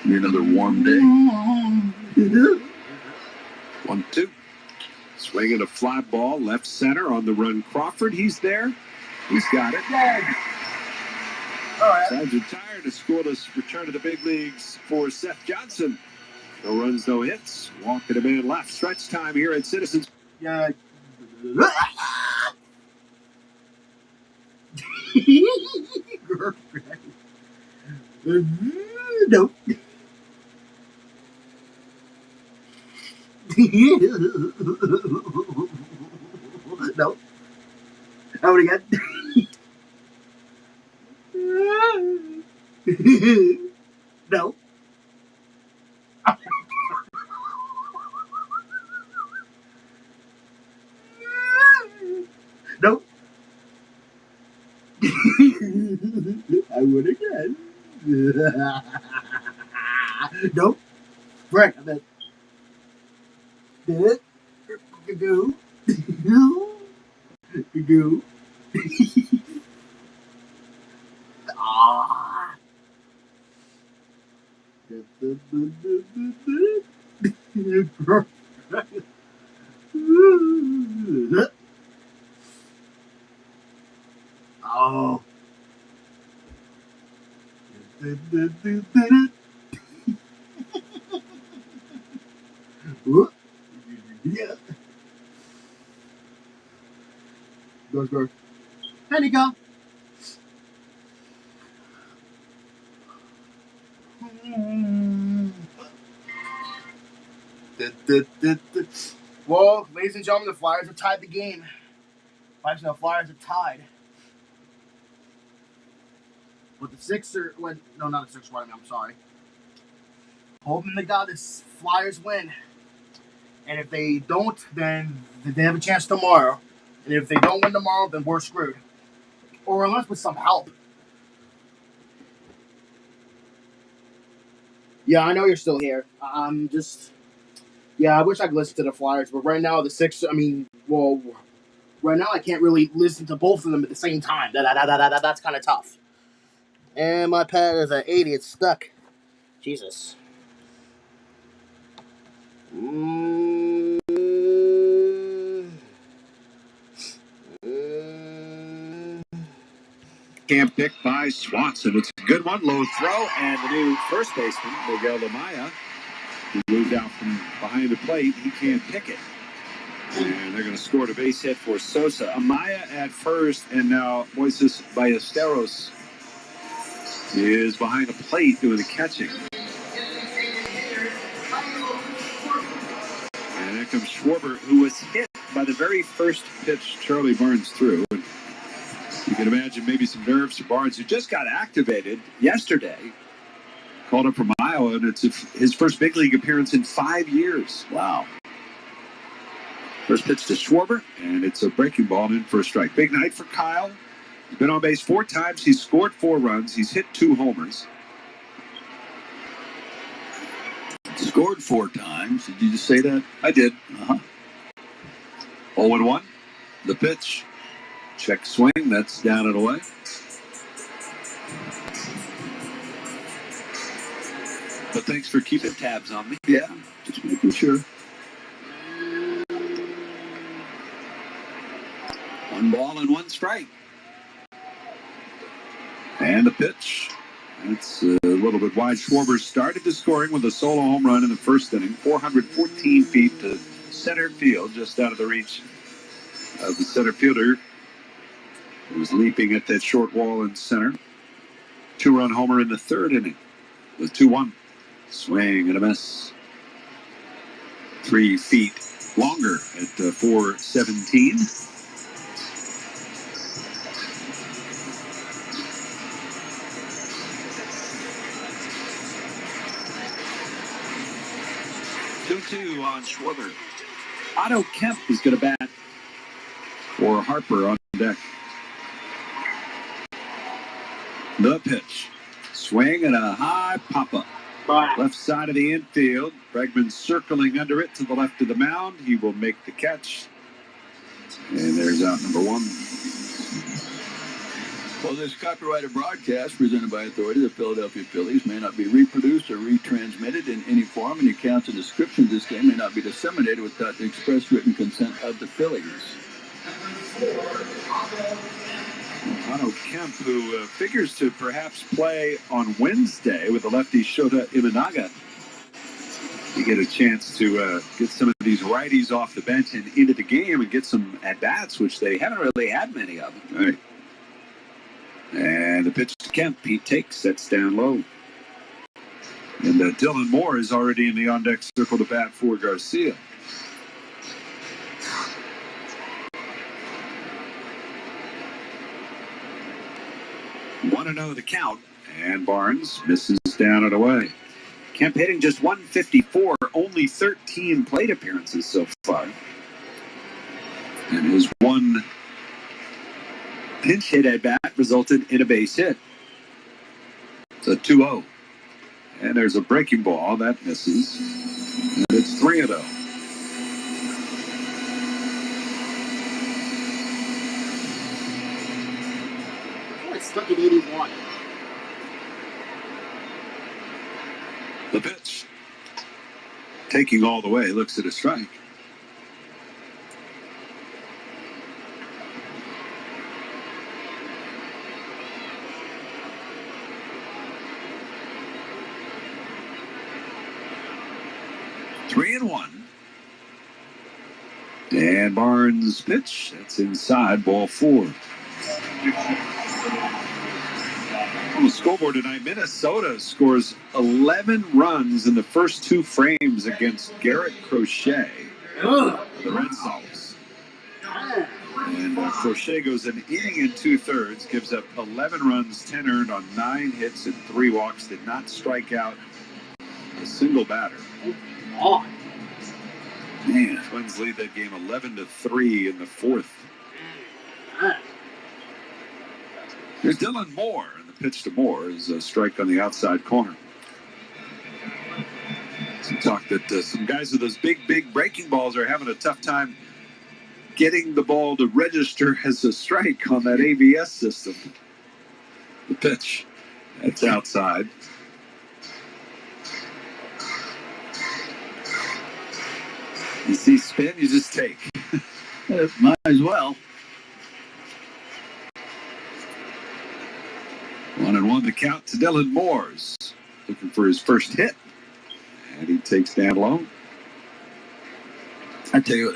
Be another warm day. 1-2. Swinging a fly ball, left center on the run. Crawford, he's there. He's got it. Sergeant Tire to scoreless return to the big leagues for Seth Johnson. No runs, no hits. Walking a man left. Stretch time here at Citizens. Yeah. Nope. Nope. I would have got. No. Nope. I would again. Nope. Right. I meant. Did it? Go. Go. Ah. Oh. Yeah. Goes. There you go. Well, ladies and gentlemen, the Flyers have tied the game. The Flyers are tied. But the Sixers, no, not the Sixers, I'm sorry. Hoping to God the Flyers win. And if they don't, then they have a chance tomorrow. And if they don't win tomorrow, then we're screwed. Or unless with some help. Yeah, I know you're still here. I'm just... Yeah, I wish I could listen to the Flyers. But right now, the Sixers, right now I can't really listen to both of them at the same time. That's kind of tough. And my pad is at 80. It's stuck. Jesus. Camp pick by Swanson. It's a good one. Low throw. And the new first baseman, Miguel Amaya, who moved out from behind the plate. He can't pick it. And they're going to score a base hit for Sosa. Amaya at first, and now Moises Ballesteros is behind the plate doing the catching. And there comes Schwarber, who was hit by the very first pitch Charlie Barnes threw. And you can imagine maybe some nerves for Barnes, who just got activated yesterday. Called up from Iowa, and it's his first big league appearance in 5 years. Wow. First pitch to Schwarber, and it's a breaking ball in for a strike. Big night for Kyle. He's been on base 4 times. He's scored 4 runs. He's hit 2 homers. Scored 4 times. Did you just say that? I did. 0-1. The pitch. Check swing. That's down and away. But thanks for keeping tabs on me. Yeah, just making sure. 1 ball and 1 strike. And the pitch. That's a little bit wide. Schwarber started the scoring with a solo home run in the first inning. 414 feet to center field, just out of the reach of the center fielder, who was leaping at that short wall in center. 2-run homer in the 3rd inning with 2-1. Swing and a miss. 3 feet longer at 417. Two on Schwarber. Otto Kemp is going to bat for Harper on deck. The pitch. Swing and a high pop-up. Left side of the infield. Bregman circling under it to the left of the mound. He will make the catch. And there's out number 1. Well, this copyrighted broadcast presented by authority of the Philadelphia Phillies may not be reproduced or retransmitted in any form, and the accounts and descriptions of this game may not be disseminated without the express written consent of the Phillies. Otto Kemp, who figures to perhaps play on Wednesday with the lefty Shota Imanaga. You get a chance to get some of these righties off the bench and into the game and get some at-bats, which they haven't really had many of them. All right. And the pitch to Kemp, he takes, sets down low. And Dylan Moore is already in the on-deck circle to bat for Garcia. Want to know the count, and Barnes misses down and away. Kemp hitting just 154, only 13 plate appearances so far. And his 1 pinch hit at bat resulted in a base hit. It's a 2-0. And there's a breaking ball that misses. And it's 3-0. It's stuck at 81. The pitch. Taking all the way, looks at a strike. 3-1. Dan Barnes' pitch. That's inside, ball 4. On the scoreboard tonight, Minnesota scores 11 runs in the first 2 frames against Garrett Crochet, the Red Sox. And Crochet goes an inning and 2/3, gives up 11 runs, 10 earned on 9 hits and 3 walks, did not strike out a single batter. Man, Twins lead that game 11-3 in the 4th. Here's Dylan Moore, and the pitch to Moore is a strike on the outside corner. Some talk that some guys with those big breaking balls are having a tough time getting the ball to register as a strike on that ABS system. The pitch, that's outside. You see spin, you just take. Might as well. 1-1 the count to Dylan Moore's. Looking for his first hit. And he takes down low. I tell you,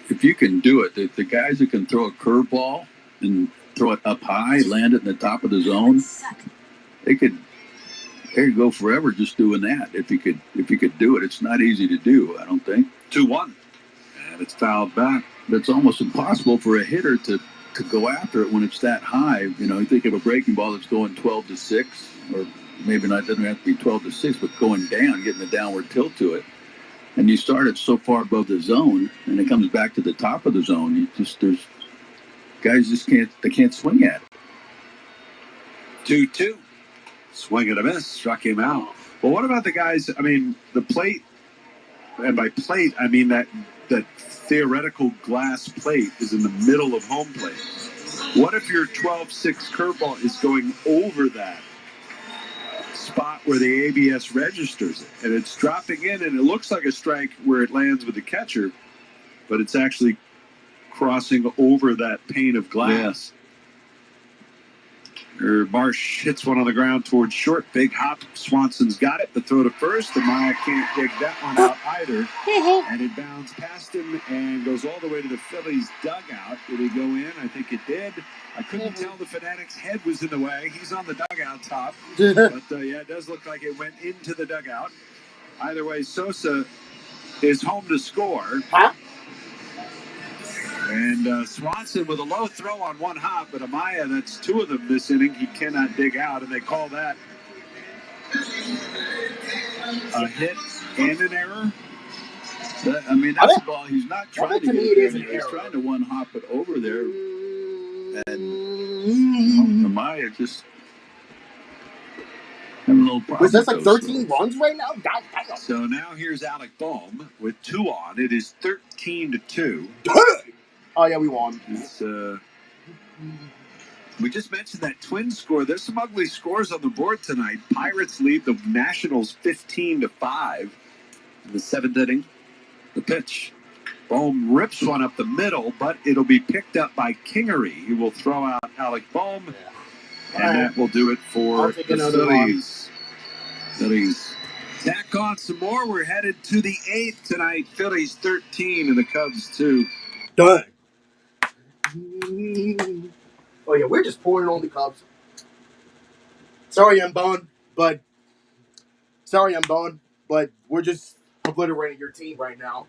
if you can do it, the guys that can throw a curveball and throw it up high, land it in the top of the zone, they could go forever just doing that. If you could do it, it's not easy to do. I don't think. 2-1, and it's fouled back. It's almost impossible for a hitter to go after it when it's that high. You think of a breaking ball that's going 12-6, or maybe not. Doesn't have to be 12-6, but going down, getting a downward tilt to it. And you start it so far above the zone, and it comes back to the top of the zone. There's guys just can't swing at it. 2-2. Swing and a miss, struck him out. Well, what about the guys? I mean, the plate, and by plate, I mean that theoretical glass plate is in the middle of home plate. What if your 12-6 curveball is going over that spot where the ABS registers it, and it's dropping in, and it looks like a strike where it lands with the catcher, but it's actually crossing over that pane of glass? Marsh hits one on the ground towards short. Big hop. Swanson's got it. The throw to first. Amaya can't dig that one out either. And it bounds past him and goes all the way to the Phillies dugout. Did he go in? I think it did. I couldn't tell the Fanatic's head was in the way. He's on the dugout top. But, yeah, it does look like it went into the dugout. Either way, Sosa is home to score. And Swanson with a low throw on one hop, but Amaya, that's 2 of them this inning, he cannot dig out, and they call that a hit and an error. That's a ball. He's not trying to get it there. He's trying to one hop it over there. And Amaya just having a little problem. Was this like 13 runs right now? God damn. So now here's Alec Bohm with 2 on. It is 13-2. Oh, yeah, we won. We just mentioned that Twins score. There's some ugly scores on the board tonight. Pirates lead the Nationals 15-5 in the 7th inning. The pitch. Bohm rips one up the middle, but it'll be picked up by Kingery. He will throw out Alec Bohm, and that will do it for the Phillies. Phillies tack on some more. We're headed to the 8th tonight. Phillies 13 and the Cubs 2. Done. Oh, yeah, we're just pouring on the Cubs. Sorry, I'm Bone, but we're just obliterating your team right now.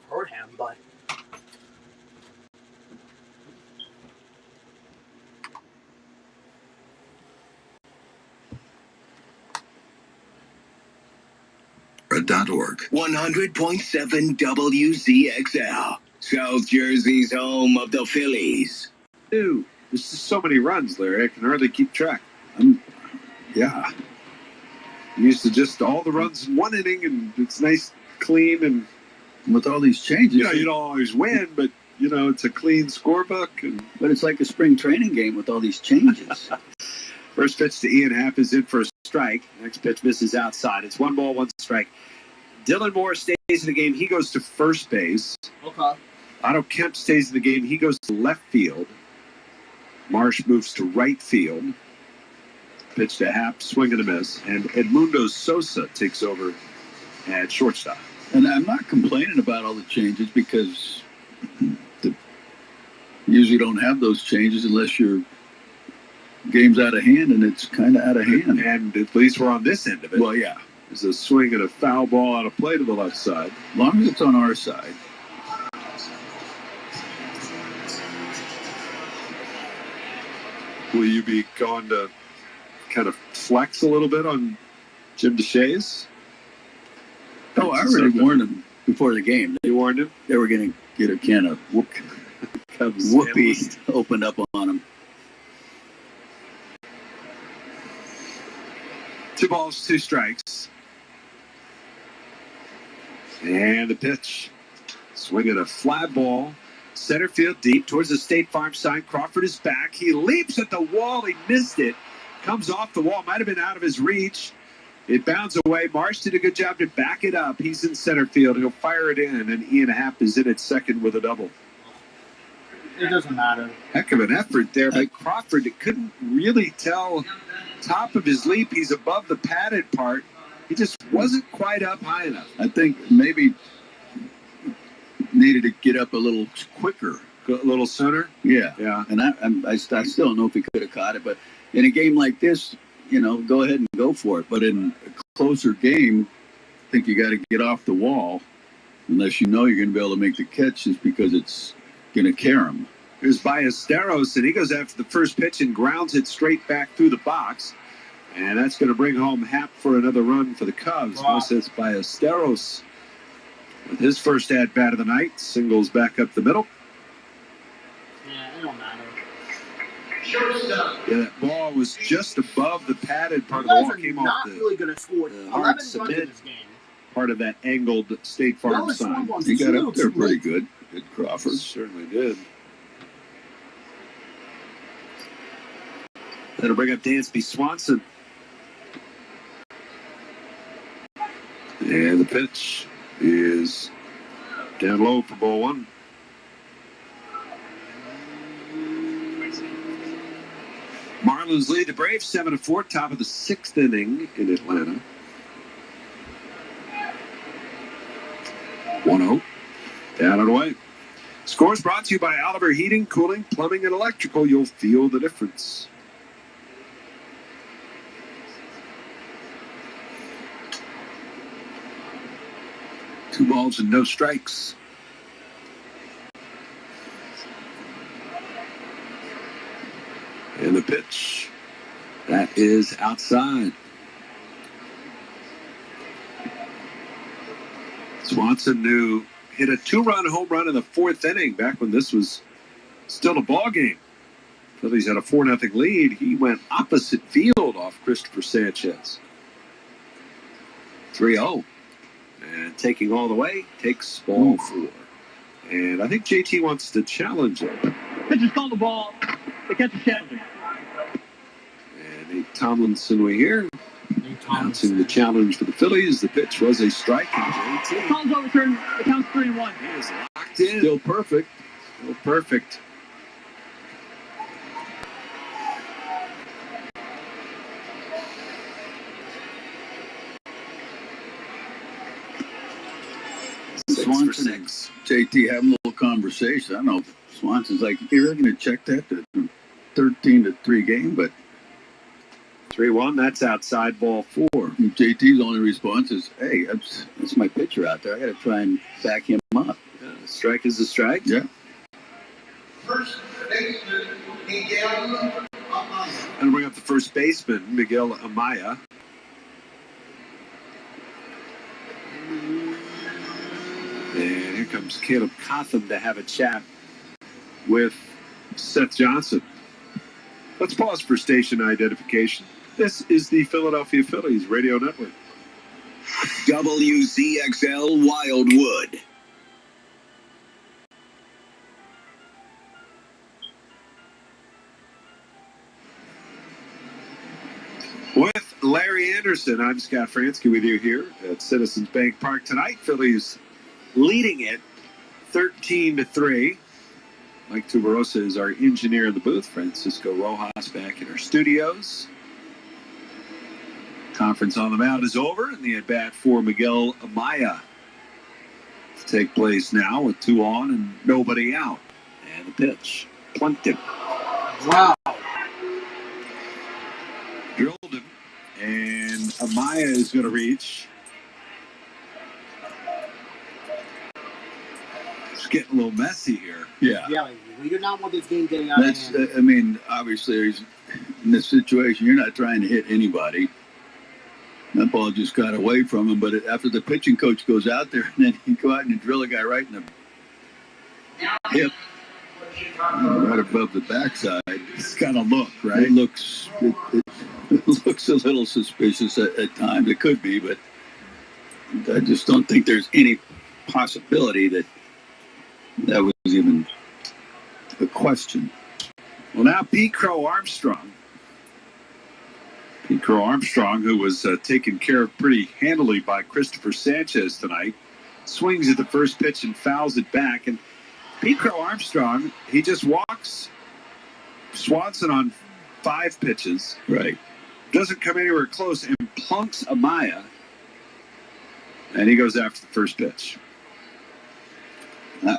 heard him, but. .org. 100.7 WZXL. South Jersey's home of the Phillies. Ew, there's just so many runs, Larry. I can hardly keep track. Yeah. Used to just all the runs in one inning, and it's nice, clean, and with all these changes, you don't always win, but it's a clean scorebook. But it's like a spring training game with all these changes. First pitch to Ian Happ is in for a strike. Next pitch misses outside. It's 1 ball, 1 strike. Dylan Moore stays in the game. He goes to first base. Okay. Otto Kemp stays in the game. He goes to left field. Marsh moves to right field. Pitch to Happ, swing and a miss. And Edmundo Sosa takes over at shortstop. And I'm not complaining about all the changes because you usually don't have those changes unless your game's out of hand, and it's kind of out of hand. And at least we're on this end of it. Well, yeah. There's a swing and a foul ball out of play to the left side. As long as it's on our side. Will you be going to kind of flex a little bit on Jim DeShays? Oh, I already warned him before the game. You warned him? They were going to get a can of whoopee opened up on him. 2 balls, 2 strikes. And the pitch. Swinging a fly ball. Center field deep towards the State Farm sign. Crawford is back. He leaps at the wall. He missed it. Comes off the wall. Might have been out of his reach. It bounds away. Marsh did a good job to back it up. He's in center field. He'll fire it in, and Ian Happ is in at second with a double. It doesn't matter. Heck of an effort there by Crawford. It couldn't really tell top of his leap. He's above the padded part. He just wasn't quite up high enough. I think maybe needed to get up a little quicker. A little sooner? Yeah. Yeah. And I still don't know if he could have caught it, but in a game like this, go ahead and go for it. But in a closer game, I think you got to get off the wall unless you're going to be able to make the catch just because it's going to carry him. Here's Ballesteros, and he goes after the first pitch and grounds it straight back through the box. And that's going to bring home Happ for another run for the Cubs. Wow. It's Ballesteros with his first at-bat of the night. Singles back up the middle. Yeah, it don't matter. Yeah, that ball was just above the padded part of You the guys wall. are Came not off the really going to score 11 runs in this game. Part of that angled State Farm sign. He got up there pretty good. Good Crawford. Certainly did. That'll bring up Dansby Swanson. And the pitch is down low for ball 1. Marlins lead the Braves 7-4, top of the 6th inning in Atlanta. 1-0. Down and away. Scores brought to you by Oliver Heating, Cooling, Plumbing, and Electrical. You'll feel the difference. Two balls and no strikes. And the pitch. That is outside. Swanson, who hit a 2-run home run in the 4th inning back when this was still a ball game. Phillies had a 4-0 lead. He went opposite field off Christopher Sanchez. 3-0. And taking all the way, takes ball 4. And I think JT wants to challenge him. Pitcher's called the ball. The catcher's challenging. And Nate Tomlinson, we hear, announcing the challenge for the Phillies. The pitch was a strike. JT. Call's overturned. The count's 3-1. He is locked in. Still perfect. Still perfect. Swanson, JT having a little conversation. I don't know if Swanson's like, you're going to check that to 13-3 game, but 3-1, that's outside ball 4. JT's only response is, hey, that's my pitcher out there. I got to try and back him up. strike is a strike. Yeah. First baseman, Miguel Amaya. And bring up the first baseman, Miguel Amaya. And here comes Caleb Cotham to have a chat with Seth Johnson. Let's pause for station identification. This is the Philadelphia Phillies Radio Network. WZXL Wildwood. With Larry Anderson, I'm Scott Fransky with you here at Citizens Bank Park tonight. Phillies leading it 13-3. Mike Tuberosa is our engineer in the booth. Francisco Rojas back in our studios. Conference on the mound is over, and the at-bat for Miguel Amaya to take place now with 2 on and nobody out. And the pitch. Plunked him. Wow. Drilled him. And Amaya is going to reach. It's getting a little messy here. Yeah. Yeah, we do not want this game getting out of hand. I mean, obviously, in this situation, you're not trying to hit anybody. That ball just got away from him, but after the pitching coach goes out there, and then he go out and drill a guy right in the hip, right above the backside. It's got to look, right? It looks a little suspicious at times. It could be, but I just don't think there's any possibility that was even a question. Well, now Pete Crow Armstrong. Pete Crow Armstrong, who was taken care of pretty handily by Christopher Sanchez tonight, swings at the first pitch and fouls it back. And Pete Crow Armstrong, he just walks Swanson on 5 pitches. Right. Doesn't come anywhere close and plunks Amaya. And he goes after the first pitch.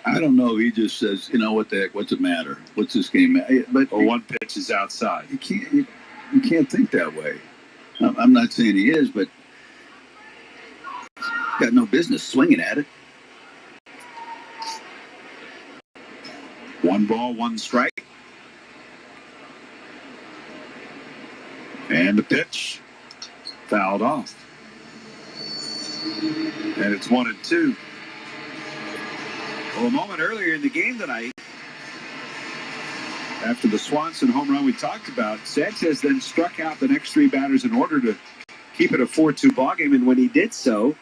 I don't know. He just says, you know, what the heck? What's it matter? What's this game? But one pitch is outside. You can't think that way. I'm not saying he is, but he's got no business swinging at it. 1 ball, 1 strike. And the pitch fouled off. And it's 1-2. Well, a moment earlier in the game tonight, after the Swanson home run we talked about, Sanchez then struck out the next 3 batters in order to keep it a 4-2 ballgame. And when he did so,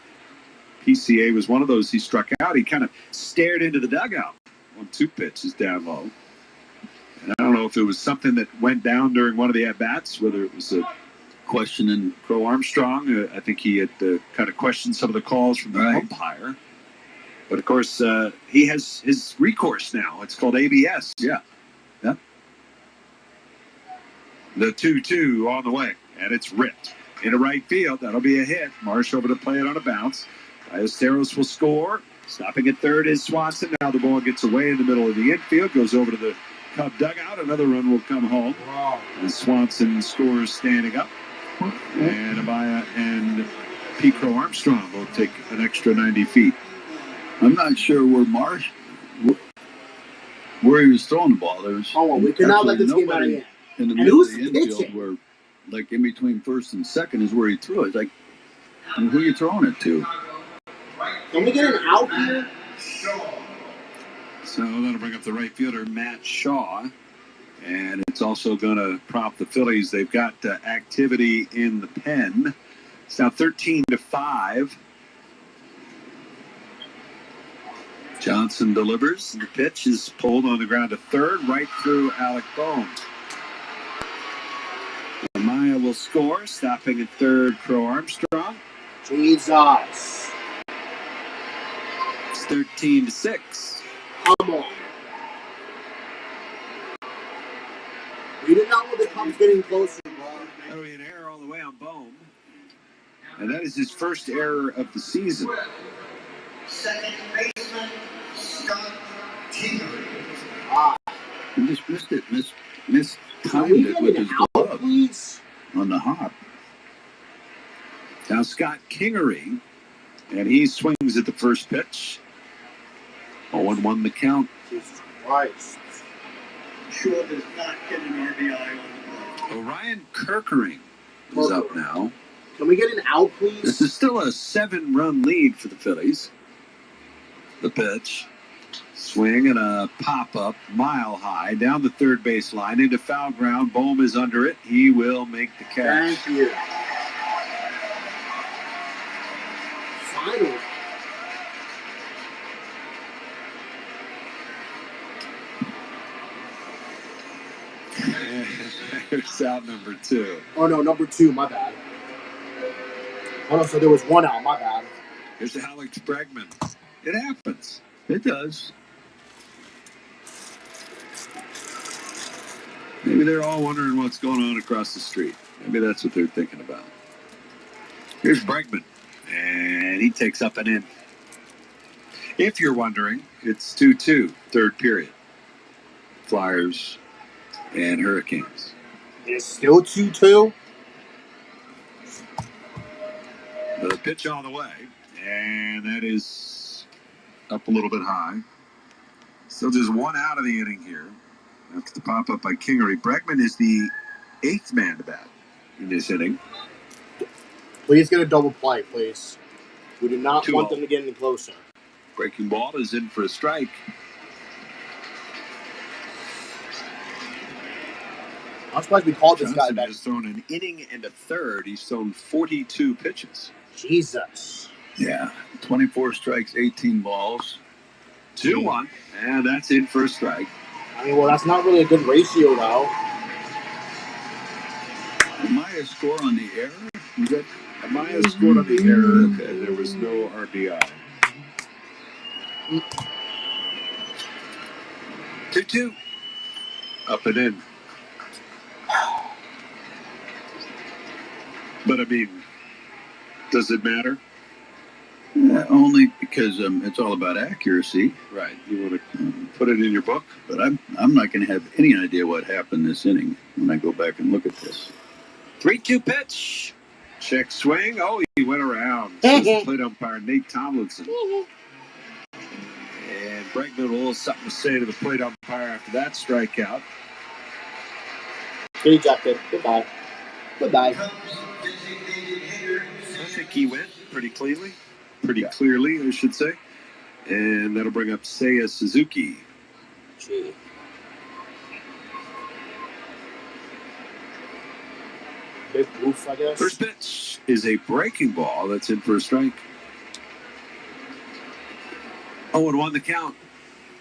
PCA was one of those he struck out. He kind of stared into the dugout on 2 pitches down low. And I don't know if it was something that went down during one of the at-bats, whether it was a question in Crow Armstrong. I think he had kind of questioned some of the calls from the umpire. But, of course, he has his recourse now. It's called ABS. Yeah. Yeah. The 2-2 on the way, and it's ripped into right field. That'll be a hit. Marsh over to play it on a bounce. Ballesteros will score. Stopping at third is Swanson. Now the ball gets away in the middle of the infield, goes over to the Cub dugout. Another run will come home. Wow. And Swanson scores standing up. And Amaya and Pete Crow Armstrong will take an extra 90 feet. I'm not sure where he was throwing the ball. There was we cannot let this game out of hand. In the middle of the infield, where, like in between first and second, is where he threw it. It's like, who are you throwing it to? Can we get an out here? So that'll bring up the right fielder, Matt Shaw. And it's also going to prompt the Phillies. They've got activity in the pen. It's now 13-5. Johnson delivers. The pitch is pulled on the ground to third, right through Alec Bohm. Amaya will score, stopping at third, Crow Armstrong. Jesus. It's 13-6. Come on. We did not want the Cubs getting closer, bro. That'll be an error all the way on Bohm. And that is his first error of the season. Second baseman, Scott Kingery. He just missed it. Mistimed it with his glove on the hop. Now Scott Kingery, and he swings at the first pitch. 0-1 the count. Jesus Christ. Shaw does not get an RBI on the play. Orion Kirkering is up now. Can we get an out, please? This is still a 7-run lead for the Phillies. The pitch. Swing and a pop-up, mile high, down the third base line, into foul ground. Bohm is under it. He will make the catch. Thank you. Finally. There's out number 2. Oh, no, number 2, my bad. Oh, no, so there was 1 out, my bad. Here's Alex Bregman. It happens. It does. Maybe they're all wondering what's going on across the street. Maybe that's what they're thinking about. Here's Bregman, and he takes up an in. If you're wondering, it's 2-2, third period. Flyers and Hurricanes. It's still 2-2? The pitch on the way, and that is up a little bit high. Still just 1 out of the inning here. After the pop-up by Kingery. Bregman is the 8th man to bat in this inning. Please get a double play, please. We do not 2-0. want them to get any closer. Breaking ball is in for a strike. I'm surprised we called this Johnson guy back. has thrown an inning and a third. He's thrown 42 pitches. Jesus. Yeah, 24 strikes, 18 balls. 2-1, and that's in for a strike. I mean, well, that's not really a good ratio, though. Amaya score on the error? Was that Amaya scored on the error, and there was no RBI. 2-2. Up and in. But, I mean, does it matter? Only because it's all about accuracy. Right. You want to put it in your book? But I'm not going to have any idea what happened this inning when I go back and look at this. 3-2 pitch. Check swing. Oh, he went around. Says the plate umpire, Nate Tomlinson. And Bregman will have something to say to the plate umpire after that strikeout. Ejected. Goodbye. Goodbye. I think he went pretty cleanly. Pretty clearly, I should say. And that'll bring up Seiya Suzuki. Gee. Big roof, I guess. First pitch is a breaking ball that's in for a strike. 0-1 the count.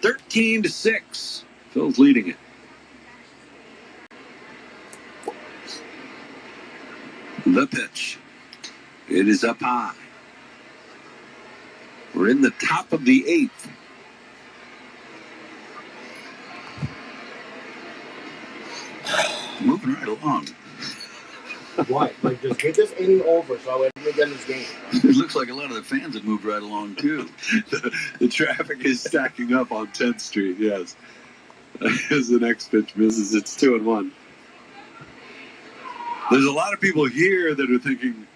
13-6. Phil's leading it. The pitch. It is up high. We're in the top of the 8th. Moving right along. What? Like, just get this inning over so I can get in this game. It looks like a lot of the fans have moved right along, too. The traffic is stacking up on 10th Street, yes. As the next pitch misses, it's 2-1. There's a lot of people here that are thinking,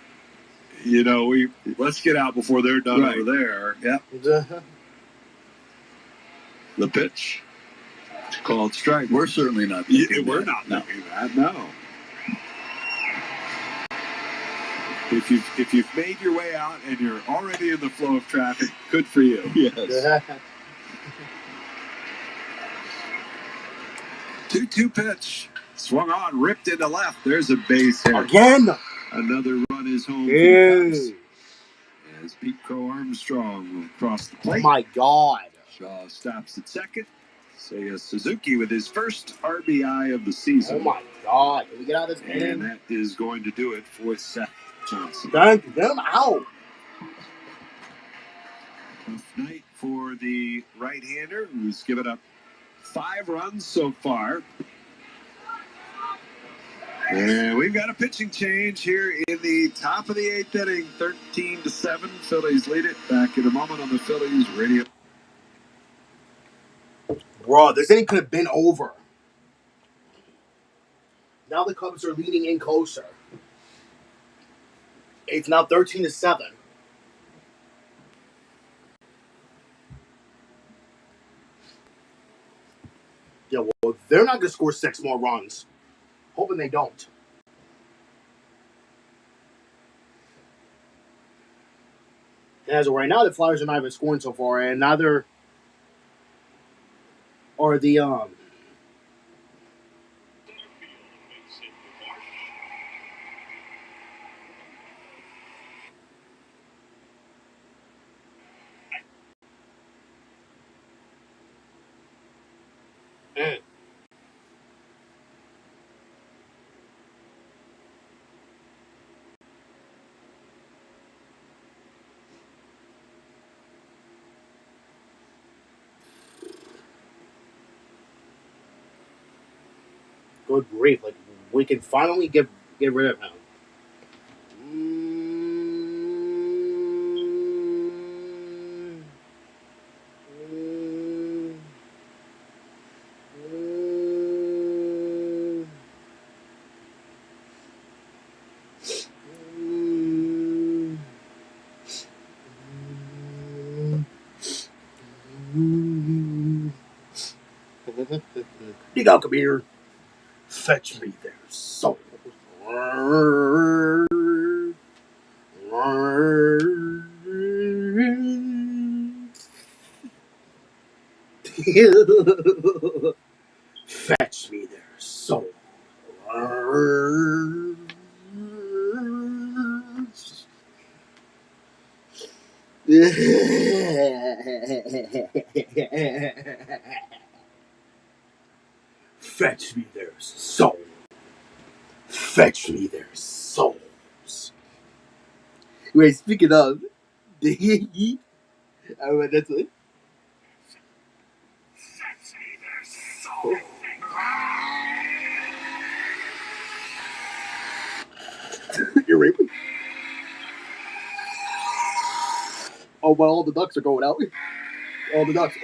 you know, let's get out before they're done over there. Yep. The pitch. It's called strike. We're certainly not thinking we're not thinking that, no. If you've made your way out and you're already in the flow of traffic, good for you. Yes. 2-2 pitch. Swung on, ripped into left. There's a base hit. Again. Another run is home for the Cubs. As Pete Crow Armstrong will cross the plate. Oh, my God. Shaw stops at second. Seiya Suzuki with his first RBI of the season. Oh, my God. Can we get out of this And inning? that is going to do it for Seth Johnson. Thank you. Get him out. Tough night for the right-hander, who's given up 5 runs so far. And we've got a pitching change here in the top of the 8th inning, 13-7. Phillies lead it. Back in a moment on the Phillies radio. Bro, this inning could have been over. Now the Cubs are leading in closer. It's now 13-7. Yeah, well, they're not going to score 6 more runs. Hoping they don't. And as of right now, the Flyers are not even scoring so far, and neither are the good grief. Like, we can finally get rid of him. You go, come here. Fetch me their soul. Fetch me their soul. Fetch me their soul. Fetch me their souls. Wait, speaking of, that's it. You're raping. Oh, well, all the ducks are going out. All the ducks.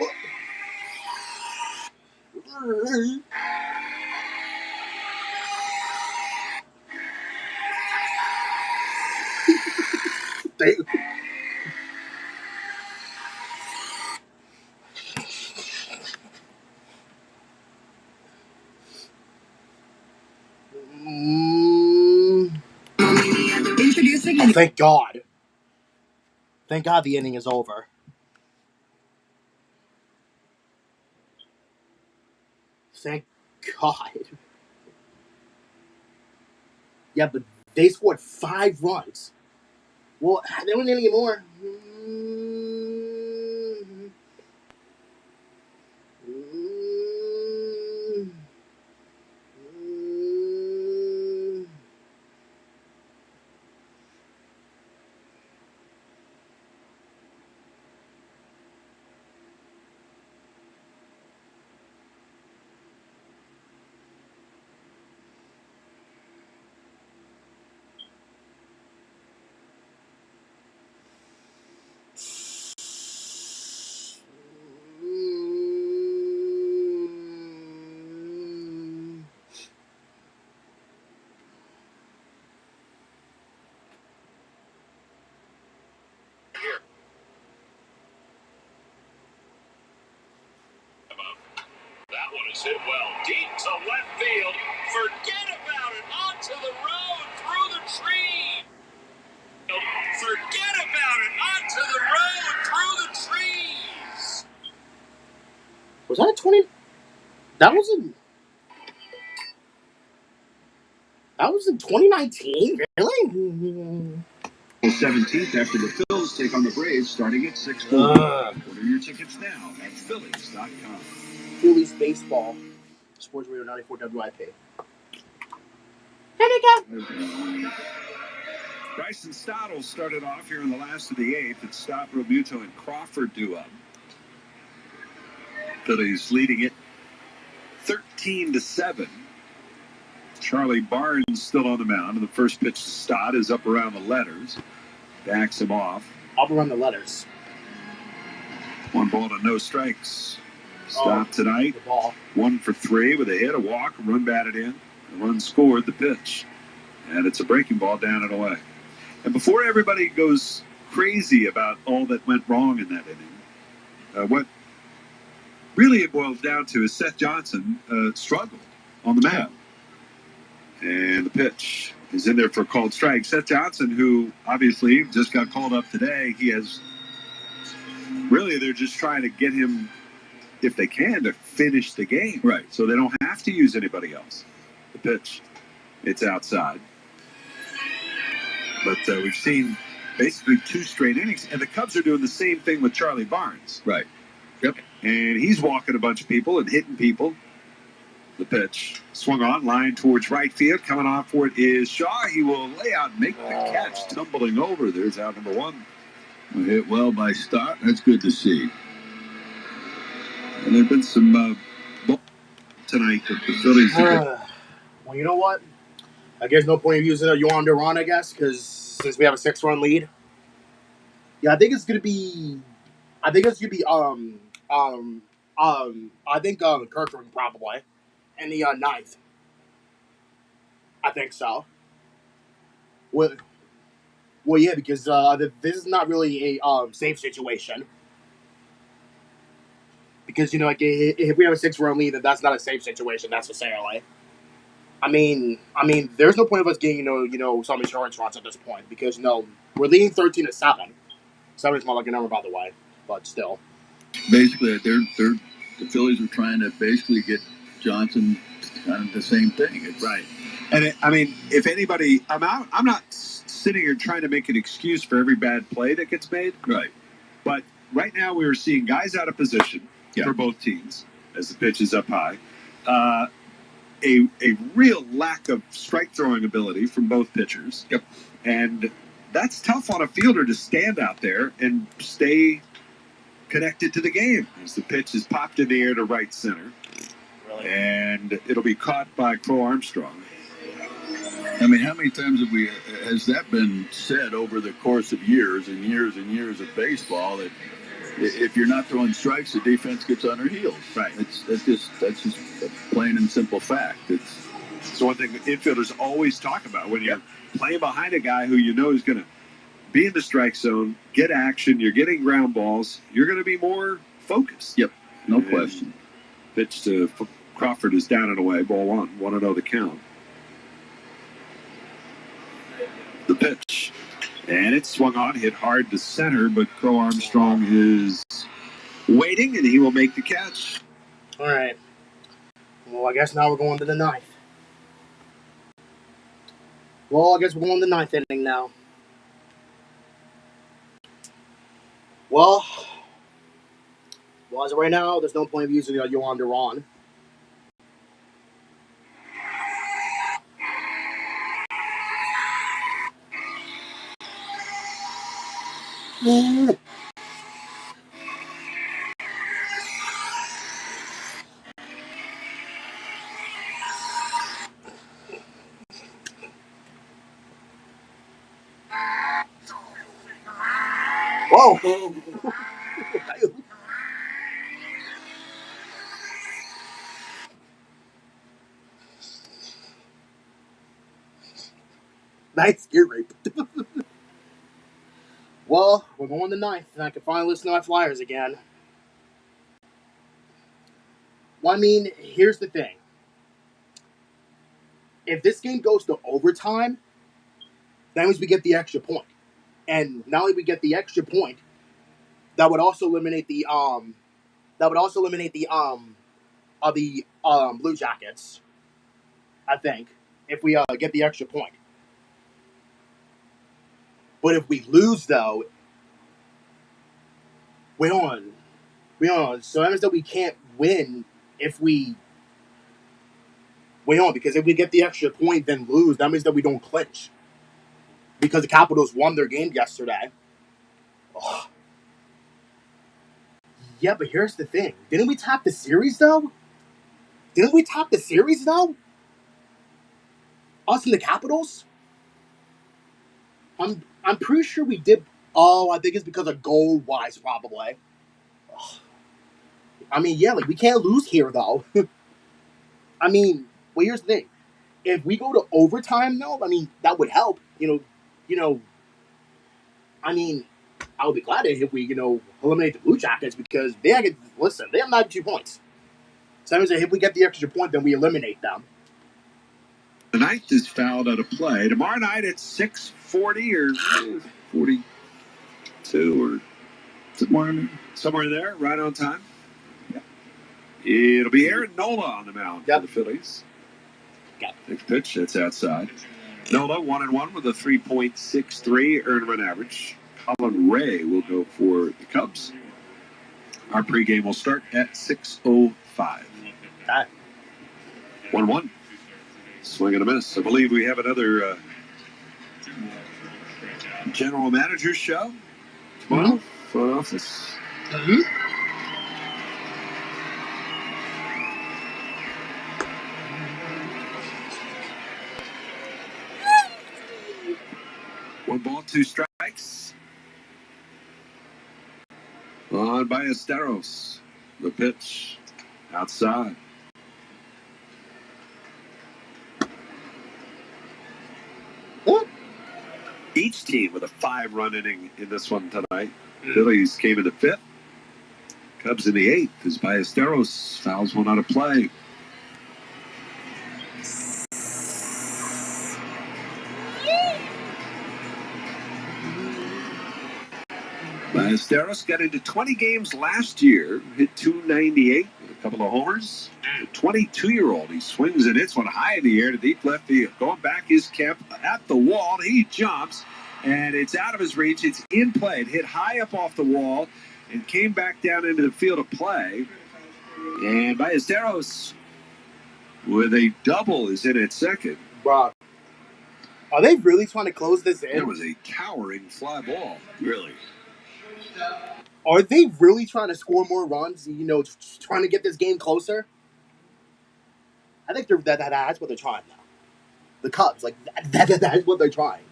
Introducing. Oh, thank God. Thank God the inning is over. Thank God. Yeah, but they scored 5 runs. Well, they don't need any more. That one is hit well deep to left field. Forget about it. Onto the road, through the tree. Forget about it. Onto the road, through the trees. Was that a 20? That was in 2019? Really? 17th after the Phillies take on the Braves starting at 6:40. Order your tickets now at Phillies.com. Phillies baseball. Sports Radio 94 WIP. Bryson Stottle started off here in the last of the 8th. It's Stott, Robuto, and Crawford due up. Phillies leading it 13-7. Charlie Barnes still on the mound. And the first pitch to Stott is up around the letters. Backs him off. Up around the letters. 1 ball to no strikes. Stott tonight. 1 for 3 with a hit, a walk, a run batted in. A run scored, the pitch. And it's a breaking ball down and away. And before everybody goes crazy about all that went wrong in that inning, what really it boils down to is Seth Johnson struggled on the mound. And the pitch is in there for a called strike. Seth Johnson, who obviously just got called up today, they're just trying to get him, if they can, to finish the game. Right. So they don't have to use anybody else. The pitch, it's outside. But we've seen basically 2 straight innings, and the Cubs are doing the same thing with Charlie Barnes. Right. Yep. And he's walking a bunch of people and hitting people. The pitch swung on, line towards right field. Coming off for it is Shaw. He will lay out and make the catch, tumbling over. There's out number 1. Hit well by Stott. That's good to see. And there have been some balls tonight that the Phillies. Well, you know what? I guess no point of using a Yohan Duran, I guess, because since we have a 6-run lead. Yeah, I think it's gonna be. I think Kirkland probably in the 9th. I think so. Well, yeah, because this is not really a safe situation. Because like if we have a 6-run lead, then that's not a safe situation necessarily. I mean, there's no point of us getting some insurance runs at this point because we're leading 13-7. 7 is my lucky number, by the way, but still. Basically, the Phillies are trying to basically get Johnson kind of the same thing. It's right. And if anybody, I'm not sitting here trying to make an excuse for every bad play that gets made. Right. But right now we are seeing guys out of position for both teams as the pitch is up high. A real lack of strike throwing ability from both pitchers. Yep. And that's tough on a fielder to stand out there and stay connected to the game as the pitch is popped in the air to right center. Really? And it'll be caught by Crow Armstrong. I mean, how many times has that been said over the course of years and years and years of baseball that if you're not throwing strikes, the defense gets on their heels. Right. That's just a plain and simple fact. It's one thing infielders always talk about when you're playing behind a guy who you know is going to be in the strike zone, get action, you're getting ground balls, you're going to be more focused. Yep, no question. Pitch to Crawford is down and away, ball 1, 1-0 the count. The pitch. And it swung on, hit hard to center, but Crow Armstrong is waiting, and he will make the catch. All right. Well, I guess now we're going to the 9th. Well, I guess we're going to the 9th inning now. Well, as of right now, there's no point of using Yohan Duran. Whoa! Nice ear rape. Well, we're going to the 9th, and I can finally listen to my Flyers again. Well, I mean, here's the thing. If this game goes to overtime, that means we get the extra point. And not only we get the extra point, that would also eliminate the Blue Jackets, I think, if we get the extra point. But if we lose, though, we on. So that means that we can't win if we on, because if we get the extra point then lose, that means that we don't clinch. Because the Capitals won their game yesterday. Ugh. Yeah, but here's the thing. Didn't we top the series, though? Us and the Capitals? I'm pretty sure we did. Oh, I think it's because of goal-wise, probably. Ugh. I mean, yeah, we can't lose here, though. I mean, well, here's the thing. If we go to overtime, though, I mean, that would help. I mean, I would be glad if we, eliminate the Blue Jackets because they have 92 points. So that means that if we get the extra point, then we eliminate them. The ninth is fouled out of play. Tomorrow night at 6:40 or 42 or somewhere there, right on time. Yep. It'll be Aaron Nola on the mound for the Phillies. Yep. Next pitch, that's outside. Nola 1-1 with a 3.63 earned run average. Colin Ray will go for the Cubs. Our pregame will start at 6:05. 1-1. Swing and a miss. I believe we have another general manager show tomorrow. Front office. Mm-hmm. One ball, two strikes. On Ballesteros. The pitch. Outside. Each team with a 5-run inning in this one tonight. Phillies came in the 5th. Cubs in the 8th as Ballesteros fouls one out of play. Ballesteros got into 20 games last year, hit .298 with a couple of homers. The 22-year-old, he swings and hits one high in the air to deep left field. Going back is Kemp at the wall. He jumps, and it's out of his reach. It's in play. It hit high up off the wall and came back down into the field of play. And Ballesteros, with a double, is in at second. Wow. Are they really trying to close this in? It was a towering fly ball, really. Are they really trying to score more runs? Trying to get this game closer? I think that's what they're trying now. The Cubs, that's what they're trying.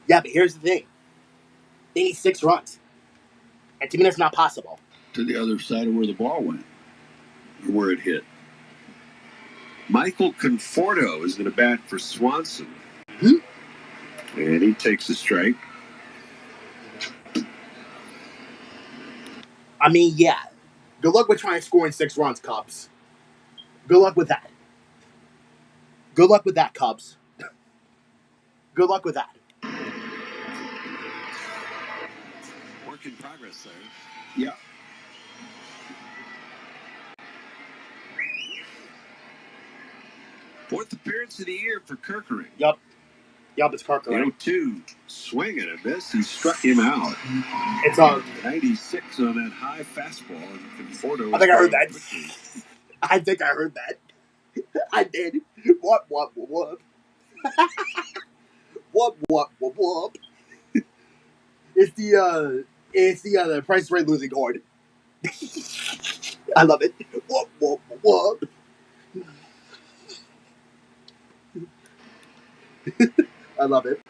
Yeah, but here's the thing: they need 6 runs, and to me, that's not possible. To the other side of where the ball went, or where it hit. Michael Conforto is going to bat for Swanson. Mm-hmm. And he takes a strike. I mean, yeah. Good luck with trying to score in 6 runs, Cubs. Good luck with that. Good luck with that, Cubs. Good luck with that. Work in progress there. Yeah. Fourth appearance of the year for Kirkering. Yup, it's Kirkering. 0-2. Swing and a miss. He struck him out. It's on 96 on that high fastball. And Conforto. I think I heard that. I think I heard that. I did. What? What? It's the Price is Right losing chord. I love it. What? I love it.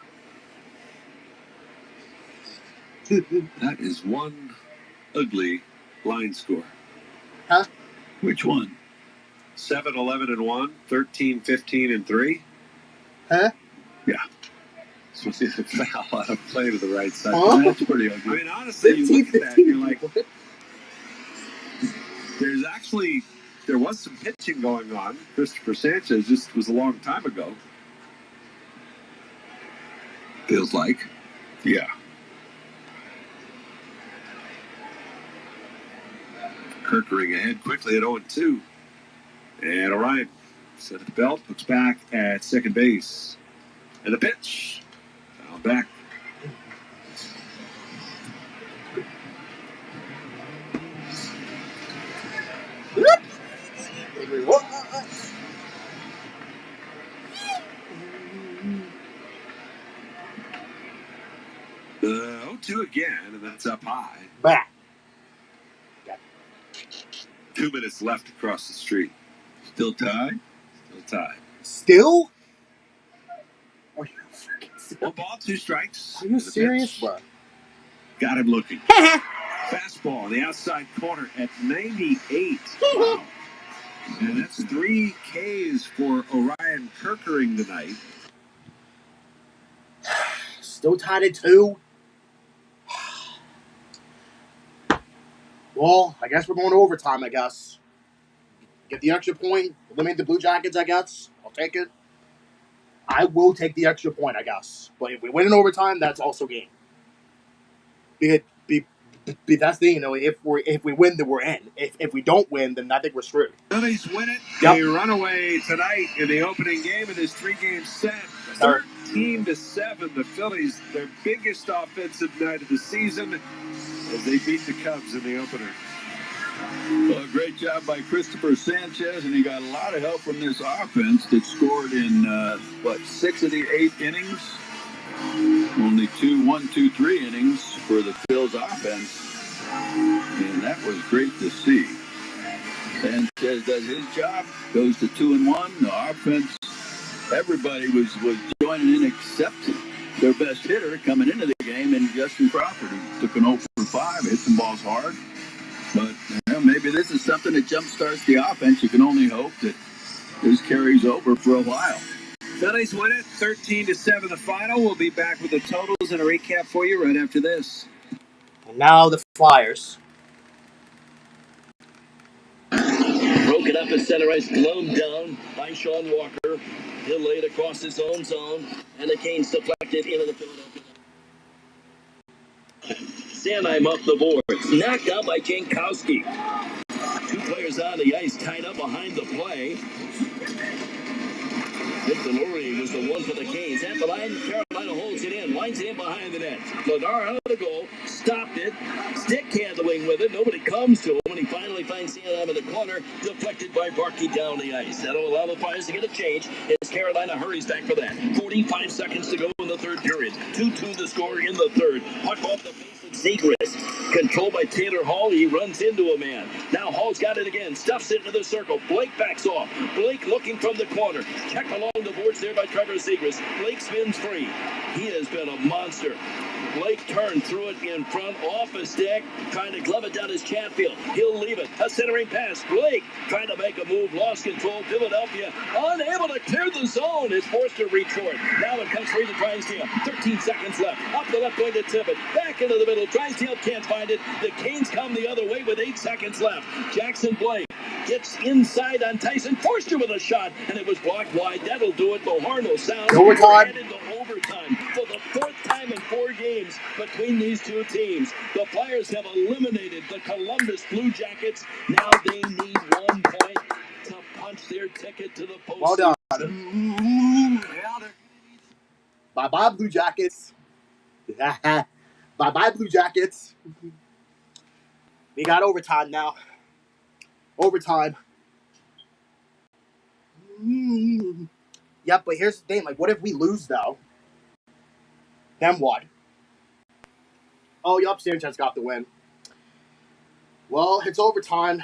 That is one ugly line score. Huh? Which one? 7-11-1, 13-15-3. Huh? Yeah. So it's a foul out of play to the right side. Huh? That's pretty ugly. I mean, honestly, you look at that, you're like, there was some pitching going on. Christopher Sanchez just was a long time ago. Feels like. Yeah. Kirkering ahead quickly at 0-2. And Orion set at the belt, looks back at second base. And the pitch. Foul back. The 0-2 again, and that's up high. Back. 2 minutes left across the street. Still tied? Still tied. Still? Are you freaking serious? 1 ball, 2 strikes. Are you serious, bro? Got him looking. Fastball on the outside corner at 98. Wow. And that's 3 Ks for Orion Kirkering tonight. Still tied at 2. Well, I guess we're going to overtime, I guess. Get the extra point, eliminate the Blue Jackets, I guess. I'll take it. I will take the extra point, I guess. But if we win in overtime, that's also game. That's the thing, if we win, then we're in. If we don't win, then I think we're screwed. Phillies win it. Yep. They run away tonight in the opening game of this 3-game set. 13-7. The Phillies, their biggest offensive night of the season, as they beat the Cubs in the opener. Well, great job by Christopher Sanchez, and he got a lot of help from this offense that scored in 6 of the 8 innings. Only 3 innings for the Phil's offense, and that was great to see. Sanchez does his job, goes to 2-1. The offense, everybody was joining in except their best hitter coming into the game, and Justin Crawford. He took an 0 for 5, hit some balls hard. But maybe this is something that jumpstarts the offense. You can only hope that this carries over for a while. Phillies win it 13-7 the final. We'll be back with the totals and a recap for you right after this. And now the Flyers. Broken up at center ice, gloved down by Sean Walker. He'll lay it across his own zone, and the Canes deflected into the Philadelphia. Sanheim up the boards, knocked out by Jankowski. 2 players on the ice tied up behind the play. Victor Lurie was the one for the Canes. At the line, Carolina holds it in, lines it in behind the net. Ladar out of the goal, stopped it, stick handling with it. Nobody comes to him when he finally finds Sanheim in the corner, deflected by Barkey down the ice. That'll allow the Flyers to get a change as Carolina hurries back for that. 45 seconds to go in the third period. 2-2 the score in the third. Puck off the face of Zegras. Controlled by Taylor Hall, he runs into a man. Now Hall's got it again, stuffs it into the circle. Blake backs off. Blake looking from the corner. Check along the boards there by Trevor Zegras. Blake spins free. He has been a monster. Blake turned, threw it in front, off a stick, trying to glove it down his Chatfield. He'll leave it. A centering pass. Blake trying to make a move, lost control. Philadelphia unable to clear the zone. Is forced to retort. Now it comes free to Drysdale. 13 seconds left. Up the left wing to Tippett. Back into the middle. Drysdale can't find it. The Canes come the other way with 8 seconds left. Jackson Blake gets inside on Tyson. Forster with a shot, and it was blocked wide. That'll do it. The horn will sound. We're headed to overtime for the 4th time in 4 games between these 2 teams. The Flyers have eliminated the Columbus Blue Jackets. Now they need 1 point to punch their ticket to the postseason. Well done. Bye-bye, Blue Jackets. Bye-bye, Blue Jackets. We got overtime now. Overtime. Yep, but here's the thing. Like, what if we lose, though? Then what? Oh, yup, Sanchez got the win. Well, it's overtime.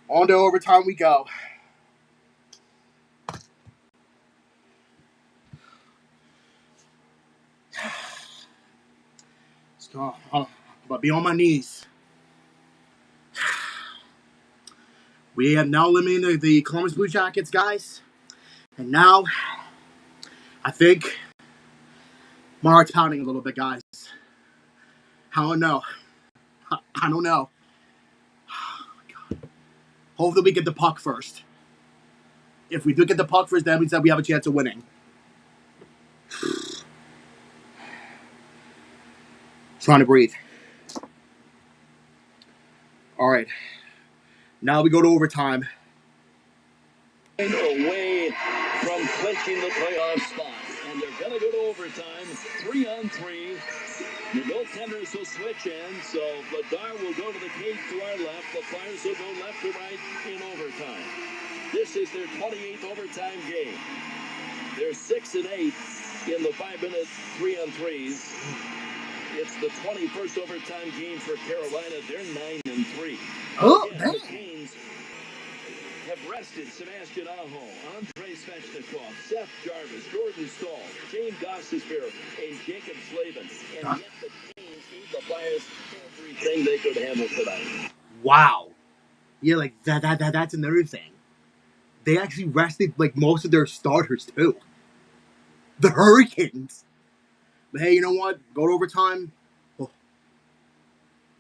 On to overtime we go. Let's go. But be on my knees. We have now eliminated the Columbus Blue Jackets, guys. And now, I think my heart's pounding a little bit, guys. I don't know. I don't know. Hopefully we get the puck first. If we do get the puck first, that means that we have a chance of winning. Trying to breathe. All right. Now we go to overtime. Away from clinching the playoff spot. And they're going to go to overtime. 3-on-3. The goaltenders will switch in, so Vladar will go to the cage to our left. The Flyers will go left to right in overtime. This is their 28th overtime game. They're 6-8 in the 5-minute 3-on-3s. It's the 21st overtime game for Carolina. They're 9-3. Oh, again, the Canes have rested Sebastian Aho, Andrei Svechnikov, Seth Jarvis, Jordan Stahl, James Gostisbehere, and Jacob Slavin. And yet the Canes gave the Flyers everything they could handle tonight. Wow. Yeah, like that's another thing. they actually rested like most of their starters too. The Hurricanes. But hey, you know what? Go to overtime.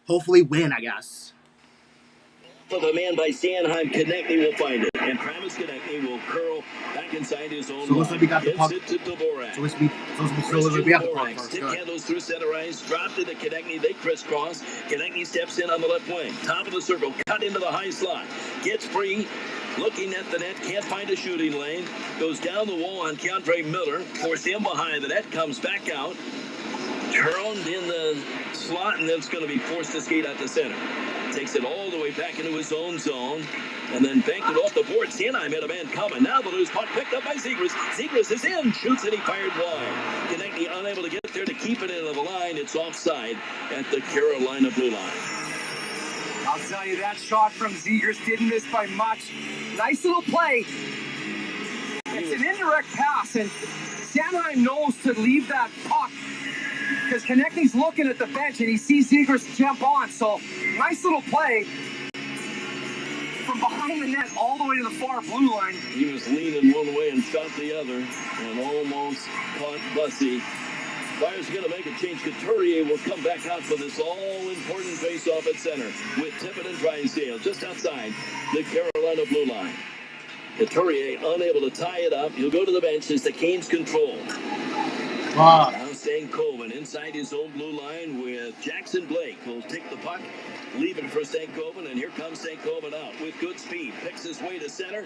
Hopefully win, I guess. Of a man by Sanheim, Konechny will find it, and Travis Konechny will curl back inside his own So looks like we got the puck. It to Dvorak. So we still look like we have the puck first. Stick Good. handles through center ice, dropped into Konechny. They crisscross. Konechny steps in on the left wing, top of the circle, cut into the high slot, gets free. Looking at the net, can't find a shooting lane. Goes down the wall on Keandre Miller, forced him behind the net, comes back out. Turned in the slot, and then it's going to be forced to skate out the center. Takes it all the way back into his own zone, and then banked it off the board. Sanheim had a man coming. Now the loose puck picked up by Zegras. Zegras is in, shoots, and he fired wide. Konechny unable to get there to keep it into the line. It's offside at the Carolina blue line. I'll tell you, that shot from Zegras didn't miss by much. Nice little play. It's an indirect pass, and Sanheim knows to leave that puck because Konechny's looking at the bench and he sees Zegras jump on. So nice little play from behind the net all the way to the far blue line. He was leaning one way and shot the other and almost caught Bussey. Flyers going to make a change. Couturier will come back out for this all-important face-off at center with Tippett and Drysdale just outside the Carolina blue line. Couturier unable to tie it up. He'll go to the bench as the Canes control. Wow. Now Stankoven inside his own blue line with Jackson Blake, who'll take the puck, leave it for Stankoven, and here comes Stankoven out with good speed. Picks his way to center.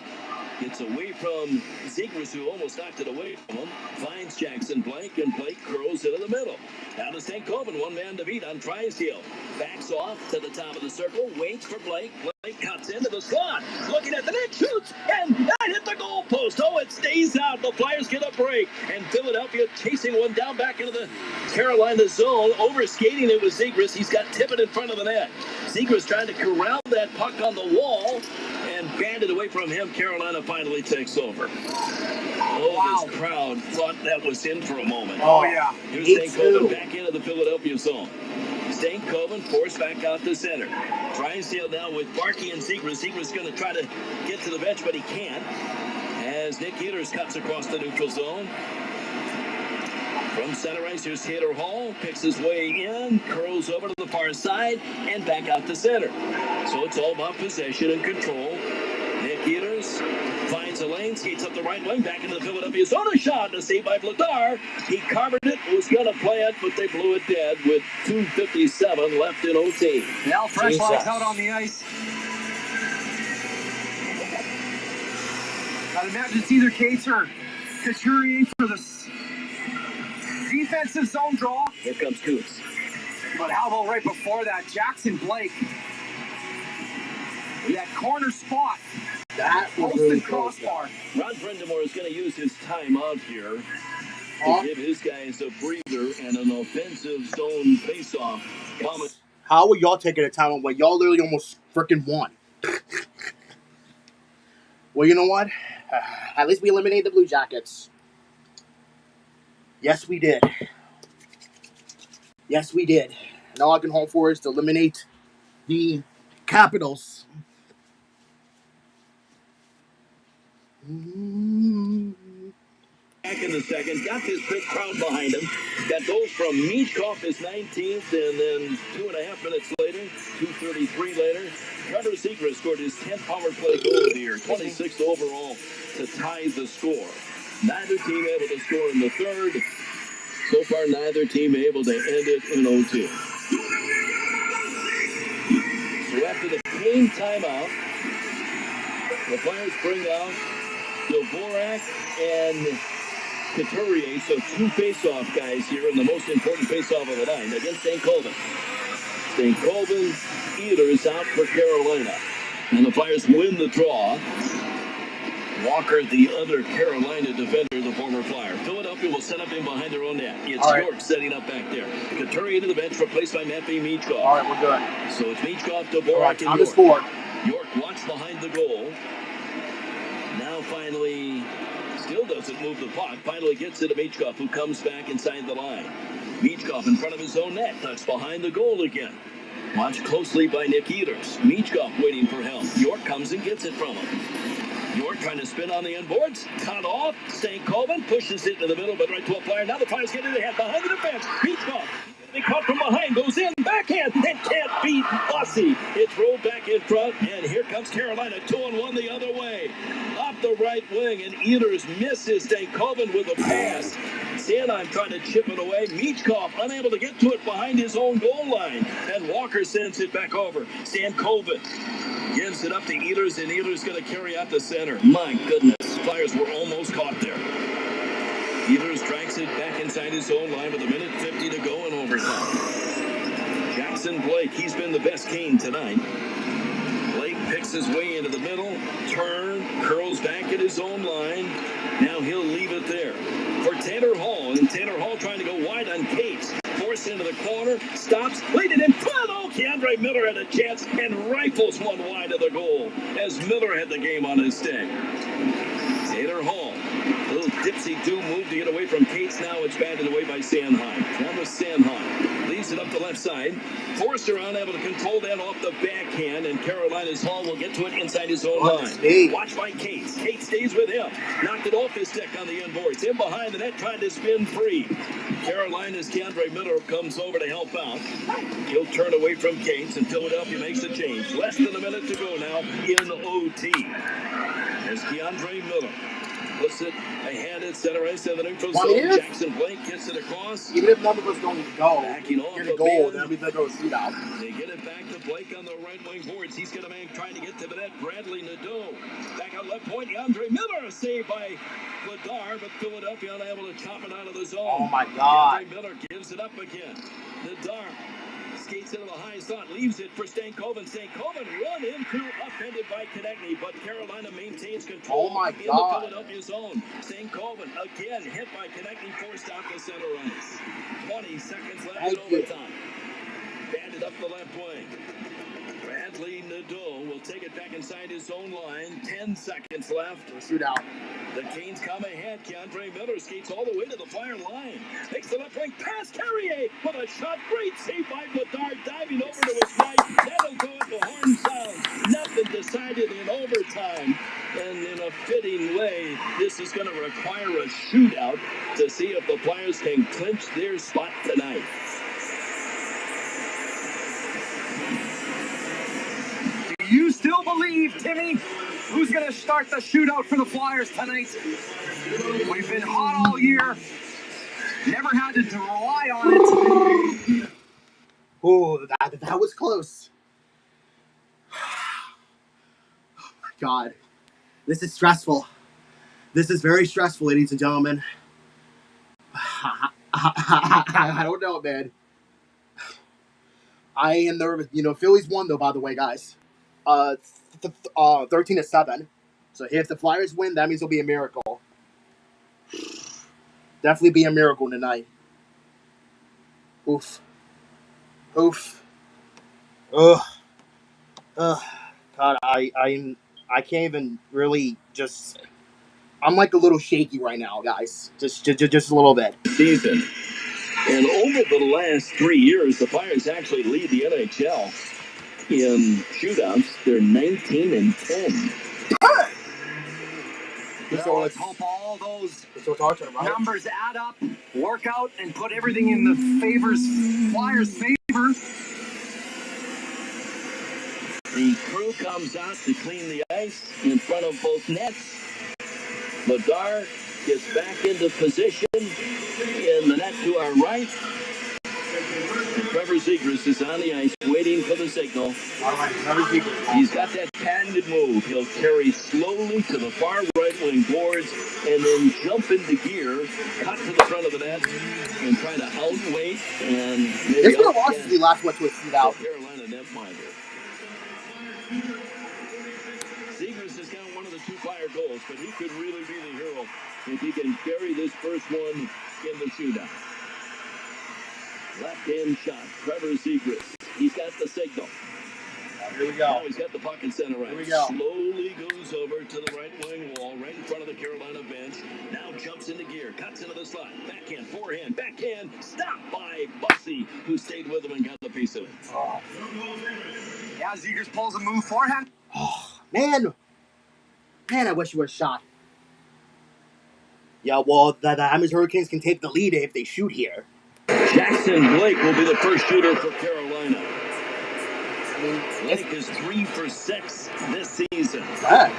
Gets away from Zegras, who almost knocked it away from him. Finds Jackson Blake, and Blake curls into the middle. Now to Stankoven, one man to beat on Drysdale. Backs off to the top of the circle, waits for Blake. Blake cuts into the slot, looking at the net, shoots, and that hit the goal post. Oh, it stays out. The Flyers get a break, and Philadelphia chasing one down back into the Carolina zone. Over skating it with Zegras. He's got Tippett in front of the net. Zegras trying to corral that puck on the wall and banned it away from him. Carolina finally takes over. Oh, wow. This crowd thought that was in for a moment. Oh, yeah. Here's Stankoven back into the Philadelphia zone. Stankoven forced back out to center. Drysdale now with Barkey and Zegras. Zegras going to try to get to the bench, but he can't. As Nick Ehlers cuts across the neutral zone. From center ice, here's Taylor Hall. Picks his way in, curls over to the far side, and back out to center. So it's all about possession and control. Nick Ehlers finds a lane, skates up the right wing, back into the Philadelphia zone. A shot, a save by Vladar. He covered it, was going to play it, but they blew it dead with 2:57 left in OT. Now fresh lights out on the ice. I'd imagine it's either Cates or Couturier for the defensive zone draw. Here comes Coots. But how about right before that, Jackson Blake? That corner spot. That was Post really and crossbar. Ron Brindamore is going to use his timeout here to give his guys a breather and an offensive zone face-off. How are y'all taking a timeout when y'all literally almost freaking won? Well, you know what? At least we eliminated the Blue Jackets. Yes, we did. Yes, we did. And all I can hope for is to eliminate the Capitals. Back in the second, got this big crowd behind him. Got goals from Michkov, his 19th, and then 2.5 minutes later, 2:33 later, Trevor Zegras scored his 10th power play goal of the year, 26th overall to tie the score. Neither team able to score in the third. So far, neither team able to end it in OT. So after the game timeout, the Flyers bring out Dvorak and Couturier, so two face-off guys here in the most important face-off of the night against Stankoven. Stankoven, Ehlers out for Carolina. And the Flyers win the draw. Walker, the other Carolina defender, the former Flyer. Philadelphia will set up in behind their own net. It's York setting up back there. Couturier to the bench, replaced by Matvei Michkov. All right, we're good. So it's Michkov, Dvorak, and York. Score. York walks behind the goal. Now finally, still doesn't move the puck. Finally gets it to Michkov, who comes back inside the line. Michkov in front of his own net, tucks behind the goal again. Watched closely by Nick Ehlers. Michkov waiting for help. York comes and gets it from him. York trying to spin on the inboards. Cut off. St. Colvin pushes it to the middle, but right to a flyer. Now the Flyers get in the head behind the defense. Beats off. They caught from behind. Goes in. Backhand. And can't beat Bussy. It's rolled back in front. And here comes Carolina. 2-1 the other way. Off the right wing. And Ehlers misses St. Colvin with a pass. Sanheim trying to chip it away. Michkov unable to get to it behind his own goal line. And Walker sends it back over. St. Colvin gives it up to Ehlers, and Ehlers going to carry out the center. My goodness, Flyers were almost caught there. Ehlers tracks it back inside his own line with 1:50 to go in overtime. Jackson Blake, he's been the best Kane tonight. Blake picks his way into the middle, turn, curls back at his own line. Now he'll leave it there for Taylor Hall, and Taylor Hall trying to go wide on Cates. Forced into the corner, stops, laid it in front. Oh, Keandre Miller had a chance and rifles one wide of the goal as Miller had the game on his stick. Taylor Hall, a little dipsy-do move to get away from Cates. Now it's batted away by Sanheim. Travis Sanheim leaves it up the left side. Forster unable to control that off the backhand, and Carolina's Hall will get to it inside his own line. Watched by Cates. Cates stays with him. Knocked it off his stick on the inboards. In behind the net, trying to spin free. Carolina's Keandre Miller comes over to help out. He'll turn away from Cates, and Philadelphia makes the change. Less than a minute to go now in OT. As Keandre Miller puts it ahead at center ice in the neutral zone. Jackson Blake gets it across. Even if none of us don't go, Backing off get a goal, then we better go shootout. They get it back to Blake on the right wing boards. He's got a man trying to get to the net. Bradley Nadeau. Back out left point. Keandre Miller, a save by Vladar, but Philadelphia unable to chop it out of the zone. Oh my God. Keandre Miller gives it up again. Nadar skates into the high slot, leaves it for St. Colvin. St. Colvin run into, upended by Konechny, but Carolina maintains control in the Philadelphia zone. St. Colvin again hit by Konechny, forced out the center ice. 20 seconds left in overtime. Banded up the left wing. Bradley Nadeau will take it back inside his own line. 10 seconds left. Shootout. The Canes come ahead. Keandre Miller skates all the way to the Flyer line. Takes the left wing pass. Carrier with a shot. Great save by Bedard, diving over to his right. That'll do it. The horn sounds. Nothing decided in overtime. And in a fitting way, this is going to require a shootout to see if the Flyers can clinch their spot tonight. Do you still believe, Timmy? Who's going to start the shootout for the Flyers tonight? We've been hot all year. Never had to rely on it. Oh, that was close. Oh my God. This is stressful. This is very stressful, ladies and gentlemen. I don't know, man. I am nervous. You know, Phillies won, though, by the way, guys. 13-7. So if the Flyers win, that means it'll be a miracle. Definitely be a miracle tonight. Oof. Oof. Ugh. Ugh. God, I can't even really just... I'm like a little shaky right now, guys. Just a little bit. Season. And over the last 3 years, the Flyers actually lead the NHL in shootouts. They're 19-10. So let's hope all those numbers add up, work out, and put everything in the Flyers' favor. The crew comes out to clean the ice in front of both nets. Bedard gets back into position in the net to our right. And Trevor Zegras is on the ice waiting for the signal. He's got that patented move. He'll carry slowly to the far right wing boards and then jump into gear, cut to the front of the net, and try to outweight and maybe This would have lost if we last went to a shootout. Carolina netminder. Zegras has got one of the 2 Flyer goals, but he could really be the hero if he can carry this first one in the shootout. Left-hand shot, Trevor Zegras. He's got the signal. Here we go. Now he's got the puck center right. Here we go. Slowly goes over to the right wing wall, right in front of the Carolina bench. Now jumps into gear, cuts into the slot. Backhand, forehand, backhand. Stopped by Bussy, who stayed with him and got the piece of it. Yeah, Zegras pulls a move forehand. Oh, man. Man, I wish you were shot. Yeah, well, the Diamond Hurricanes can take the lead if they shoot here. Jackson Blake will be the first shooter for Carolina. Blake is 3 for 6 this season. Wow.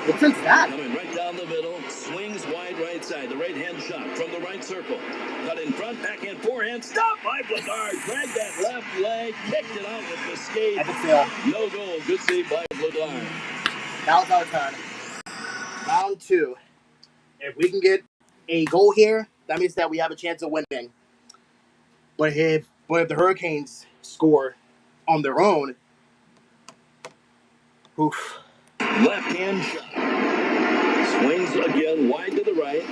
What's that? Coming right down the middle, swings wide right side. The right-hand shot from the right circle. Cut in front, backhand forehand. Stop by Bladard. Dragged that left leg, kicked it out with the skate. No goal. Good save by Bladard. That was our turn. Round 2. If we can get a goal here, that means that we have a chance of winning. But if the Hurricanes score on their own, oof. Left-hand shot. Swings again wide to the right.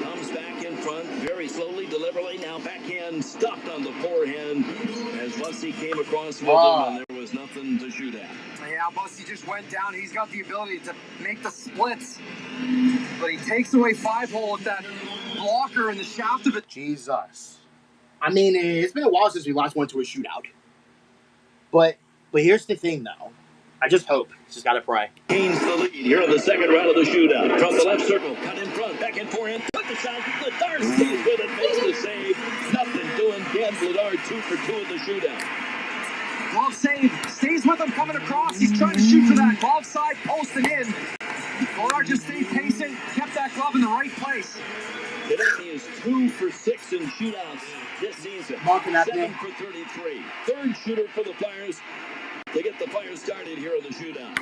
Comes back in front very slowly, deliberately. Now backhand stopped on the forehand as Bussy came across with him, and there was nothing to shoot at. Yeah, Bussy just went down. He's got the ability to make the splits, but he takes away 5-hole with that blocker in the shaft of it. Jesus. I mean, it's been a while since we last went to a shootout. But here's the thing, though. I just hope. Just gotta pray. Gains the lead here in the second round of the shootout. From the left circle, cut in front, back and forehand, took the shot. Bladard stays with it, makes the save. Nothing doing. Dan Bladard 2 for 2 in the shootout. Glove save, stays with him coming across. He's trying to shoot for that glove side, posting in. Bladard just stayed patient, kept that glove in the right place. Today is 2 for 6 in shootouts this season. 7 for 33. Third shooter for the Flyers to get the Flyers started here in the shootout.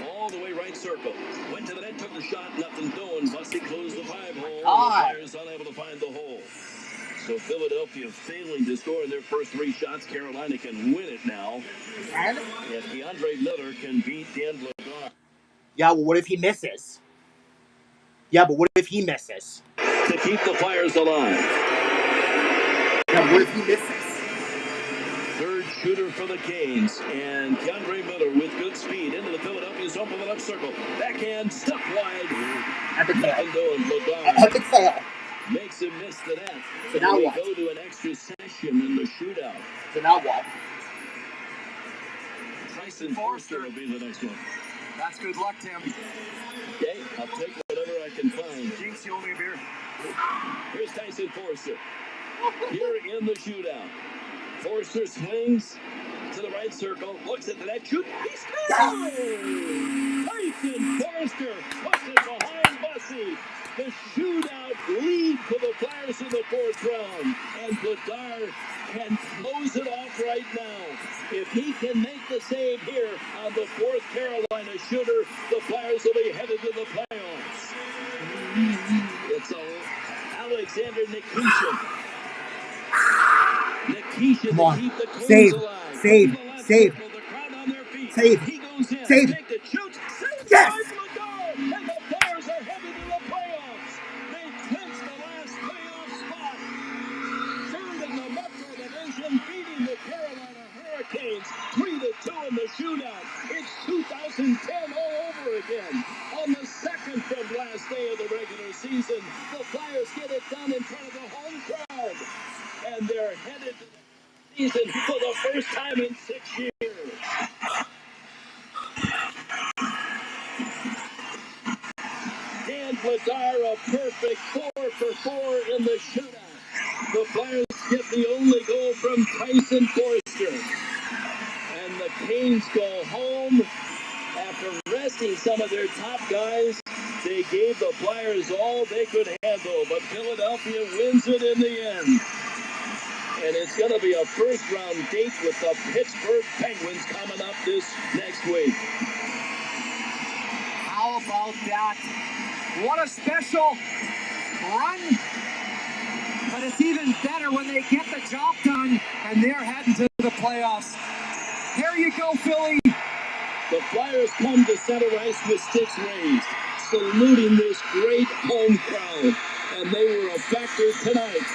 All the way right circle. Went to the net, took the shot, nothing doing. Bussy closed the 5-hole. The Flyers unable to find the hole. So Philadelphia failing to score in their first 3 shots. Carolina can win it now. And if DeAndre Miller can beat Dan Bladard. Yeah, well, what if he misses? To keep the Flyers alive. Yeah, what if he misses? Third shooter for the Canes, and DeAndre Miller with good speed into the Philadelphia zone from the left circle. Backhand stuck wide. Epic fail. Epic fail. Makes him miss the net. So now we what? go to an extra session in the shootout. So now what? Tyson Forster will be the next one. That's good luck, Tim. Okay, I'll take whatever I can find. Jinx, you owe me a beer. Here's Tyson Forster. Here in the shootout. Forster swings to the right circle, looks at the net, shoot, he scores! Tyson Forster puts it behind Bussy. The shootout lead for the Flyers in the 4th round, and Bladard can close it off right now. If he can make the save here on the 4th Carolina shooter, the Flyers will be headed to the playoffs. It's Alexander Nikishin. Come on. Save. Save. He goes in. Save. Yes! And the Flyers are headed to the playoffs. They clinch the last playoff spot. Third in the Metro Division, beating the Carolina Hurricanes 3-2 in the shootout. It's 2010 all over again. On the second from last day of the regular season, the Flyers get it done in front of the home crowd. And they're headed to the season for the first time in 6 years. Dan Bladard, a perfect 4 for 4 in the shootout. The Flyers get the only goal from Tyson Forster. And the Canes go home after resting some of their top guys. They gave the Flyers all they could handle, but Philadelphia wins it in the end. And it's going to be a first-round date with the Pittsburgh Penguins coming up this next week. How about that? What a special run. But it's even better when they get the job done and they're heading to the playoffs. Here you go, Philly. The Flyers come to center ice with sticks raised, saluting this great home crowd. And they were a factor tonight.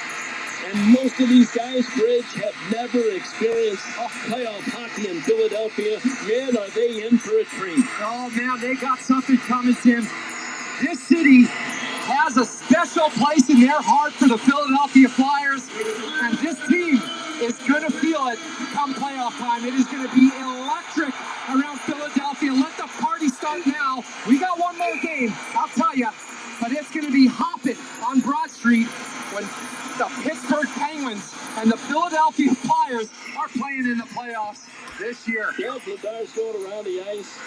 And most of these guys, Bridge, have never experienced playoff hockey in Philadelphia. Man, are they in for a treat. Oh, man, they got something coming, Tim. This city has a special place in their heart for the Philadelphia Flyers. And this team is going to feel it come playoff time. It is going to be electric around Philadelphia. Let the party start now. We got one one. The Pittsburgh Penguins and the Philadelphia Flyers are playing in the playoffs this year. Yeah, Vladar's going around the ice,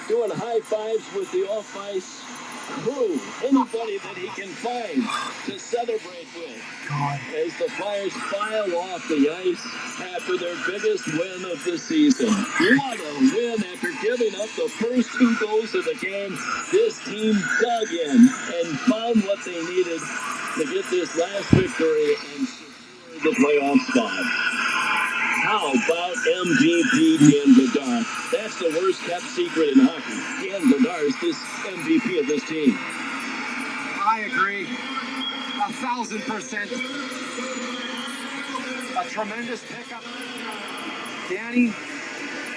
doing high fives with the off-ice crew. Anybody that he can find to celebrate with. As the Flyers file off the ice after their biggest win of the season. What a win after giving up the first 2 goals of the game. This team dug in and found what they needed to get this last victory and secure the playoff spot. How about MVP Dan Vladar? That's the worst kept secret in hockey. Dan Vladar is this MVP of this team. I agree. 1,000%. A tremendous pickup. Danny,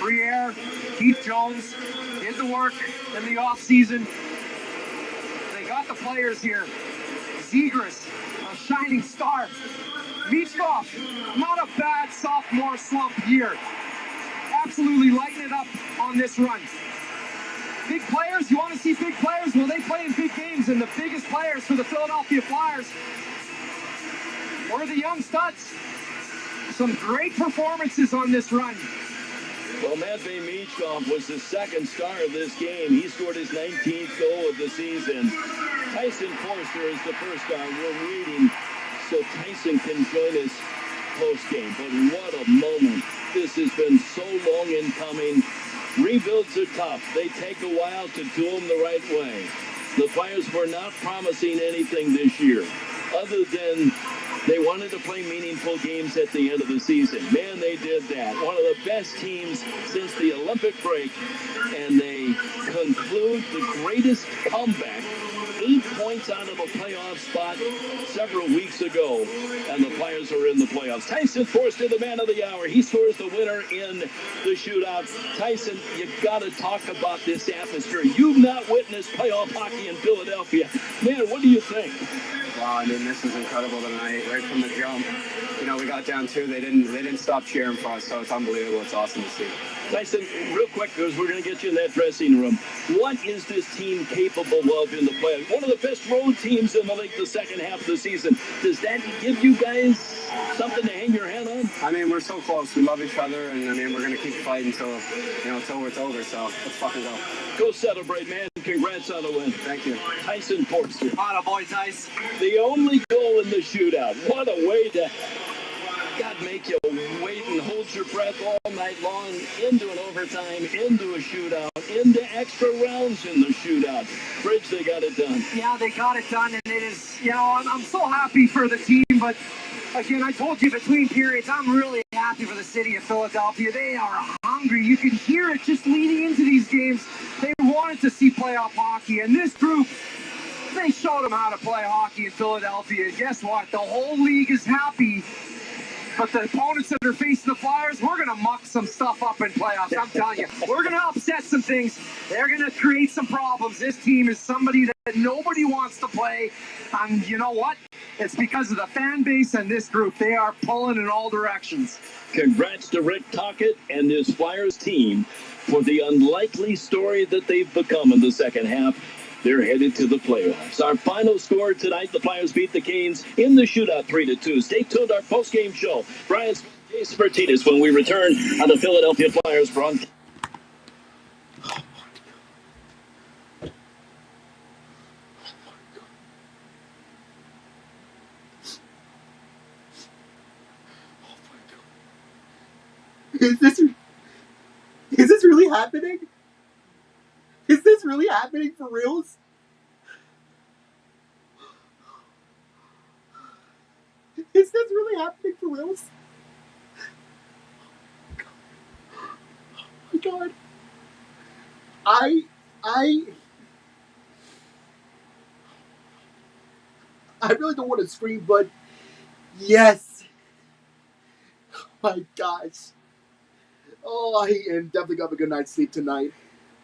Briere, Keith Jones did the work in the offseason. They got the players here. Zegras, a shining star. Michkov, not a bad sophomore slump year. Absolutely lighting it up on this run. Big players, you want to see big players? Well, they play in big games, and the biggest players for the Philadelphia Flyers were the young studs. Some great performances on this run. Well, Matvei Michkov was the second star of this game. He scored his 19th goal of the season. Tyson Forster is the first star. We're waiting so Tyson can join us post-game. But what a moment. This has been so long in coming. Rebuilds are tough. They take a while to do them the right way. The Flyers were not promising anything this year other than they wanted to play meaningful games at the end of the season. Man, they did that. One of the best teams since the Olympic break. And they conclude the greatest comeback. 8 points out of a playoff spot several weeks ago. And the Flyers are in the playoffs. Tyson Forster, the man of the hour. He scores the winner in the shootout. Tyson, you've got to talk about this atmosphere. You've not witnessed playoff hockey in Philadelphia. Man, what do you think? Wow, I mean, this was incredible tonight, right from the jump. You know, we got down 2. They didn't stop cheering for us, so it's unbelievable. It's awesome to see. Tyson, real quick, because we're going to get you in that dressing room. What is this team capable of in the playoffs? One of the best road teams in the league the second half of the season. Does that give you guys something to hang your hat on? I mean, we're so close. We love each other, and I mean, we're going to keep fighting until it's over. So let's fucking go. Go celebrate, man. Congrats on the win. Thank you. Tyson Forster. Atta boy, Tice. The only goal in the shootout. What a way to, God, make you wait and hold your breath all night long into an overtime, into a shootout, into extra rounds in the shootout. Bridge, they got it done. Yeah, they got it done, and it is, I'm so happy for the team, but again, I told you between periods, I'm really happy for the city of Philadelphia. They are hungry. You can hear it just leading into these games. They wanted to see playoff hockey, and this group, they showed them how to play hockey in Philadelphia. And guess what? The whole league is happy. But the opponents that are facing the Flyers, we're going to muck some stuff up in playoffs. I'm telling you. We're going to upset some things. They're going to create some problems. This team is somebody that nobody wants to play. And you know what? It's because of the fan base and this group. They are pulling in all directions. Congrats to Rick Tocchet and his Flyers team for the unlikely story that they've become in the second half. They're headed to the playoffs. Our final score tonight, the Flyers beat the Canes in the shootout 3-2. Stay tuned, our post-game show. Brian Jason Martinez when we return on the Philadelphia Flyers broadcast. Is this really happening? Is this really happening for reals? Is this really happening for reals? Oh my God. I really don't want to scream, but yes. Oh my gosh. Oh, I am definitely gonna have a good night's sleep tonight.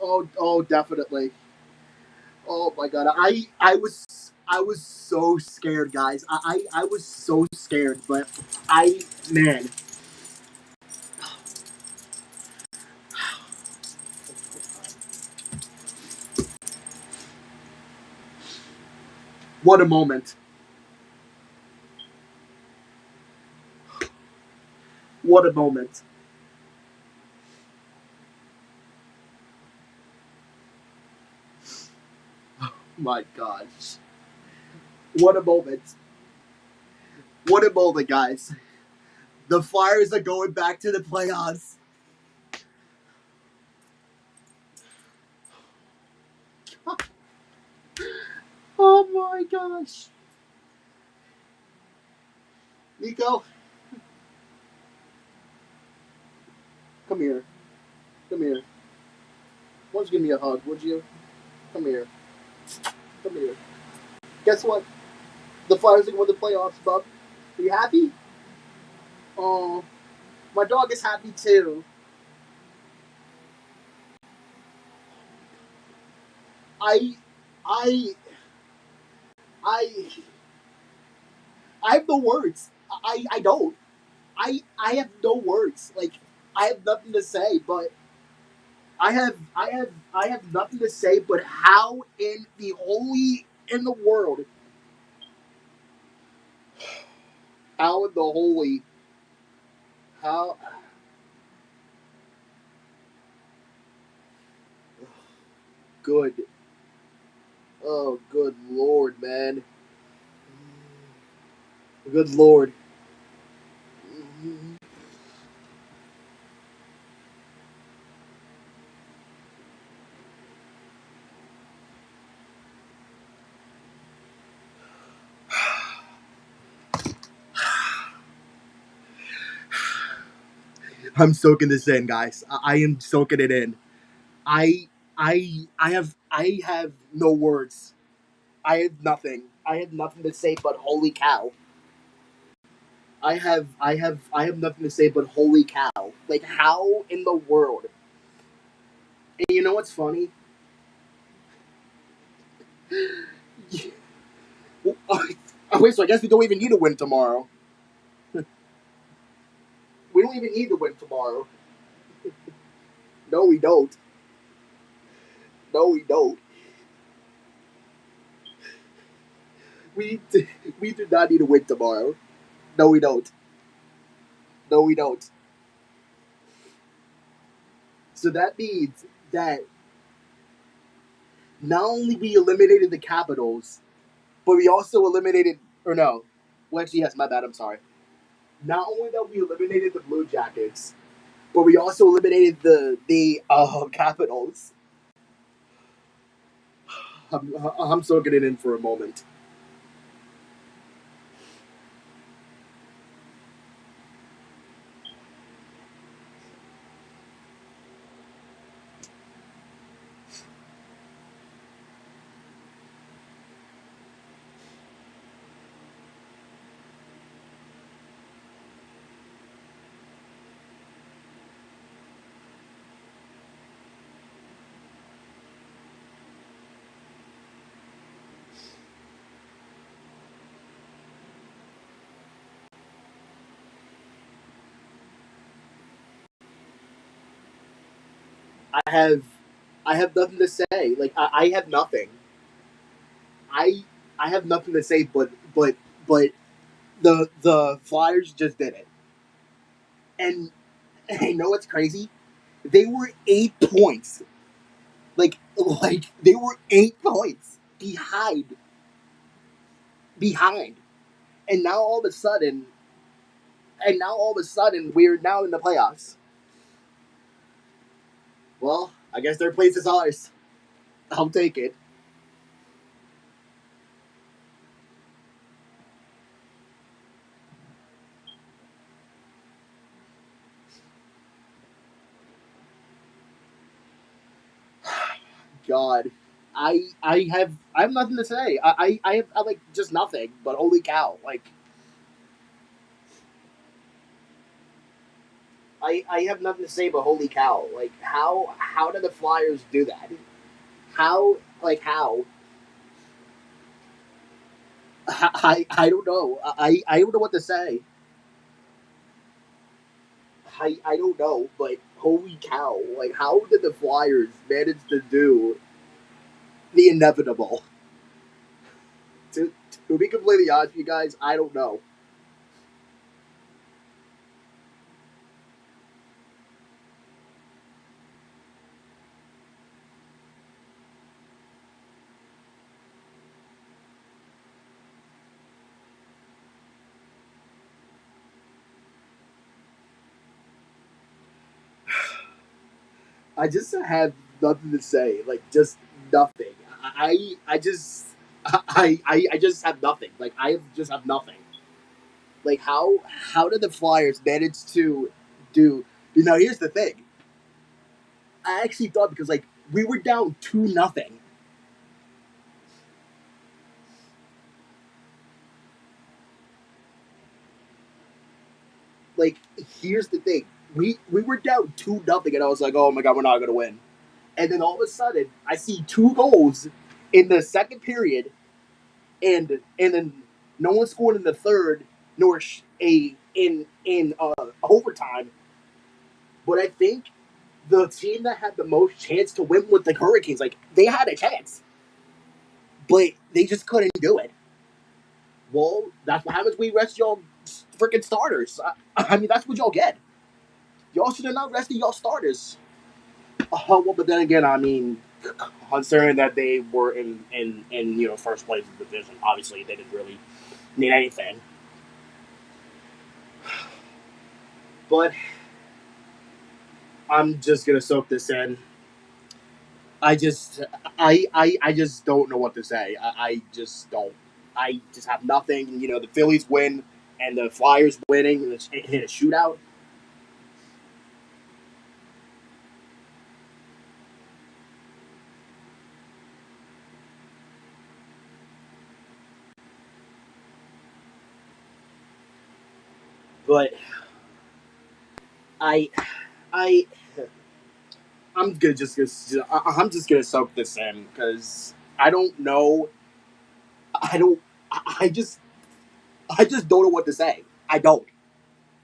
Oh, definitely. Oh my God. I was so scared, guys. I was so scared, but man. What a moment. What a moment. My gosh. What a moment. What a moment, guys. The Flyers are going back to the playoffs. Oh my gosh. Nico, come here. Come here. Why don't you give me a hug, would you? Come here. Come here. Guess what? The Flyers are going to the playoffs, bub. Are you happy? Oh, my dog is happy too. I, I, I, I have no words. I don't. I have no words. Like, I have nothing to say, but I have nothing to say but how in the holy in the world, how in the holy, how good, oh good lord, man, good lord. I'm soaking this in, guys. I am soaking it in. I I have no words. I have nothing. I have nothing to say but holy cow. I have nothing to say but holy cow. Like, how in the world? And you know what's funny? Oh, wait, so I guess we don't even need to win tomorrow. We don't even need to win tomorrow. No, we don't. No, we don't. We we do not need to win tomorrow. No, we don't. No, we don't. So that means that not only we eliminated the Capitals, but we also eliminated, or no, well, actually, yes, my bad. I'm sorry. Not only that we eliminated the Blue Jackets, but we also eliminated the Capitals. I'm soaking it in for a moment. I have I have nothing to say. Like, I have nothing. I I have nothing to say, but the Flyers just did it. And you know what's crazy? They were 8 points. Like they were 8 points behind. And now all of a sudden we're now in the playoffs. Well, I guess their place is ours. I'll take it. God. I have nothing to say. I like just nothing. But holy cow! Like, I have nothing to say but holy cow! Like, how did the Flyers do that? How, like, how? I don't know. I don't know what to say. I don't know, but holy cow! Like, how did the Flyers manage to do the inevitable? To to be completely honest with you guys, I don't know. I just have nothing to say. Like, just nothing. I just have nothing. Like, I just have nothing. Like, how did the Flyers manage to do? You know, here's the thing. I actually thought because like we were down 2-0. Like, here's the thing. We were down 2-0, and I was like, oh my god, we're not gonna win. And then all of a sudden, I see 2 goals in the second period, and then no one scored in the third, nor in overtime. But I think the team that had the most chance to win with the Hurricanes, like they had a chance, but they just couldn't do it. Well, that's what happens when you rest y'all freaking starters. I mean, that's what y'all get. Y'all should have not rested y'all starters. Well, but then again, I mean, considering that they were in first place in the division, obviously they didn't really need anything. But I'm just gonna soak this in. I just I just don't know what to say. I just don't. I just have nothing. You know, the Phillies win and the Flyers winning in a shootout. But I I I'm just gonna soak this in because I don't know. I don't. I just don't know what to say. I don't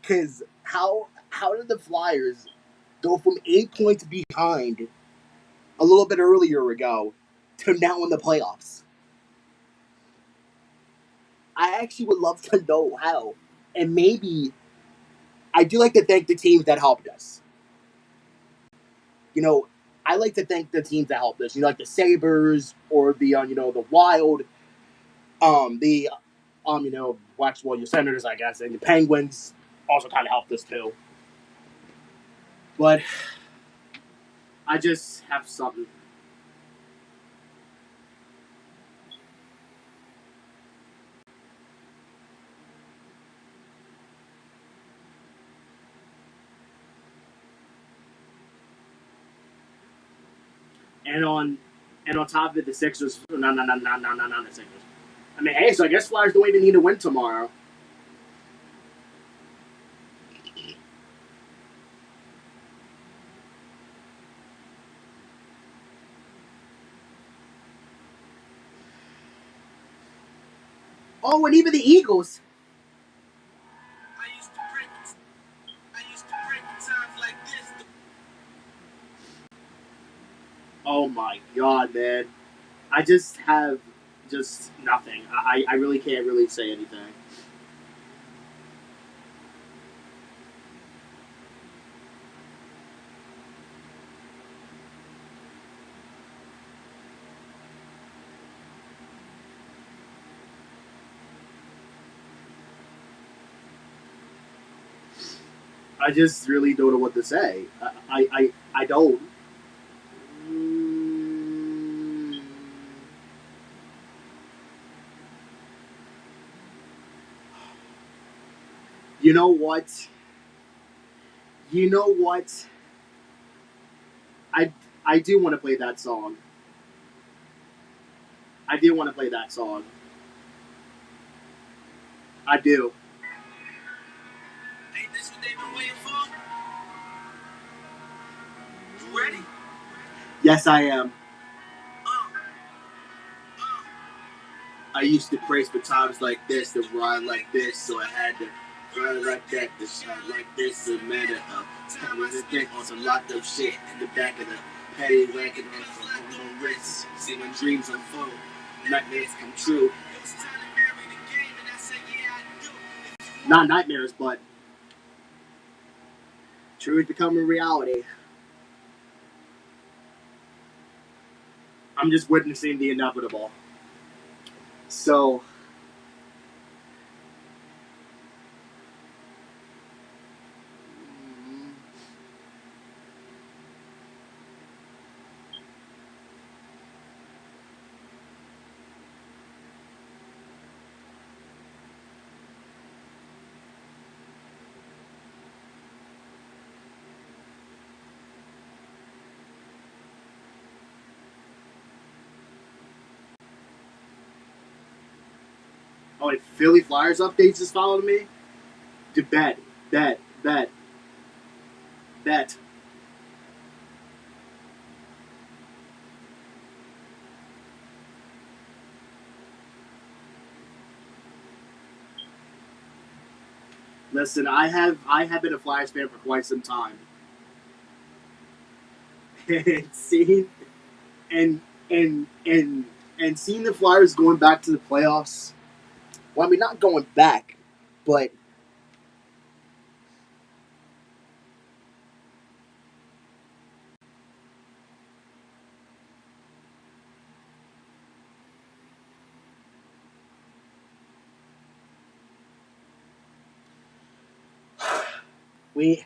because how did the Flyers go from 8 points behind a little bit earlier ago to now in the playoffs? I actually would love to know how, and maybe I do like to thank the teams that helped us. You know, I like to thank the teams that helped us. You know, like the Sabres or the the Wild, the well, your Senators, I guess, and the Penguins also kind of helped us too. But I just have something. And on top of it, the Sixers. No, the Sixers. I mean, hey, so I guess Flyers don't even need to win tomorrow. Oh, and even the Eagles. Oh my god, man! I just have just nothing. I really can't really say anything. I just really don't know what to say. I don't. You know what? You know what? I I do want to play that song. I do want to play that song. I do. Ain't this what they've been waiting for? You ready? Yes, I am. I used to praise for times like this, to ride like this, so I had to ride like that, to shine like this. A matter of time I spent on some locked up shit in the back of the petty wagon on the wrist. See my dreams unfold, nightmares come true. Not nightmares, but truth becoming reality. I'm just witnessing the inevitable. So, Oh, and Philly Flyers updates just followed me. To bet. Listen, I have been a Flyers fan for quite some time. And seeing and and and and seeing the Flyers going back to the playoffs. Well, I mean, not going back, but we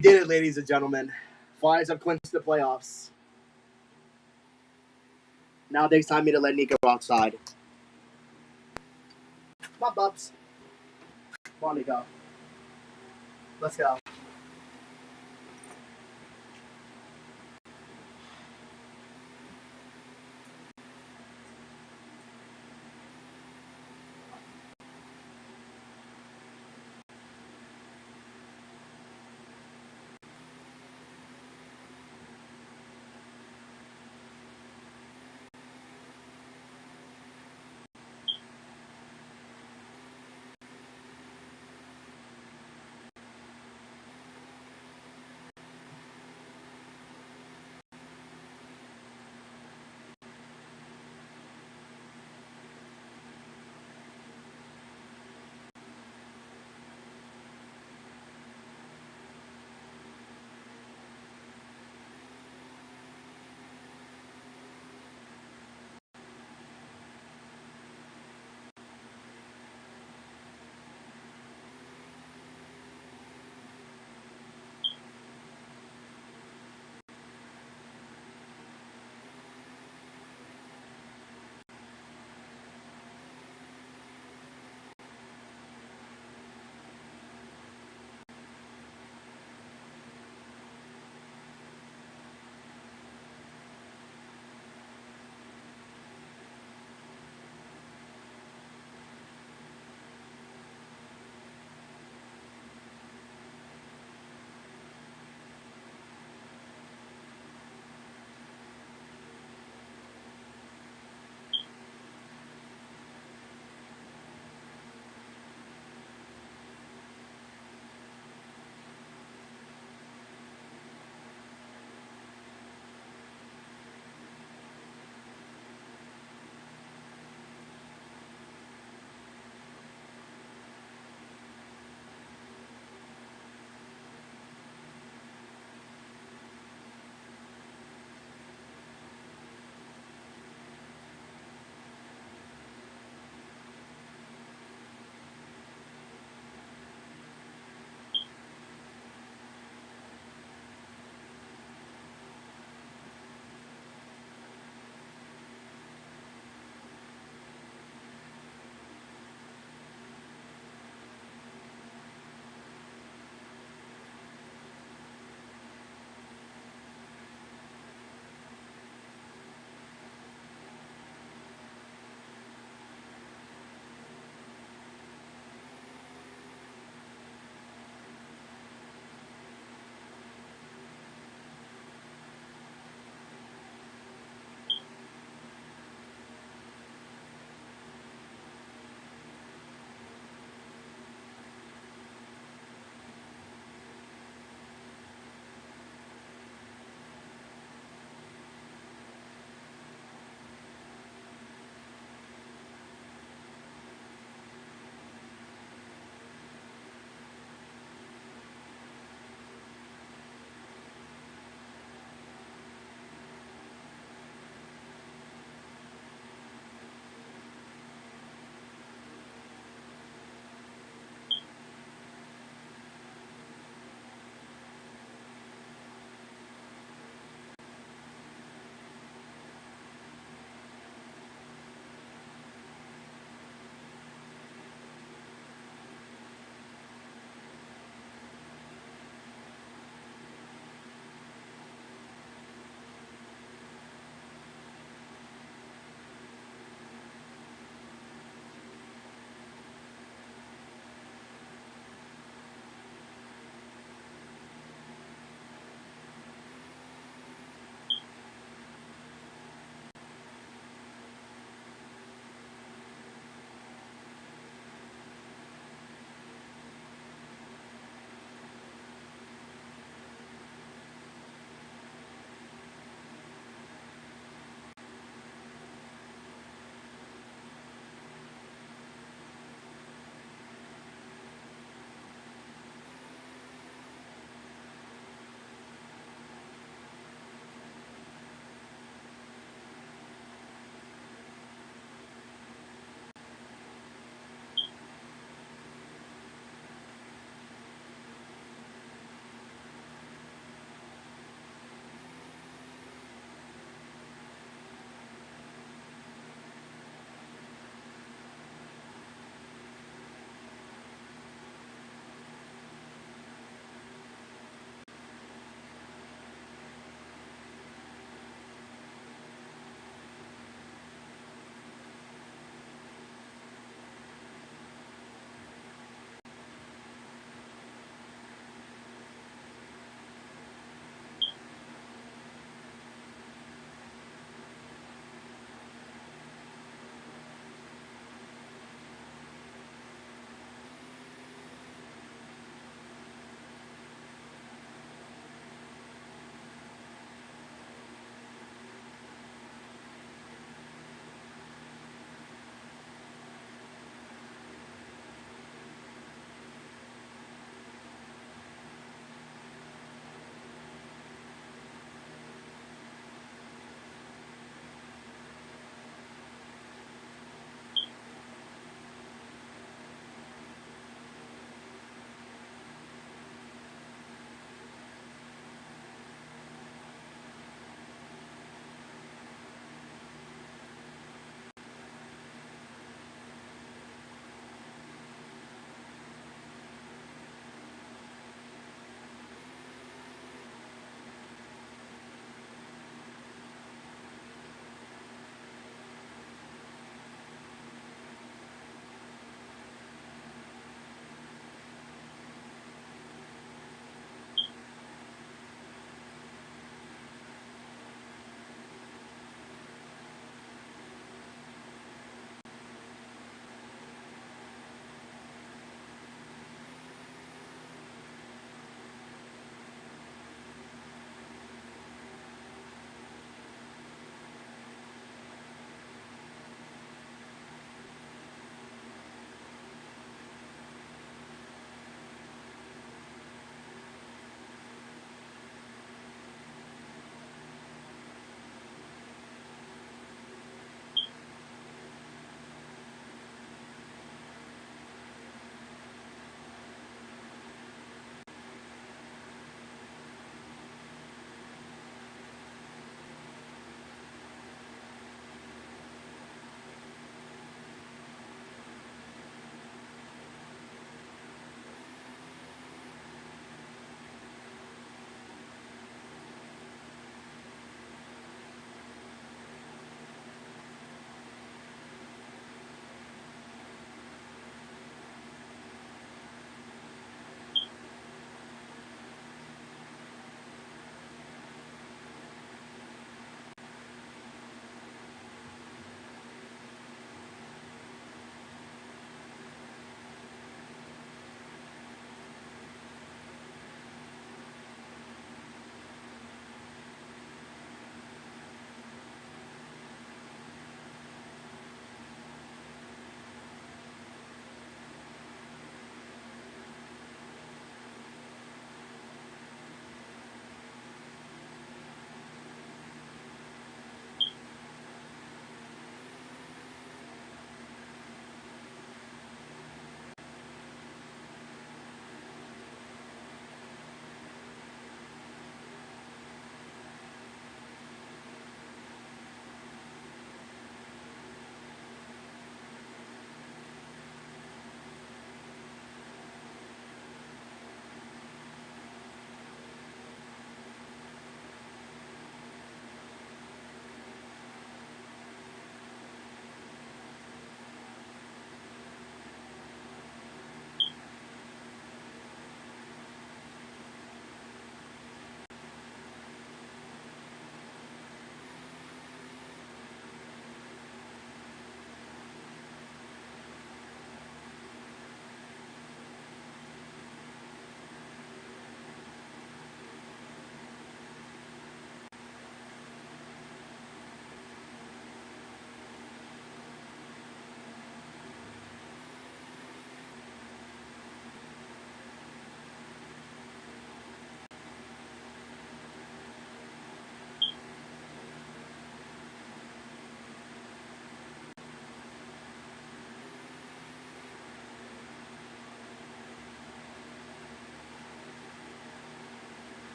did it, ladies and gentlemen. Flyers have clinched the playoffs. Now it takes time me to let Nico outside. Come on, Bubs. Come on, Nico. Let's go.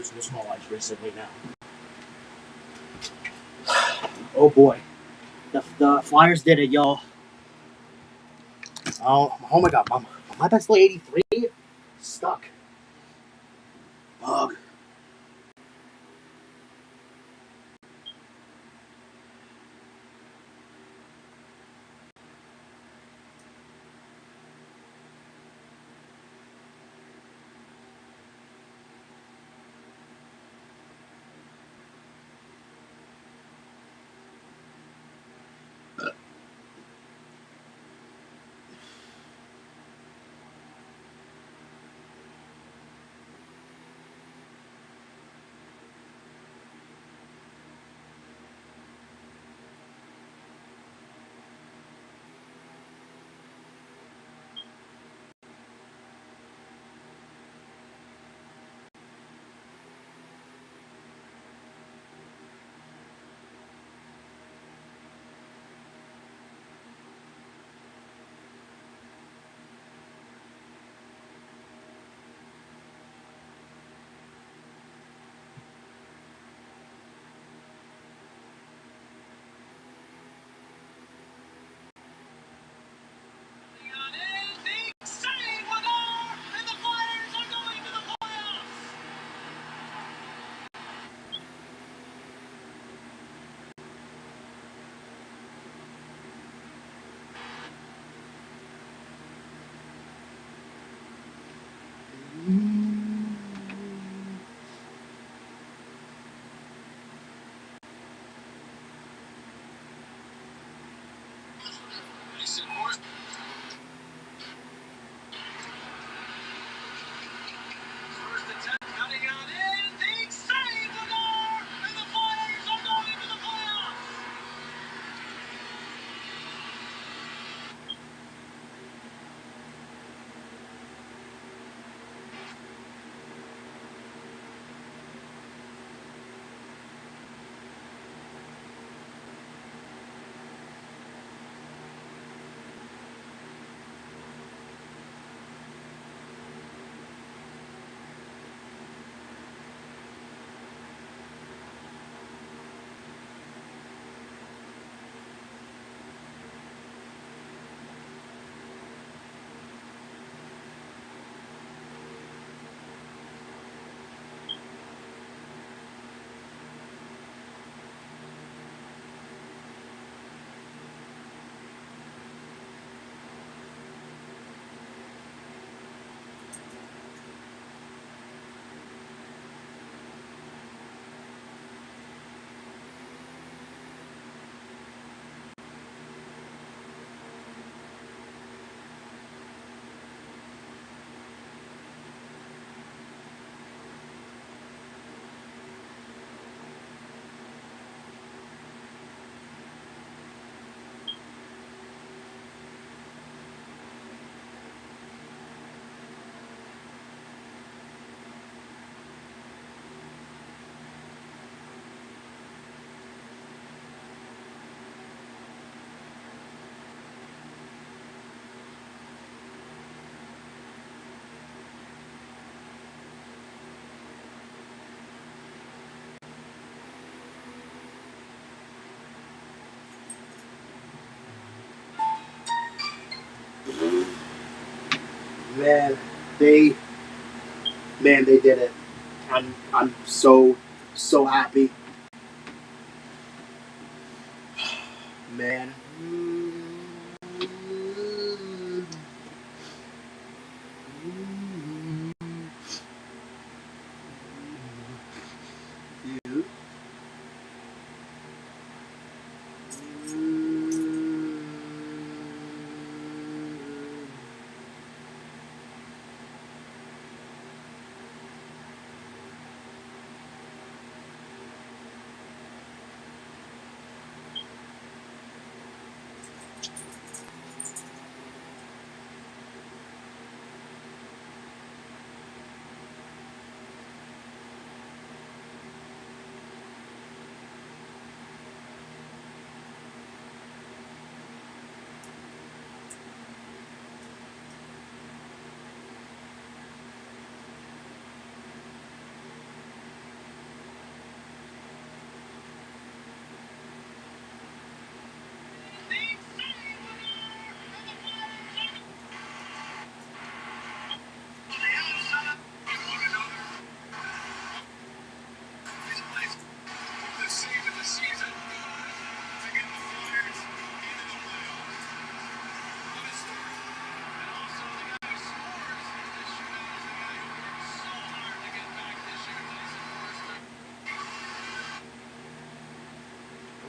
just in a small ice recently now. Oh boy, the Flyers did it, y'all. Oh my God, my bet's still 83. Stuck. Bug. Man, they they did it. I'm so happy. Man.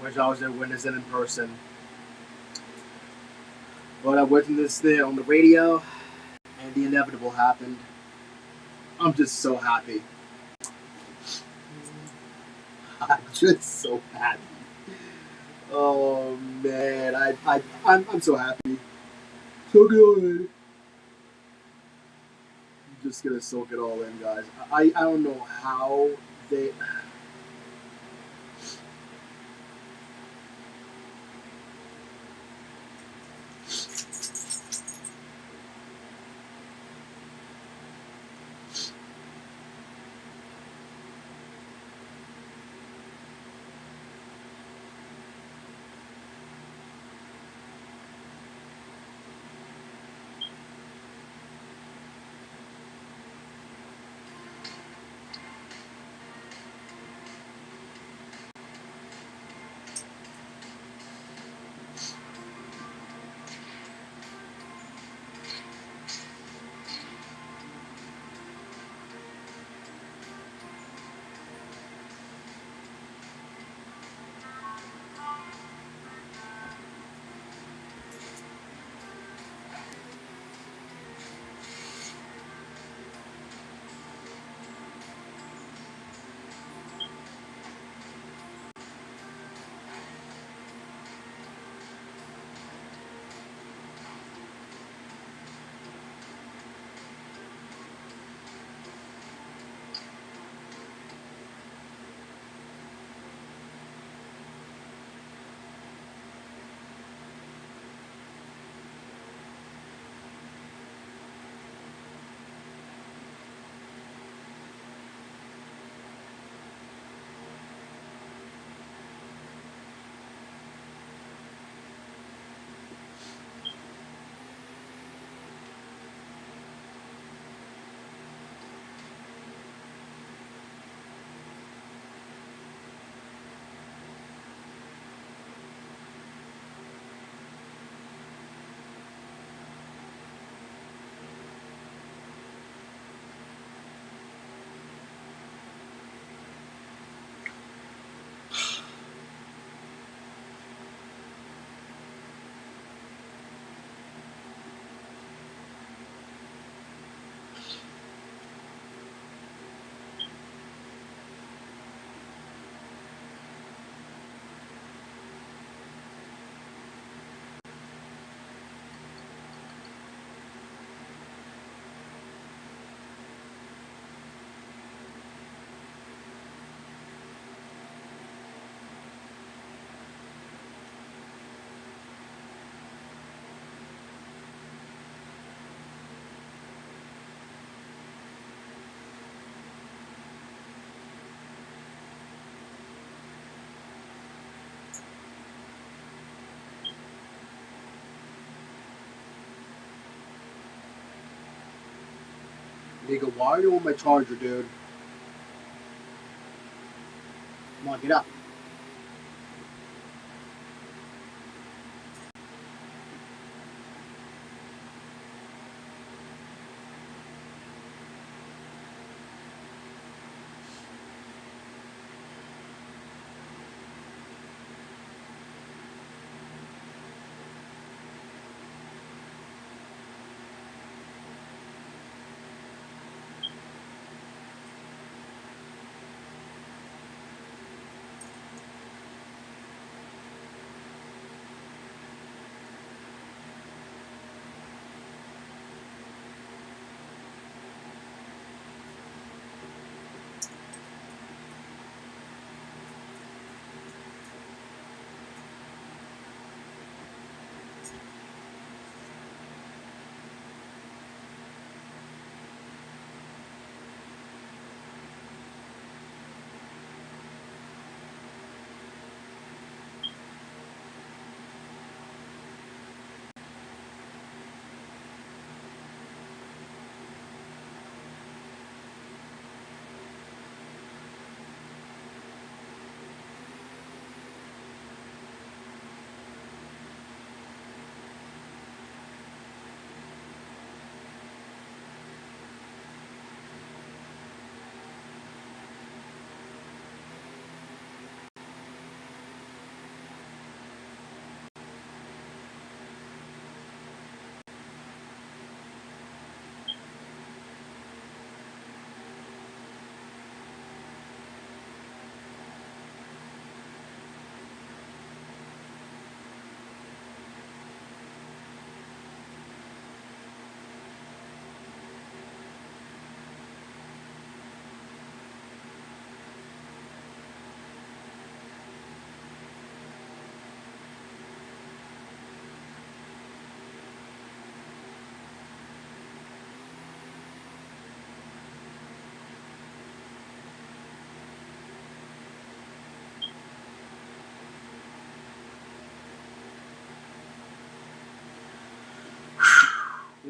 wish I was there witnessing in person. But I witnessed it on the radio, and the inevitable happened. I'm just so happy. I'm just so happy. Oh man, I'm so happy. So good. I'm just gonna soak it all in, guys. I don't know how they. Nigga, why are you on my charger, dude? Come on, get up.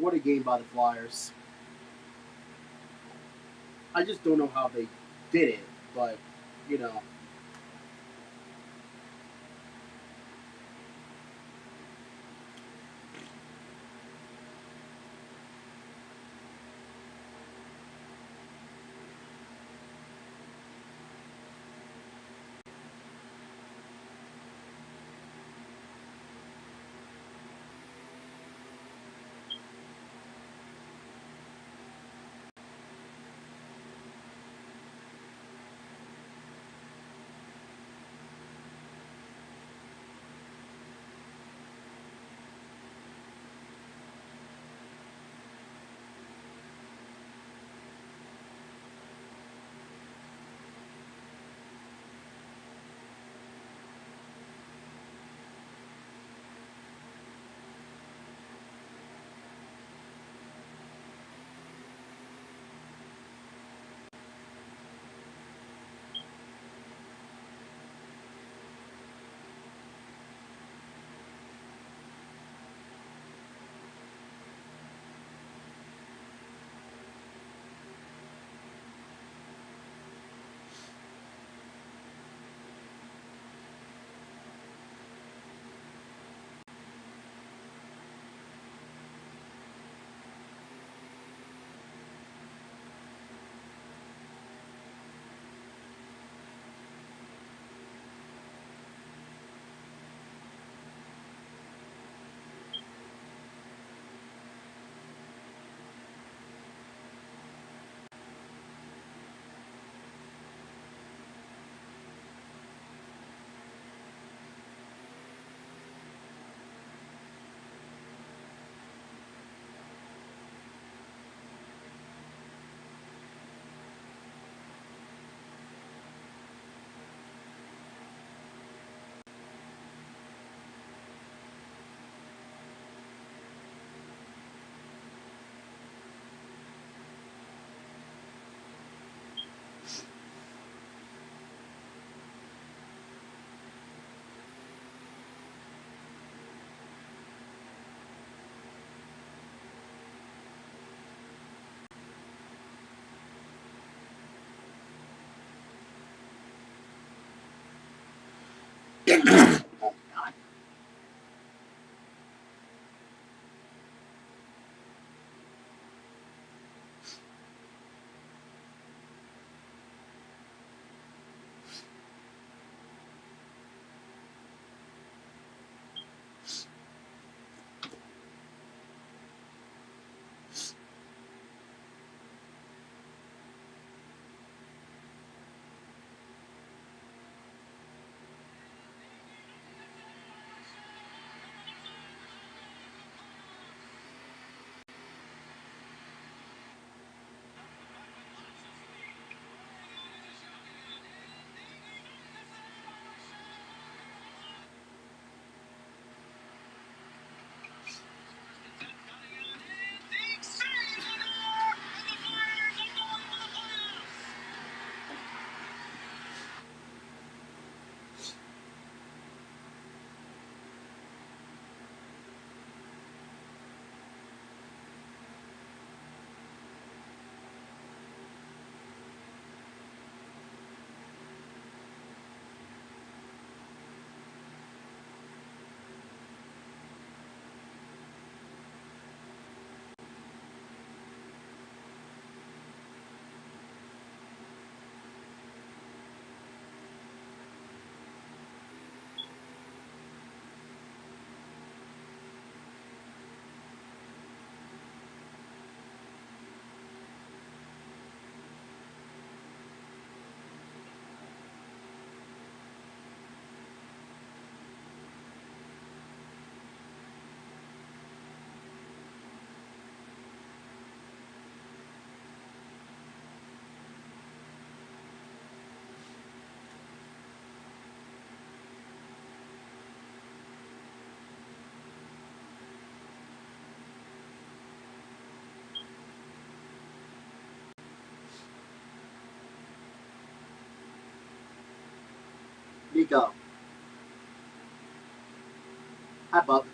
what a game by the Flyers. I just don't know how they did it, but, you know. Nico. Hi, Bub.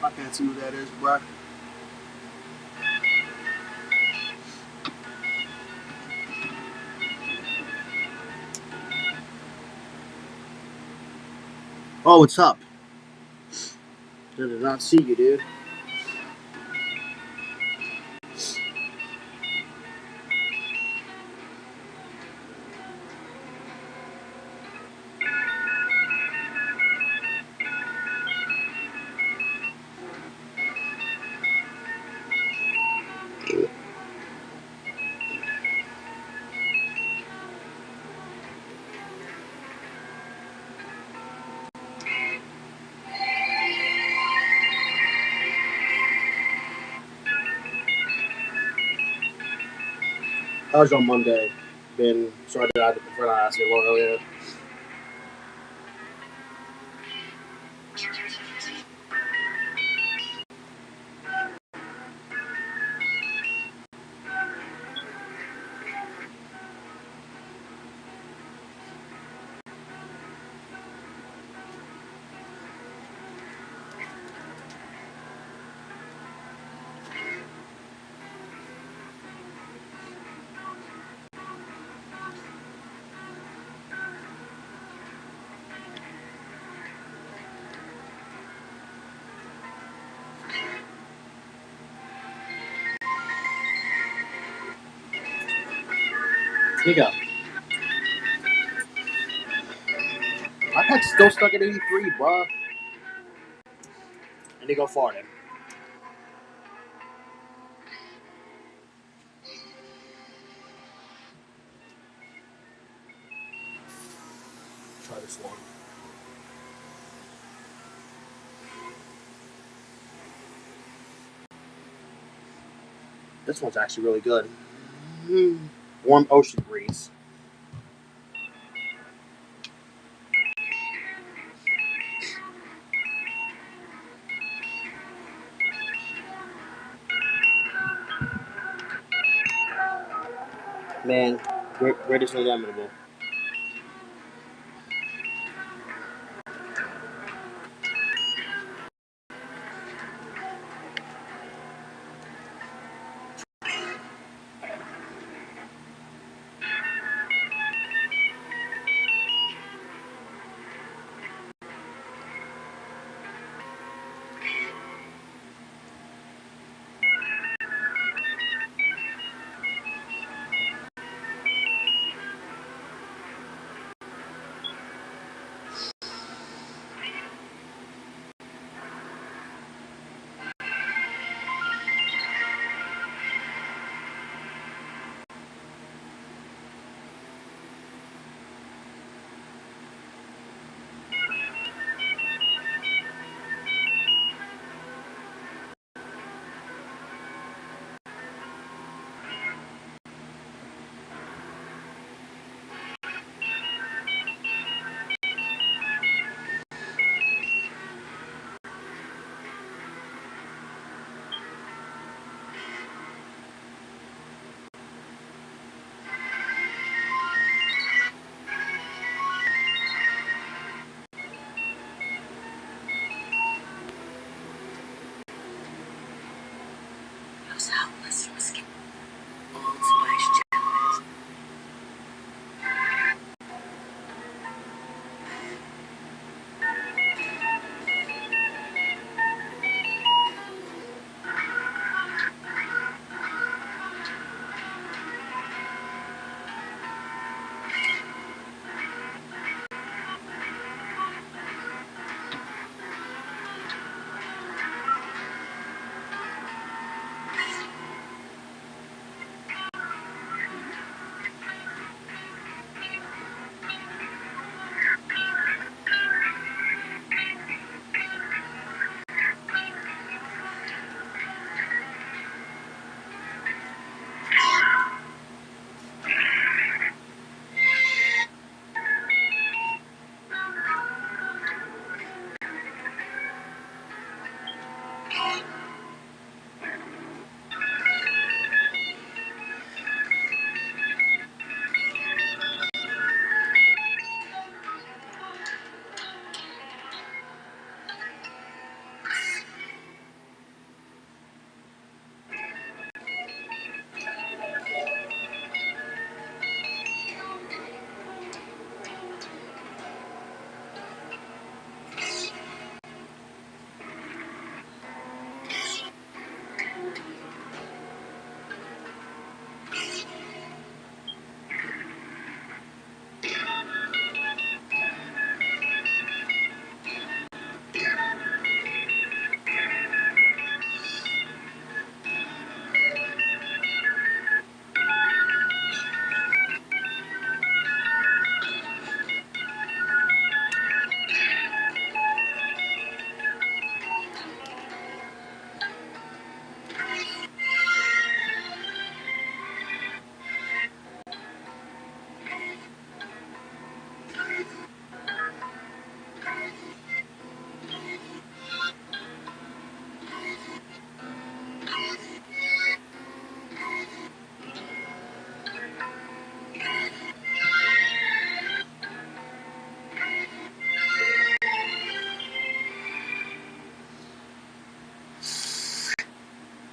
I can't see who that is, bro. Oh, what's up? Did not see you, dude. How's your Monday been? Sorry that I forgot to ask you a little earlier. Here you go. My pet's still stuck at 83, bro. And they go farting. Try this one. This one's actually really good. Warm ocean breeze. Man, greatest and inimitable.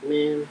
Man.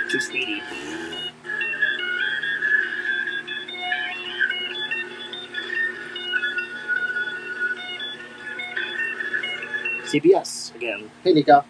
Too speedy. CBS again. Hey, Nico.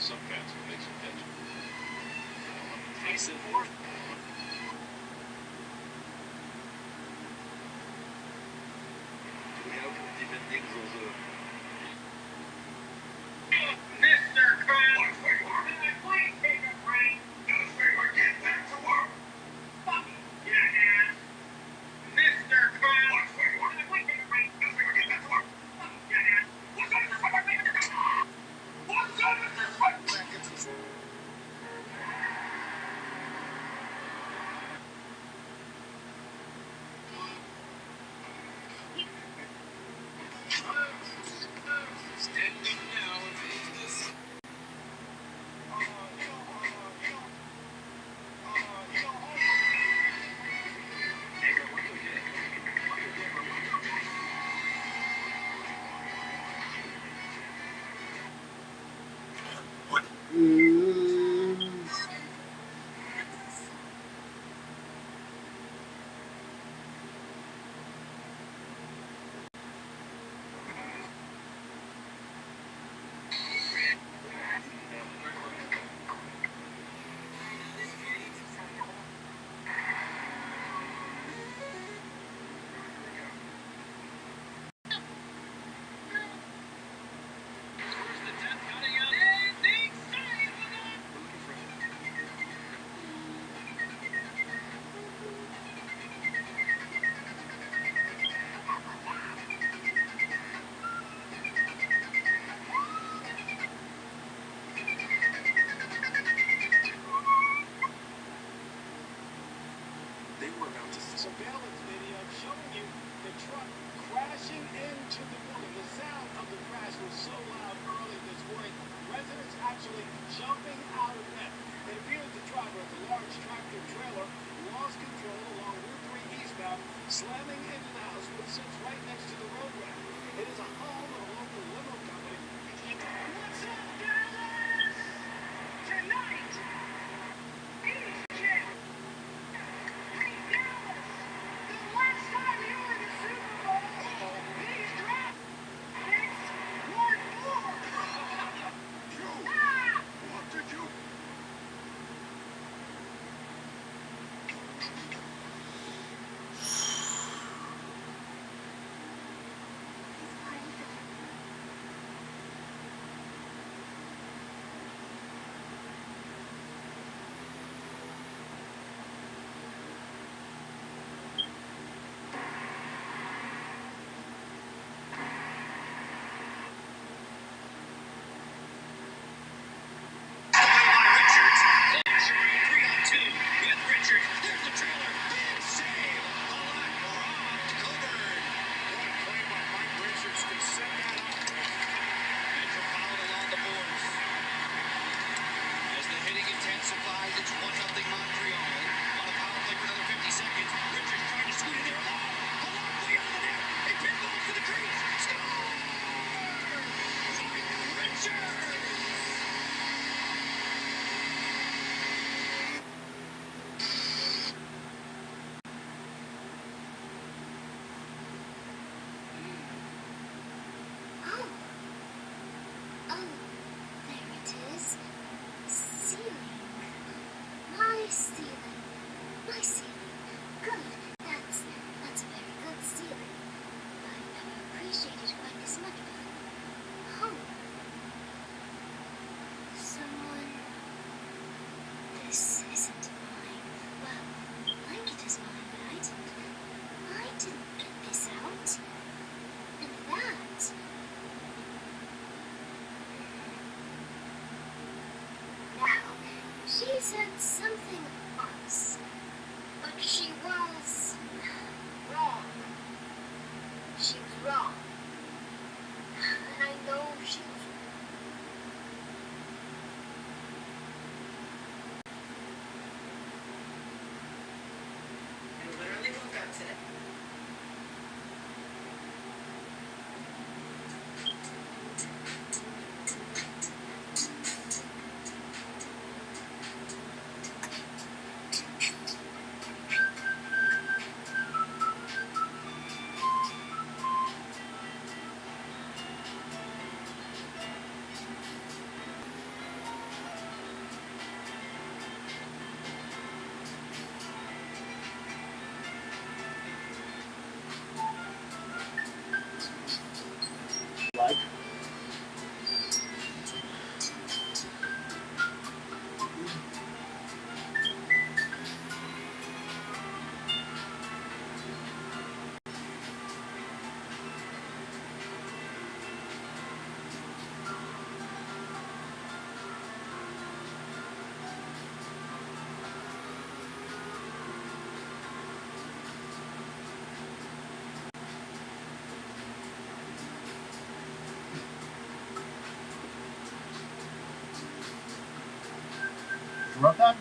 Some fans will pay some attention. Surveillance video showing you the truck crashing into the building. The sound of the crash was so loud early this morning, residents actually jumping out of bed. It appears the driver of the large tractor trailer lost control along Route 3 eastbound, slamming into the house which sits right next to the roadway. It is a home of a local limo company. What's up, Dallas? Tonight, said something once, but she was wrong. She was wrong. And I know she was wrong. I literally woke up today. Like. You wrote that?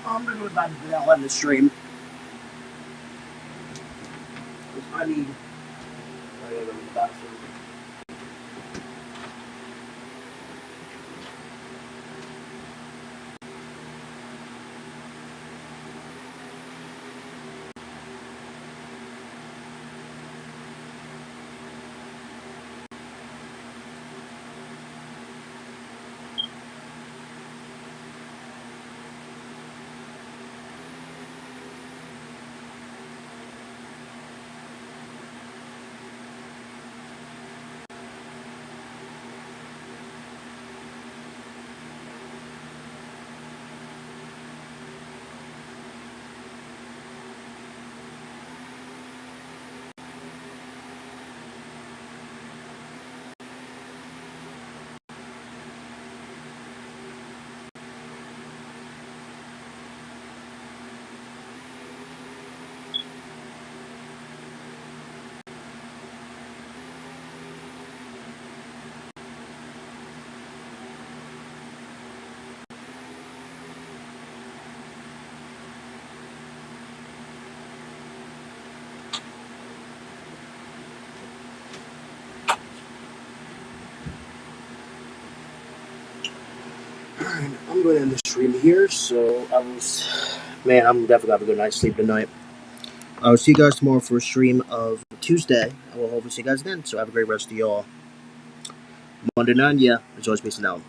I'm gonna go back to Vanilla in the stream. I need. I gotta go to the bathroom. I'm going to end the stream here, so man, I'm definitely going to have a good night's sleep tonight. I will see you guys tomorrow for a stream of Tuesday. I will hopefully see you guys then, so have a great rest of y'all. Monday night, yeah, it's always peace and out.